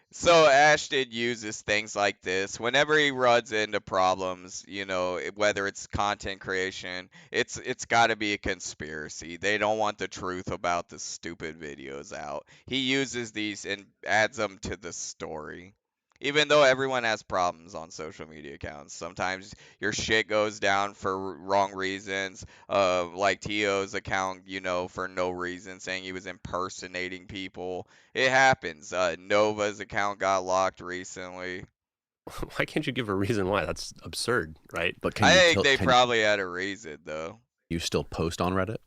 So Ashton uses things like this whenever he runs into problems, you know, whether it's content creation, it's got to be a conspiracy. They don't want the truth about the stupid videos out. He uses these and adds them to the story. Even though everyone has problems on social media accounts, sometimes your shit goes down for wrong reasons. Like T.O.'s account, you know, for no reason, saying he was impersonating people. It happens. Nova's account got locked recently. Why can't you give a reason why? That's absurd, right? But I think they probably had a reason, though. You still post on Reddit?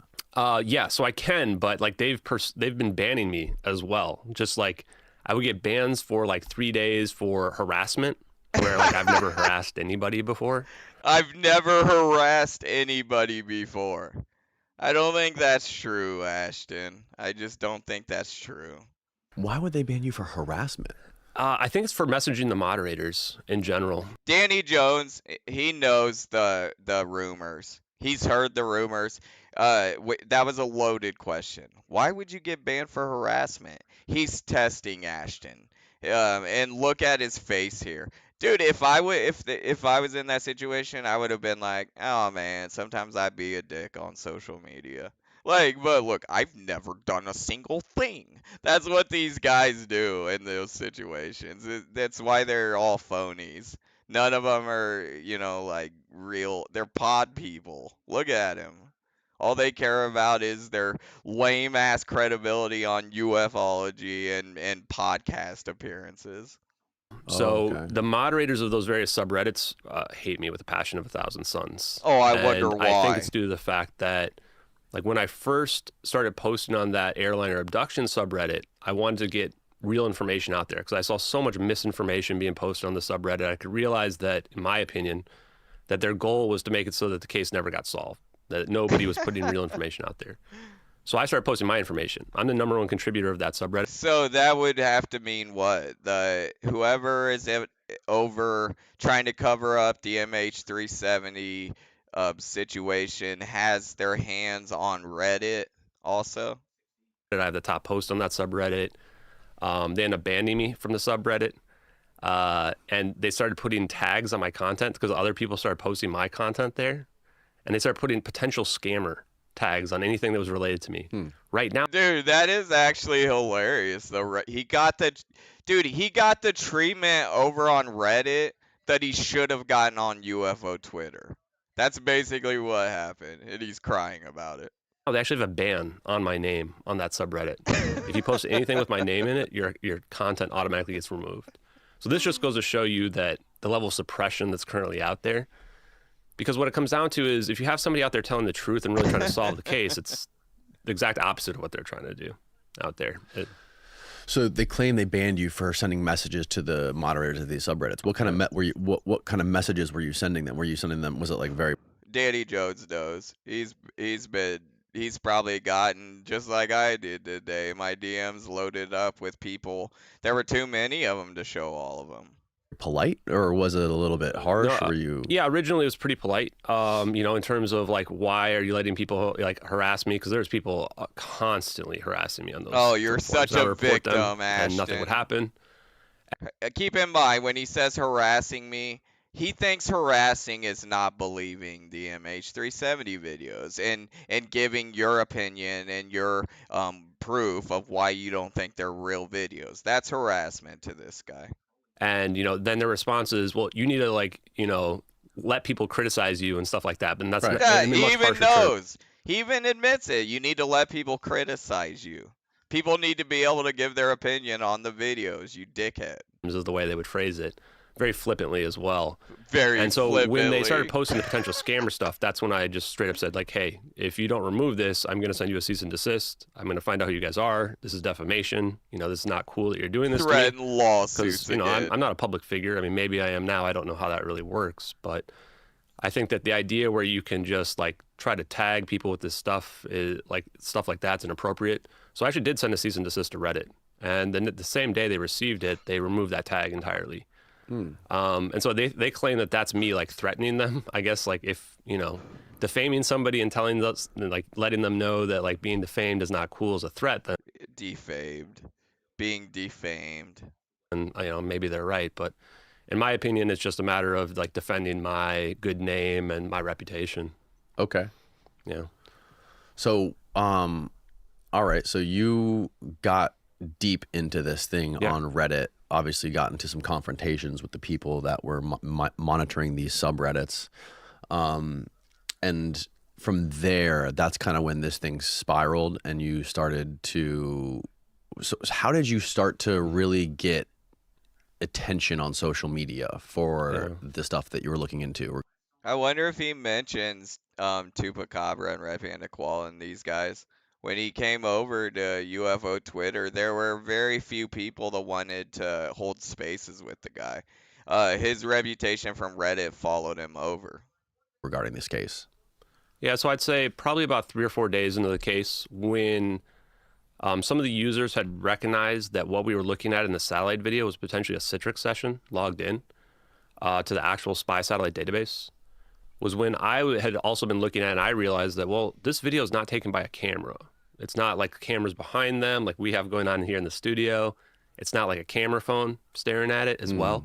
Yeah, so I can, but like they've been banning me as well. Just like I would get bans for like 3 days for harassment, where like I've never harassed anybody before. I've never harassed anybody before. I don't think that's true, Ashton. I just don't think that's true. Why would they ban you for harassment? I think it's for messaging the moderators in general. Danny Jones, he knows the rumors. He's heard the rumors. That was a loaded question. Why would you get banned for harassment? He's testing Ashton. And look at his face here. Dude, if I was in that situation, I would have been like, oh man, sometimes I'd be a dick on social media. Like, but look, I've never done a single thing. That's what these guys do in those situations. That's why they're all phonies. None of them are, you know, like real. They're pod people. Look at him. All they care about is their lame ass credibility on ufology and podcast appearances. So the moderators of those various subreddits hate me with a passion of 1,000 suns. Oh, I wonder why. I think it's due to the fact that, like, when I first started posting on that airliner abduction subreddit, I wanted to get real information out there because I saw so much misinformation being posted on the subreddit. I could realize that, in my opinion, that their goal was to make it so that the case never got solved, that nobody was putting real information out there. So I started posting my information. I'm the #1 contributor of that subreddit. So that would have to mean what? Whoever is over trying to cover up the MH370 situation has their hands on Reddit also? I have the top post on that subreddit. They ended up banning me from the subreddit. And they started putting tags on my content because other people started posting my content there. And they started putting potential scammer tags on anything that was related to me. Right now, dude, that is actually hilarious though. He got the Dude, he got the treatment over on Reddit that he should have gotten on UFO Twitter. That's basically what happened, and he's crying about it. Oh, they actually have a ban on my name on that subreddit. If you post anything with my name in it, your content automatically gets removed. So this just goes to show you that the level of suppression that's currently out there. Because what it comes down to is if you have somebody out there telling the truth and really trying to solve the case, it's the exact opposite of what they're trying to do out there. So they claim they banned you for sending messages to the moderators of these subreddits. What kind of what kind of messages were you sending them? Were you sending them? Was it like very? Danny Jones knows. He's probably gotten, just like I did today, my DMs loaded up with people. There were too many of them to show all of them. Polite, or was it a little bit harsh? No, were you? Yeah, originally it was pretty polite. You know, in terms of like, why are you letting people like harass me? Because there's people constantly harassing me on those. Oh, you're such a victim, Ashton. And nothing would happen. Keep in mind, when he says harassing me, he thinks harassing is not believing the MH370 videos and giving your opinion and your proof of why you don't think they're real videos. That's harassment to this guy. And, you know, then their response is, well, you need to, like, you know, let people criticize you and stuff like that. But that's right. Yeah, he even knows. He even admits it. You need to let people criticize you. People need to be able to give their opinion on the videos, you dickhead. This is the way they would phrase it. Very flippantly as well. And so flippantly. When they started posting the potential scammer stuff, that's when I just straight up said, like, hey, if you don't remove this, I'm going to send you a cease and desist. I'm going to find out who you guys are. This is defamation. You know, this is not cool that you're doing this. Threat and lawsuits. Because, you know, I'm not a public figure. I mean, maybe I am now. I don't know how that really works. But I think that the idea where you can just, like, try to tag people with this stuff, is like stuff like that's inappropriate. So I actually did send a cease and desist to Reddit. And then the same day they received it, they removed that tag entirely. And so they claim that that's me, like, threatening them. I guess, like, if, you know, defaming somebody and telling us, like, letting them know that, like, being defamed is not cool is a threat. Then defamed, being defamed. And, you know, maybe they're right. But in my opinion, it's just a matter of, like, defending my good name and my reputation. Okay. Yeah. So, all right. So you got deep into this thing on Reddit. Obviously got into some confrontations with the people that were monitoring these subreddits. And from there, that's kind of when this thing spiraled and you started to... So how did you start to really get attention on social media for the stuff that you were looking into? I wonder if he mentions Tupacabra and Red Panda Qual and these guys. When he came over to UFO Twitter, there were very few people that wanted to hold spaces with the guy. His reputation from Reddit followed him over. Regarding this case? Yeah, so I'd say probably about 3 or 4 days into the case when some of the users had recognized that what we were looking at in the satellite video was potentially a Citrix session logged in to the actual spy satellite database, was when I had also been looking at it and I realized that, well, this video is not taken by a camera. It's not like cameras behind them like we have going on here in the studio. It's not like a camera phone staring at it as well.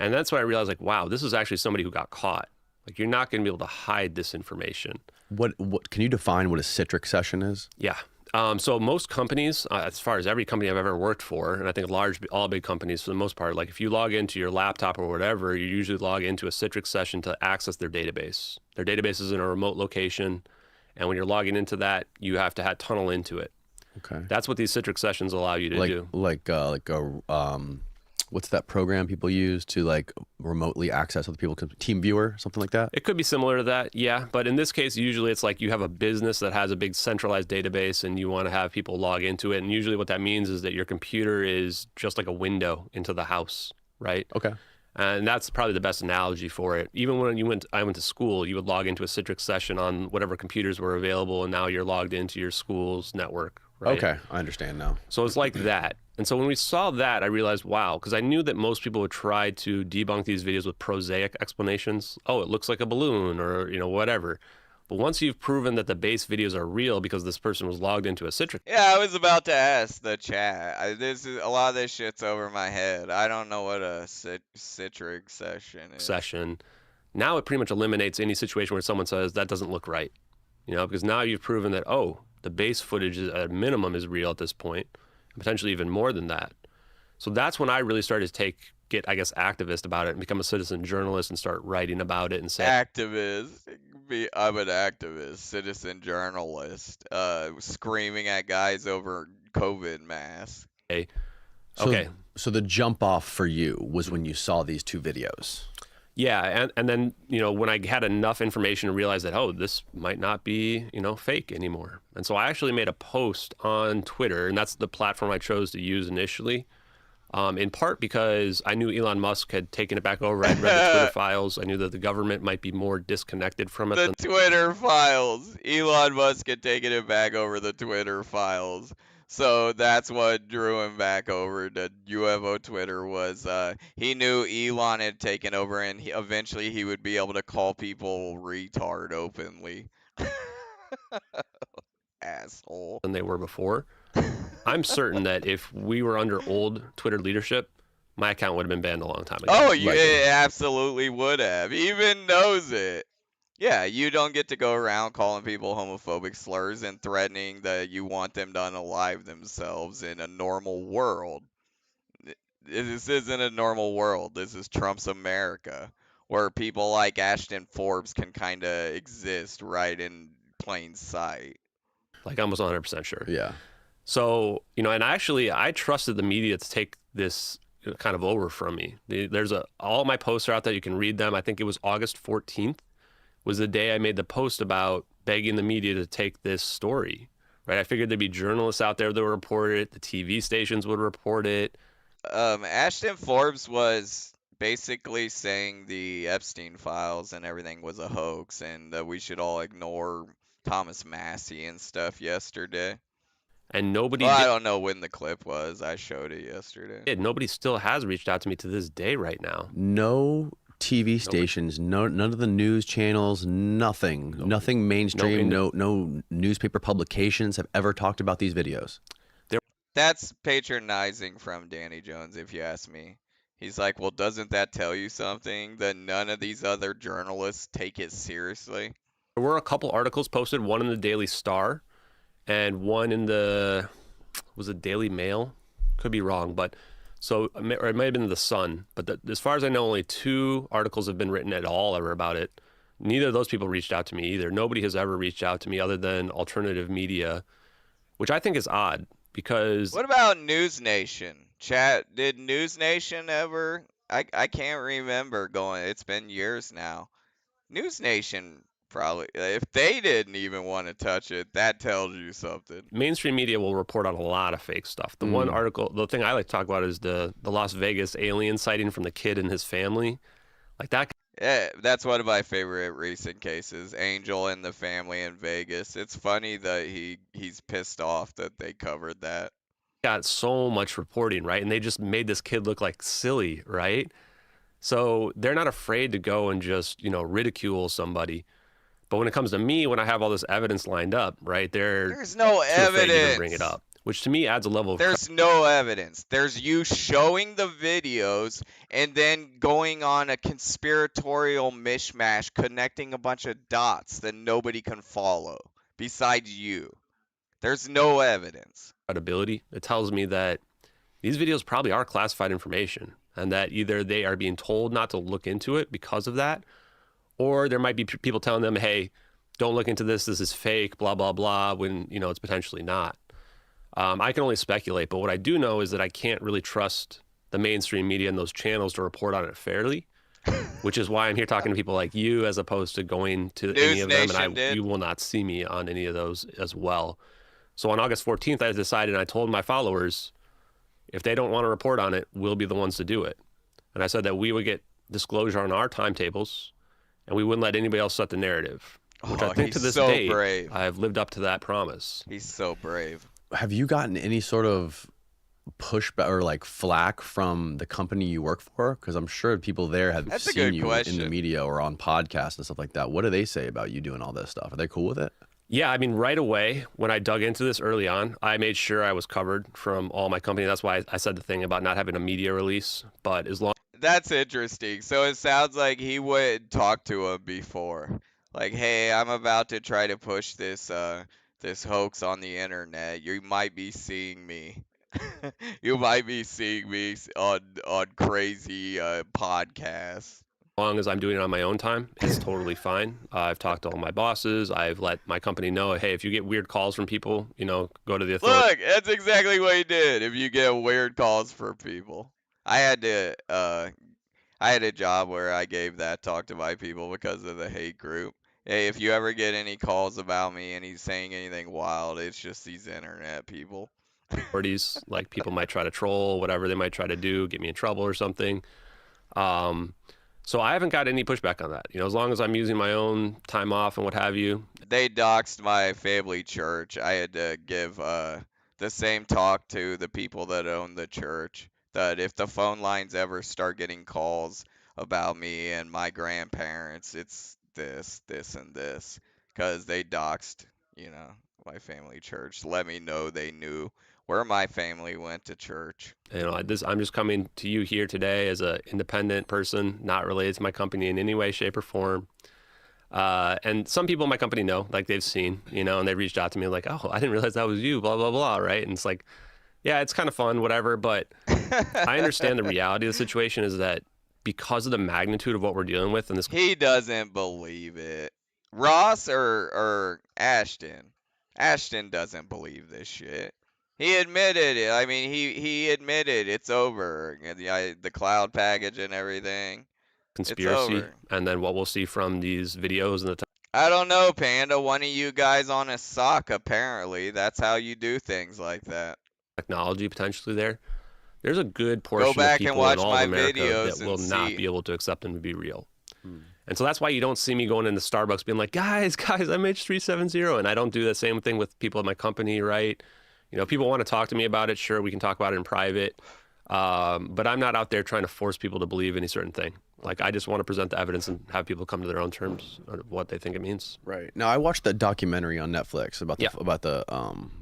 And that's when I realized, like, wow, this is actually somebody who got caught. Like, you're not going to be able to hide this information. What can you define what a Citrix session is? Yeah. So most companies, as far as every company I've ever worked for, and I think all big companies for the most part, like if you log into your laptop or whatever, you usually log into a Citrix session to access their database. Their database is in a remote location, and when you're logging into that, you have to tunnel into it. Okay. That's what these Citrix sessions allow you to do. What's that program people use to, like, remotely access other people? TeamViewer, something like that? It could be similar to that, yeah. But in this case, usually it's like you have a business that has a big centralized database and you want to have people log into it. And usually what that means is that your computer is just like a window into the house, right? Okay. And that's probably the best analogy for it. Even when I went to school, you would log into a Citrix session on whatever computers were available, and now you're logged into your school's network, right? Okay, I understand now. So it's like that. And so when we saw that, I realized, wow, because I knew that most people would try to debunk these videos with prosaic explanations. Oh, it looks like a balloon, or, you know, whatever. But once you've proven that the base videos are real because this person was logged into a Citrix. Yeah, I was about to ask the chat. A lot of this shit's over my head. I don't know what a Citrix session is. Now it pretty much eliminates any situation where someone says that doesn't look right. You know, because now you've proven that, oh, the base footage at a minimum is real at this point. Potentially even more than that. So that's when I really started to get, I guess, activist about it and become a citizen journalist and start writing about it and say, Activist. I'm an activist, citizen journalist, screaming at guys over COVID masks. hey, So, okay. So the jump off for you was when you saw these 2 videos. Yeah, and then, you know, when I had enough information to realize that, oh, this might not be, you know, fake anymore. And so I actually made a post on Twitter, and that's the platform I chose to use initially, in part because I knew Elon Musk had taken it back over. I'd read the Twitter files. I knew that the government might be more disconnected from it. The Twitter files. Elon Musk had taken it back over the Twitter files. So that's what drew him back over to UFO Twitter was he knew Elon had taken over and eventually he would be able to call people retard openly. Asshole. Than they were before. I'm certain that if we were under old Twitter leadership, my account would have been banned a long time ago. Oh, it absolutely would have. He even knows it. Yeah, you don't get to go around calling people homophobic slurs and threatening that you want them to unalive themselves in a normal world. This isn't a normal world. This is Trump's America, where people like Ashton Forbes can kind of exist right in plain sight. Like almost 100% sure. Yeah. So, you know, and I trusted the media to take this kind of over from me. All my posts are out there. You can read them. I think it was August 14th was the day I made the post about begging the media to take this story, right? I figured there'd be journalists out there that would report it. The TV stations would report it. Ashton Forbes was basically saying the Epstein files and everything was a hoax and that we should all ignore Thomas Massey and stuff yesterday. And nobody I don't know when the clip was. I showed it yesterday. Nobody still has reached out to me to this day right now. No TV stations, none of the news channels, nothing mainstream, no newspaper publications have ever talked about these videos. That's patronizing from Danny Jones, if you ask me. He's like, well, doesn't that tell you something? That none of these other journalists take it seriously? There were a couple articles posted, one in the Daily Star and one in the, was it Daily Mail? Could be wrong, but or it might have been the Sun. But as far as I know, only 2 articles have been written at all ever about it. Neither of those people reached out to me either. Nobody has ever reached out to me other than alternative media, which I think is odd because... What about News Nation? Chat, did News Nation ever? I can't remember going. It's been years now. News Nation... Probably, if they didn't even want to touch it, that tells you something. Mainstream media will report on a lot of fake stuff. The one article, the thing I like to talk about is the Las Vegas alien sighting from the kid and his family. Like that. Yeah, that's one of my favorite recent cases, Angel and the family in Vegas. It's funny that he's pissed off that they covered that. Got so much reporting, right? And they just made this kid look like silly, right? So they're not afraid to go and just, you know, ridicule somebody. But when it comes to me, when I have all this evidence lined up, right, there's no evidence to bring it up, which to me adds a level of... There's no evidence. There's you showing the videos and then going on a conspiratorial mishmash, connecting a bunch of dots that nobody can follow besides you. There's no evidence. Credibility. It tells me that these videos probably are classified information and that either they are being told not to look into it because of that, or there might be people telling them, hey, don't look into this. This is fake, blah, blah, blah, when, you know, it's potentially not. I can only speculate. But what I do know is that I can't really trust the mainstream media and those channels to report on it fairly, which is why I'm here talking to people like you as opposed to going to any of them. And you will not see me on any of those as well. So on August 14th, I decided, and I told my followers, if they don't want to report on it, we'll be the ones to do it. And I said that we would get disclosure on our timetables, and we wouldn't let anybody else set the narrative, which I think to this day, brave. I've lived up to that promise. He's so brave. Have you gotten any sort of pushback or like flack from the company you work for? Because I'm sure people there have seen you in the media or on podcasts and stuff like that. What do they say about you doing all this stuff? Are they cool with it? Yeah, I mean, right away, when I dug into this early on, I made sure I was covered from all my company. That's why I said the thing about not having a media release. But as long... That's interesting. So it sounds like he would talk to him before. Like, hey, I'm about to try to push this this hoax on the internet. You might be seeing me. You might be seeing me on crazy podcasts. As long as I'm doing it on my own time, it's totally fine. I've talked to all my bosses. I've let my company know, hey, if you get weird calls from people, go to the authority. Look, that's exactly what he did. If you get weird calls from people, I had a job where I gave that talk to my people because of the hate group. Hey, if you ever get any calls about me and he's saying anything wild, it's just these internet people. Authorities, like people might try to troll, whatever they might try to do, get me in trouble or something. So I haven't got any pushback on that. As long as I'm using my own time off and what have you. They doxed my family church. I had to give the same talk to the people that own the church, that if the phone lines ever start getting calls about me and my grandparents, it's this, and this, because they doxed, my family church. Let me know they knew where my family went to church. I'm just coming to you here today as an independent person, not related to my company in any way, shape, or form. And some people in my company know, like they've seen, and they reached out to me like, oh, I didn't realize that was you, blah, blah, blah, right? And it's like, yeah, it's kind of fun, whatever. But I understand the reality of the situation is that because of the magnitude of what we're dealing with, and this, he doesn't believe it. Ross or Ashton? Ashton doesn't believe this shit. He admitted it. I mean, he admitted it's over. The cloud package and everything. conspiracy, and then what we'll see from these videos and the I don't know, Panda. One of you guys on a sock, apparently. That's how you do things like that. Technology potentially there's a good portion Go back of people and watch in all my of America videos that will and not see. be able to accept them to be real. And so that's why you don't see me going into Starbucks being like, guys, I'm H370. And I don't do the same thing with people at my company, right? People want to talk to me about it. Sure, we can talk about it in private. But I'm not out there trying to force people to believe any certain thing. Like, I just want to present the evidence and have people come to their own terms of what they think it means. Right. Now, I watched that documentary on Netflix about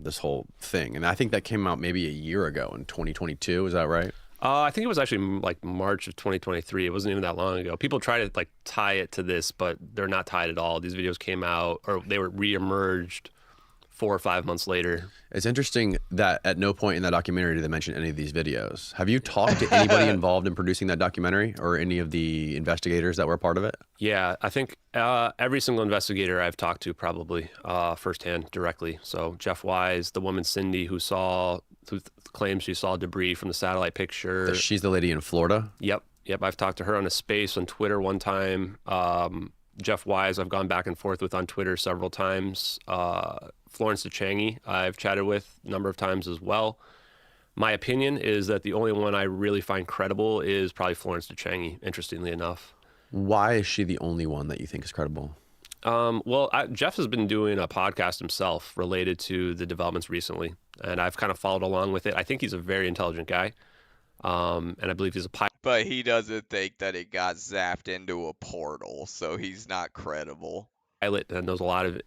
this whole thing, and I think that came out maybe a year ago in 2022. Is that right? I think it was actually like March of 2023. It wasn't even that long ago. People try to tie it to this, but they're not tied at all. These videos came out, or they were re-emerged 4 or 5 months later. It's interesting that at no point in that documentary did they mention any of these videos. Have you talked to anybody involved in producing that documentary or any of the investigators that were a part of it? Yeah, I think every single investigator I've talked to probably firsthand, directly. So Jeff Wise, the woman Cindy who claims she saw debris from the satellite picture. She's the lady in Florida? Yep. I've talked to her on a space on Twitter one time. Jeff Wise, I've gone back and forth with on Twitter several times. Florence DeChangi, I've chatted with a number of times as well. My opinion is that the only one I really find credible is probably Florence DeChangi, interestingly enough. Why is she the only one that you think is credible? Jeff has been doing a podcast himself related to the developments recently, and I've kind of followed along with it. I think he's a very intelligent guy, and I believe he's a pilot. But he doesn't think that it got zapped into a portal, so he's not credible. Pilot and knows a lot of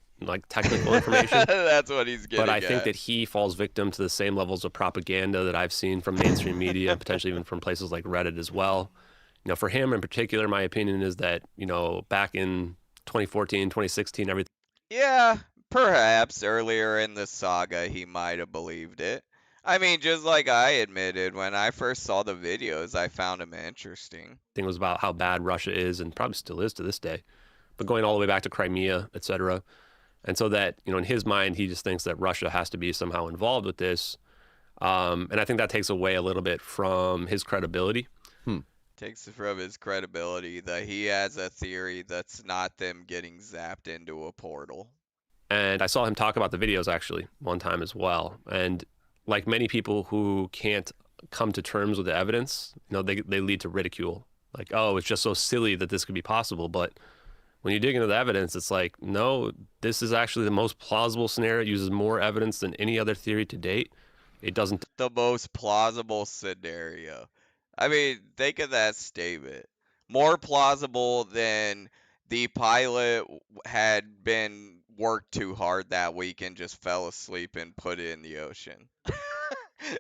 technical information. That's what he's getting But I at. think that he falls victim to the same levels of propaganda that I've seen from mainstream media, and potentially even from places like Reddit as well. For him in particular, my opinion is that, back in 2014, 2016, everything. Yeah, perhaps earlier in the saga he might have believed it. I mean, just like I admitted, when I first saw the videos, I found them interesting. Thing was about how bad Russia is, and probably still is to this day, but going all the way back to Crimea, etc. And so that, in his mind, he just thinks that Russia has to be somehow involved with this. And I think that takes away a little bit from his credibility. Takes it from his credibility that he has a theory that's not them getting zapped into a portal. And I saw him talk about the videos actually one time as well. And like many people who can't come to terms with the evidence, they lead to ridicule. Like, oh, it's just so silly that this could be possible. But when you dig into the evidence, it's like, no, this is actually the most plausible scenario. It uses more evidence than any other theory to date. It doesn't. The most plausible scenario. I mean, think of that statement. More plausible than the pilot had been worked too hard that week and just fell asleep and put it in the ocean.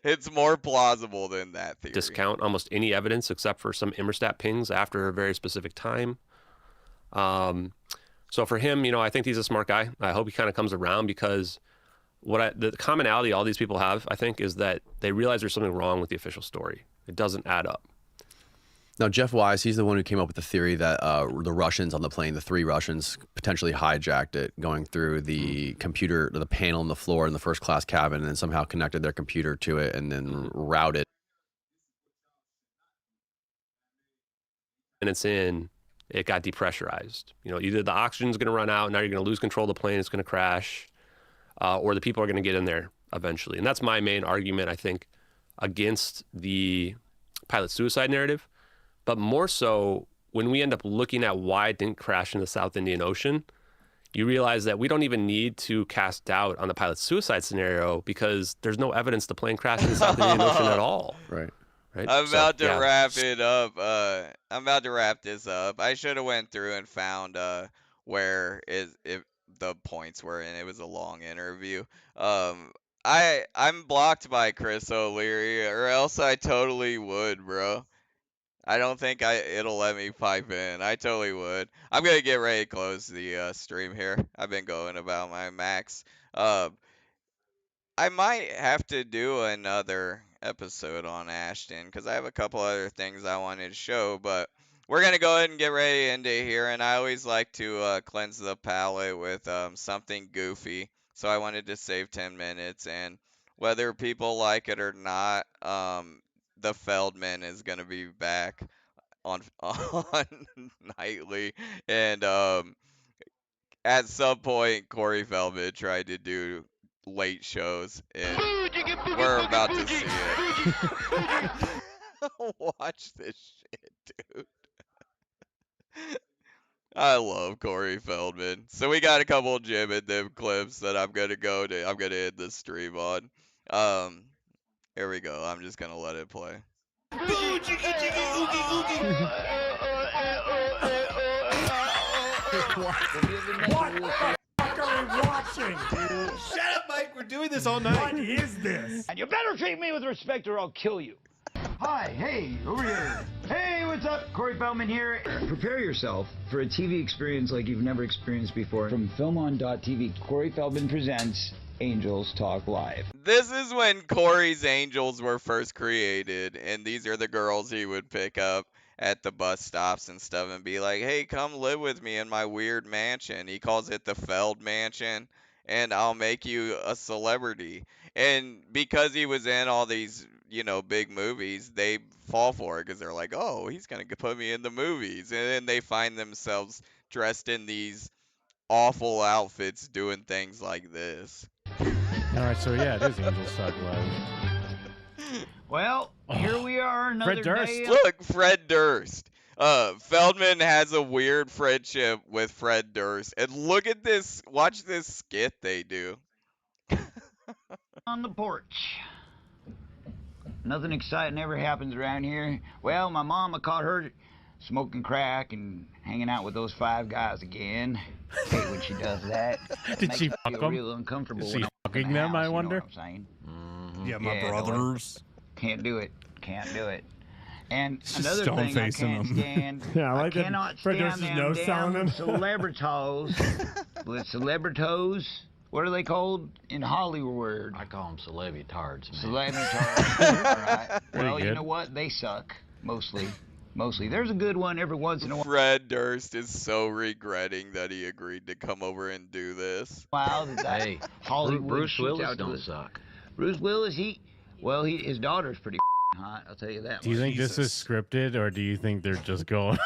It's more plausible than that theory. Discount almost any evidence except for some Immerstat pings after a very specific time. So for him, I think he's a smart guy. I hope he kind of comes around because the commonality all these people have, I think, is that they realize there's something wrong with the official story. It doesn't add up. Now, Jeff Wise, he's the one who came up with the theory that the Russians on the plane, the 3 Russians, potentially hijacked it, going through the computer, the panel on the floor in the first class cabin, and then somehow connected their computer to it and then routed. And it got depressurized. You know, either the oxygen's going to run out, now you're going to lose control of the plane, it's going to crash, or the people are going to get in there eventually. And that's my main argument, I think, against the pilot suicide narrative. But more so, when we end up looking at why it didn't crash in the South Indian Ocean, you realize that we don't even need to cast doubt on the pilot suicide scenario because there's no evidence the plane crashed in the South Indian Ocean at all. Right. I'm about to wrap it up. I'm about to wrap this up. I should have went through and found where the points were, and it was a long interview. I'm blocked by Chris O'Leary, or else I totally would, bro. I don't think it'll let me pipe in. I totally would. I'm gonna get ready to close the stream here. I've been going about my max. I might have to do another episode on Ashton because I have a couple other things I wanted to show, but we're gonna go ahead and get ready into here. And I always like to cleanse the palate with something goofy, so I wanted to save 10 minutes. And whether people like it or not, the Feldman is gonna be back on nightly, and at some point Corey Feldman tried to do late shows, and we're about to see it. Watch this shit, dude. I love Corey Feldman. So we got a couple of Jim and them clips that I'm gonna end the stream on. Here we go. I'm just gonna let it play. What the fuck are we watching? Shut up, Mike. We're doing this all night. What is this? And you better treat me with respect or I'll kill you. Hi, hey, over here. Hey, what's up? Corey Feldman here. Prepare yourself for a TV experience like you've never experienced before. From filmon.tv, Corey Feldman presents Angels Talk Live. This is when Corey's Angels were first created, and these are the girls he would pick up at the bus stops and stuff and be like, hey, come live with me in my weird mansion. He calls it the Feld Mansion, and I'll make you a celebrity. And because he was in all these, big movies, they fall for it because they're like, oh, he's going to put me in the movies. And then they find themselves dressed in these awful outfits doing things like this. All right, so yeah, it is Angels Talk Live. Well, here we are, another Fred Durst. day. Look, Fred Durst. Feldman has a weird friendship with Fred Durst. And look at this. Watch this skit they do. On the porch. Nothing exciting ever happens around here. Well, my mama caught her smoking crack and hanging out with those 5 guys again. Hate when she does that. Did she fuck feel them? real uncomfortable. Is she when I'm fucking in the them, I house, wonder? You know what I'm saying? Yeah, my no, brothers. Can't do it. Can't do it. And Just another stone thing I facing can't them. stand, Yeah, I like that cannot Fred stand Durst's them nose telling damn them. celebritos. With celebritos, what are they called in Hollywood? I call them celebutards, man. Celebritards. All right. Pretty Well, you good. know what? They suck. Mostly. There's a good one every once in a Fred Durst is so regretting that he agreed to come over and do this. while. That Hey, Hollywood Bruce shoots Willis out to don't us. suck. Bruce Willis, his daughter's pretty hot. I'll tell you that. Do you much. think this is scripted, or do you think they're just going?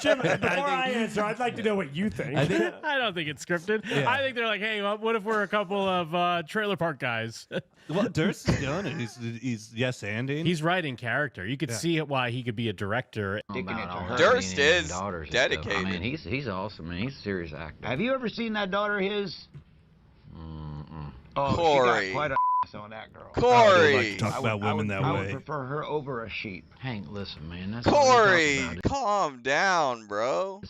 Jim, before I answer, I'd like to know what you think. I don't think it's scripted. Yeah. I think they're like, hey, what if we're a couple of trailer park guys? Well, Durst is doing it. He's yes-anding. He's writing character. You could see why he could be a director. Durst is dedicated. I dedicated. mean, he's awesome, man. He's a serious actor. Have you ever seen that daughter of his? Oh, Corey. she got quite a on that girl. Corey. I would like to talk about women that I way. would prefer her over a sheep. Hank, listen, man. That's Corey, calm down, bro.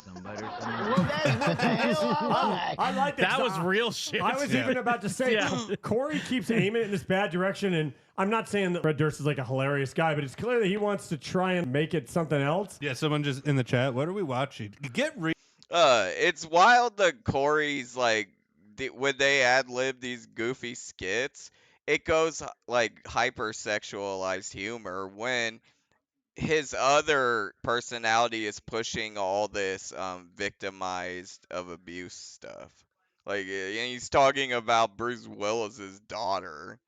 Somebody or Well, that's what the hell I like that. That was real shit. I was even about to say, Yeah. Corey keeps aiming in this bad direction, and I'm not saying that Fred Durst is like a hilarious guy, but it's clear that he wants to try and make it something else. Yeah, someone just in the chat. What are we watching? Get real. It's wild that Corey's like when they ad-lib these goofy skits, it goes like hyper-sexualized humor when his other personality is pushing all this victimized of abuse stuff. Like, and he's talking about Bruce Willis's daughter.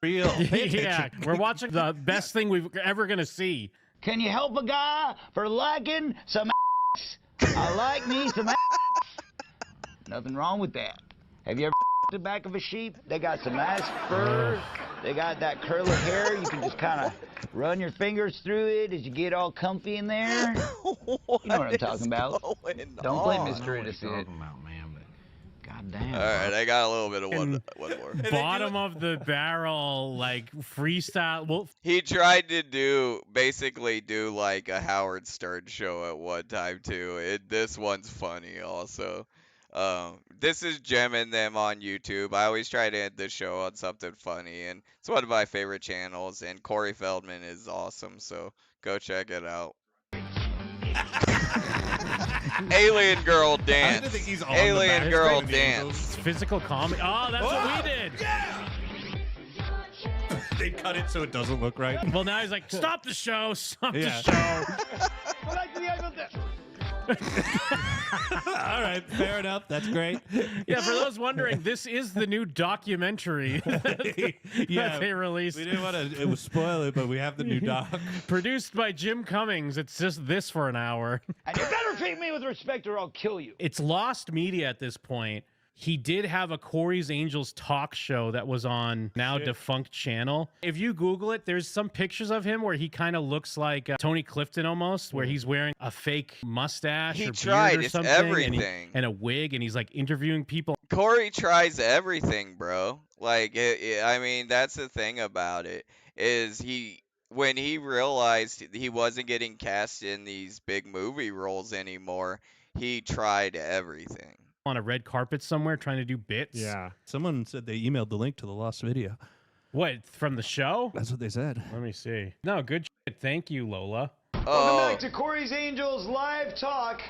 Real. Yeah, we're watching the best thing we've ever gonna see. Can you help a guy for liking some ass? I like me some ass. Nothing wrong with that. Have you ever the back of a sheep? They got some nice fur. They got that curly hair. You can just kind of run your fingers through it as you get all comfy in there. You know what I'm talking about. Don't play Mr. Innocent. God damn. All right, I got a little bit of one more. Bottom of the barrel, like freestyle. Well, He tried to basically do like a Howard Stern show at one time too. This one's funny also. This is gemming them on YouTube. I always try to end the show on something funny, and it's one of my favorite channels. And Corey Feldman is awesome, so go check it out. Alien girl dance. think he's on Alien the girl back. dance. physical comedy. Oh, that's what we did. They cut it so it doesn't look right. Well, now he's like, stop the show, stop Yeah. the show. All right, fair enough. That's great. Yeah, for those wondering, this is the new documentary that they released. We didn't want to spoil it, but we have the new doc. Produced by Jim Cummings. It's just this for an hour. And you better treat me with respect or I'll kill you. It's lost media at this point. He did have a Corey's Angels talk show that was on now defunct channel. If you Google it, there's some pictures of him where he kind of looks like Tony Clifton almost, where he's wearing a fake mustache He or tried. beard or It's something, everything. and a wig, and he's like interviewing people. Corey tries everything, bro. Like, I mean, that's the thing about it is when he realized he wasn't getting cast in these big movie roles anymore, he tried everything. On a red carpet somewhere trying to do bits. Yeah. Someone said they emailed the link to the lost video. What, from the show? That's what they said. Let me see. No, good shit. Thank you, Lola. Welcome back to Corey's Angels Live Talk.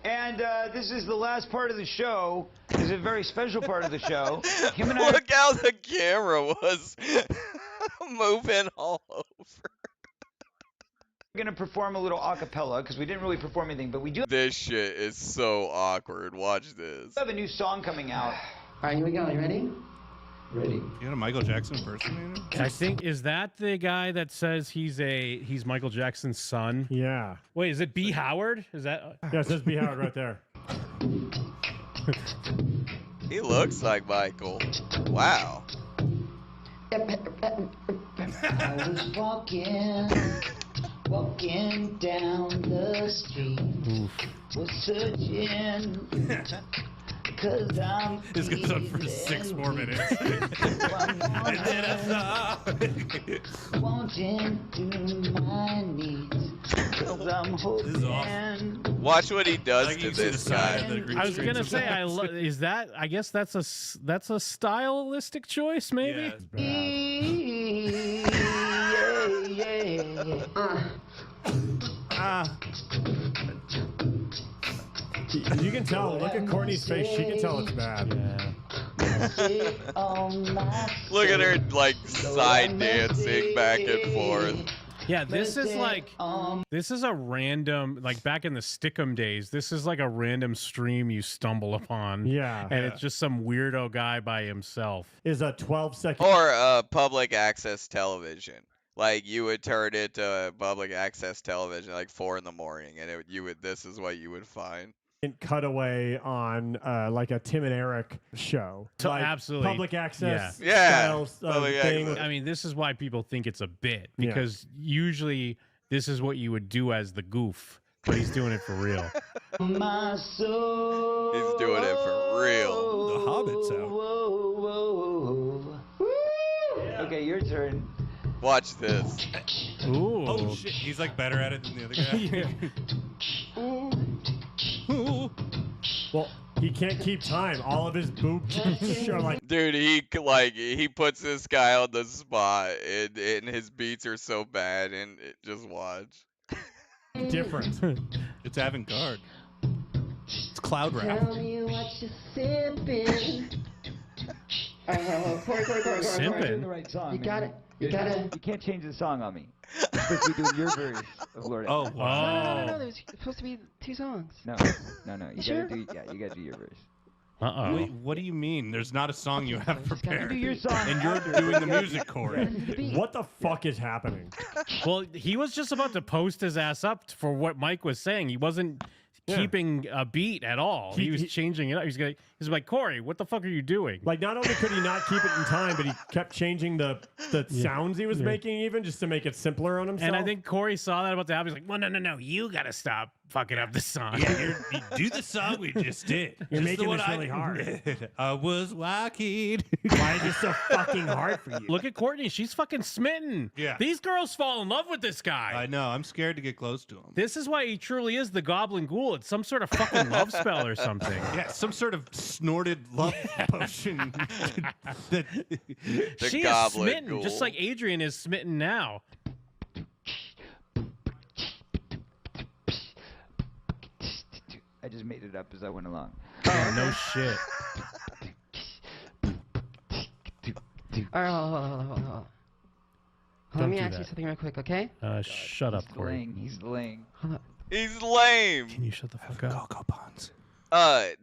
And this is the last part of the show. This is a very special part of the show. Him and I Look how the camera was moving all over. are going to perform a little a cappella because we didn't really perform anything, but we do This shit is so awkward. Watch this. have a new song coming out. All right, here we go. You ready? Ready. You got a Michael Jackson impersonator? I think, is that the guy that says he's Michael Jackson's son? Yeah. Wait, is it B. Howard? Is that? Yeah, it says B. Howard right there. He looks like Michael. Wow. I was walking down the street, was searching, cause I'm This goes on for 6 more minutes. And then I saw. wanting to my knees, cause I'm hoping. This is awesome. Watch what he does Like, to you see the this side guy. of the green I was screen gonna say, sometimes. is that? I guess that's a stylistic choice, maybe. You can tell. Look at Courtney's face. She can tell it's bad. Look at her like side dancing back and forth. Yeah, this is like this is a random, like back in the Stickum days. This is like a random stream you stumble upon. Yeah. and it's just some weirdo guy by himself. Is a 12-second. Or public access television. Like you would turn it to public access television like 4 in the morning, and this is what you would find. Cutaway on like a Tim and Eric show. Like Absolutely. Public access Yeah. style Public thing. access. I mean, this is why people think it's a bit, because usually this is what you would do as the goof, but he's doing it for real. My soul. He's doing it for real. The Hobbit sound. Okay, your turn. Watch this. Ooh. Oh shit, he's like better at it than the other guy. Well, he can't keep time. All of his boobs are like Dude, he puts this guy on the spot, and his beats are so bad, and just watch. different. It's avant-garde. It's cloud rap. Tell me what you're sipping. Corey, Simping. you're doing the right song. You man. got it. You got it. You can't change the song on me. You're supposed to be doing your verse of Lord. Oh, wow. No. There's supposed to be 2 songs. No. You sure? gotta do. Yeah, you gotta do your verse. Uh-oh. Wait, what do you mean? There's not a song you have prepared. Do your song. And you're doing the music, Corey. What the fuck is happening? Well, he was just about to post his ass up for what Mike was saying. He wasn't keeping a beat at all. He was changing it up. He's like, Corey, what the fuck are you doing? Like, not only could he not keep it in time, but he kept changing the sounds he was making, even just to make it simpler on himself. And I think Corey saw that about to happen. He's like, well, no, you gotta stop fucking up the song. Yeah, you do the song we just did. You're Just making the this one really hard. I was walking. Why is it so fucking hard for you? Look at Courtney. She's fucking smitten. Yeah. These girls fall in love with this guy. I know. I'm scared to get close to him. This is why he truly is the Goblin Ghoul. It's some sort of fucking love spell or something. Yeah, some sort of snorted love potion. that She is smitten, just like Adrian is smitten now. I just made it up as I went along. Oh, no shit. All right, hold on. Let me ask you something real quick, okay? Shut up, Corey. He's delaying. He's lame. Can you shut the fuck up? Cocoa Buns.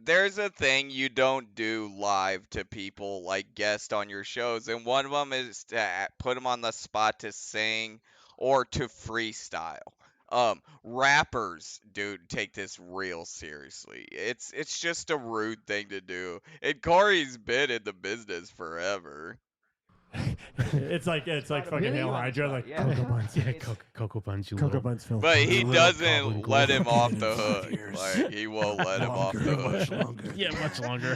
There's a thing you don't do live to people, like guests on your shows, and one of them is to put them on the spot to sing or to freestyle. Rappers, dude, take this real seriously. It's just a rude thing to do. And Corey's been in the business forever. It's like fucking Really? Hail Hydra, like Yeah. Cocoa Buns. Yeah, Cocoa Buns, you Cocoa little... Buns film. But he little doesn't goblin let ghoul. him off the hook. Like, he won't let him off the Much hook. longer. Yeah, much longer.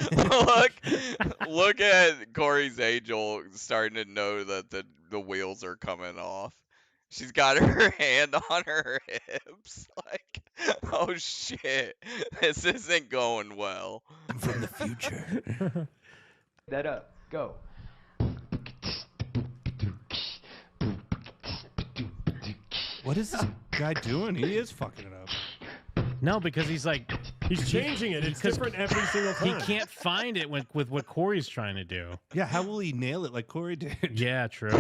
look at Corey's angel starting to know that the wheels are coming off. She's got her hand on her hips. Like, oh shit, this isn't going well. I'm from the future. That up. Go. What is this guy doing? He is fucking it up. No, because he's like... He's changing it. It's different every single He time. can't find it with what Corey's trying to do. Yeah, how will he nail it like Corey did? Yeah, true.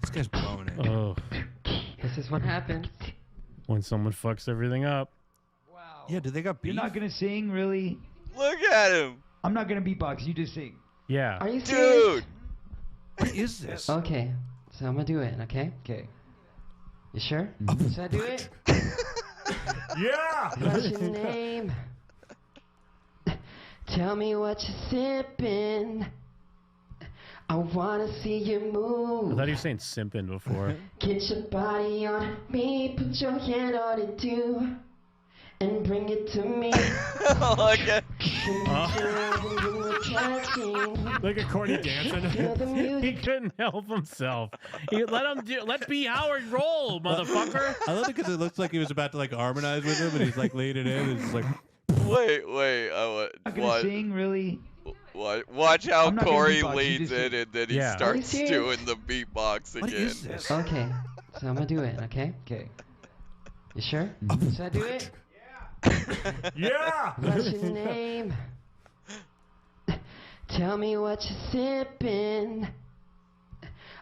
This guy's blowing it. Oh, This is what happens. when someone fucks everything up. Yeah, do they got beef? You're not gonna sing, really? Look at him. I'm not gonna beatbox. You just sing. Yeah. Are you serious? Dude. What is this? Okay, so I'm gonna do it, okay? Okay. You sure? Should I do it? Yeah! What's your name? Tell me what you're sipping. I wanna see you I move. thought he was saying simping before. Get your body on me, put your hand on it too, and bring it to me. Look at Look at Courtney dancing. He couldn't help himself. Let B. Howard roll, motherfucker. I love it because it looks like he was about to like harmonize with him, and he's like laid it in. And it's like, wait. Not gonna sing, really? Watch how I'm not gonna Corey beatbox, you leads just in sing. and then he Yeah. starts Are you doing serious? the beatbox again. what is this? Okay, so I'm gonna do it, okay? Okay. You sure? Should I do it? Yeah! What's your name? Tell me what you're sipping.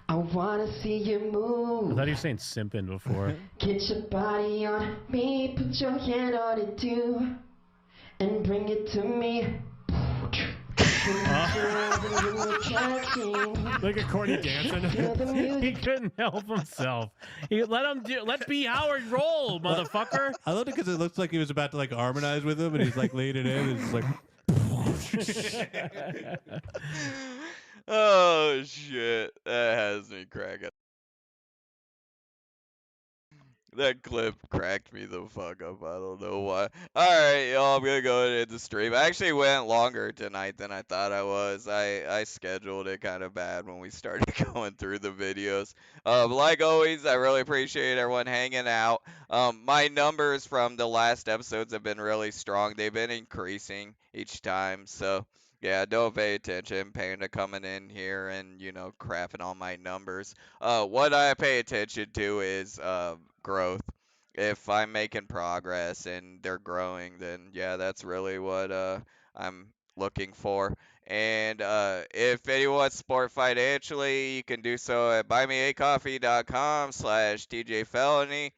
I wanna see you I move. thought he was saying simping before. Get your body on me, put your hand on it too, and bring it to me. Look at Courtney dancing. He couldn't help himself. Let B. Howard roll, motherfucker. I love it because it looks like he was about to like harmonize with him, and he's like laid it in. And it's like, Oh shit, that has me cracking. That clip cracked me the fuck up. I don't know why. Alright, y'all, I'm gonna go ahead and stream. I actually went longer tonight than I thought I was. I scheduled it kind of bad when we started going through the videos. Like always, I really appreciate everyone hanging out. My numbers from the last episodes have been really strong. They've been increasing each time, so yeah, don't pay attention. Panda coming in here and, crapping on my numbers. What I pay attention to is growth. if I'm making progress and they're growing, then yeah, that's really what I'm looking for. And if anyone wants to support financially, you can do so at buymeacoffee.com/TeeJay Felony.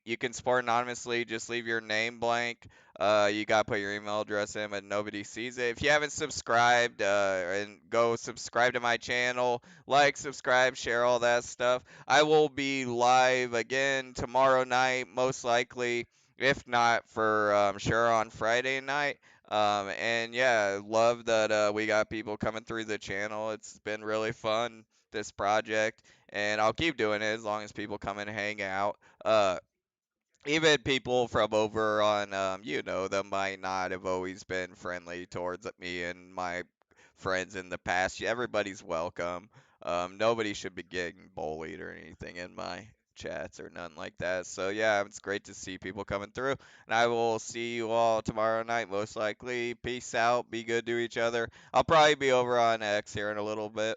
You can support anonymously. Just leave your name blank. You gotta put your email address in, but nobody sees it. If you haven't subscribed, and go subscribe to my channel, like, subscribe, share all that stuff. I will be live again tomorrow night, most likely. If not, for sure on Friday night. And yeah, love that we got people coming through the channel. It's been really fun, this project, and I'll keep doing it as long as people come and hang out. Even people from over on, you know, that might not have always been friendly towards me and my friends in the past. Everybody's welcome. Nobody should be getting bullied or anything in my chats or nothing like that. So yeah, it's great to see people coming through. And I will see you all tomorrow night, most likely. Peace out. Be good to each other. I'll probably be over on X here in a little bit.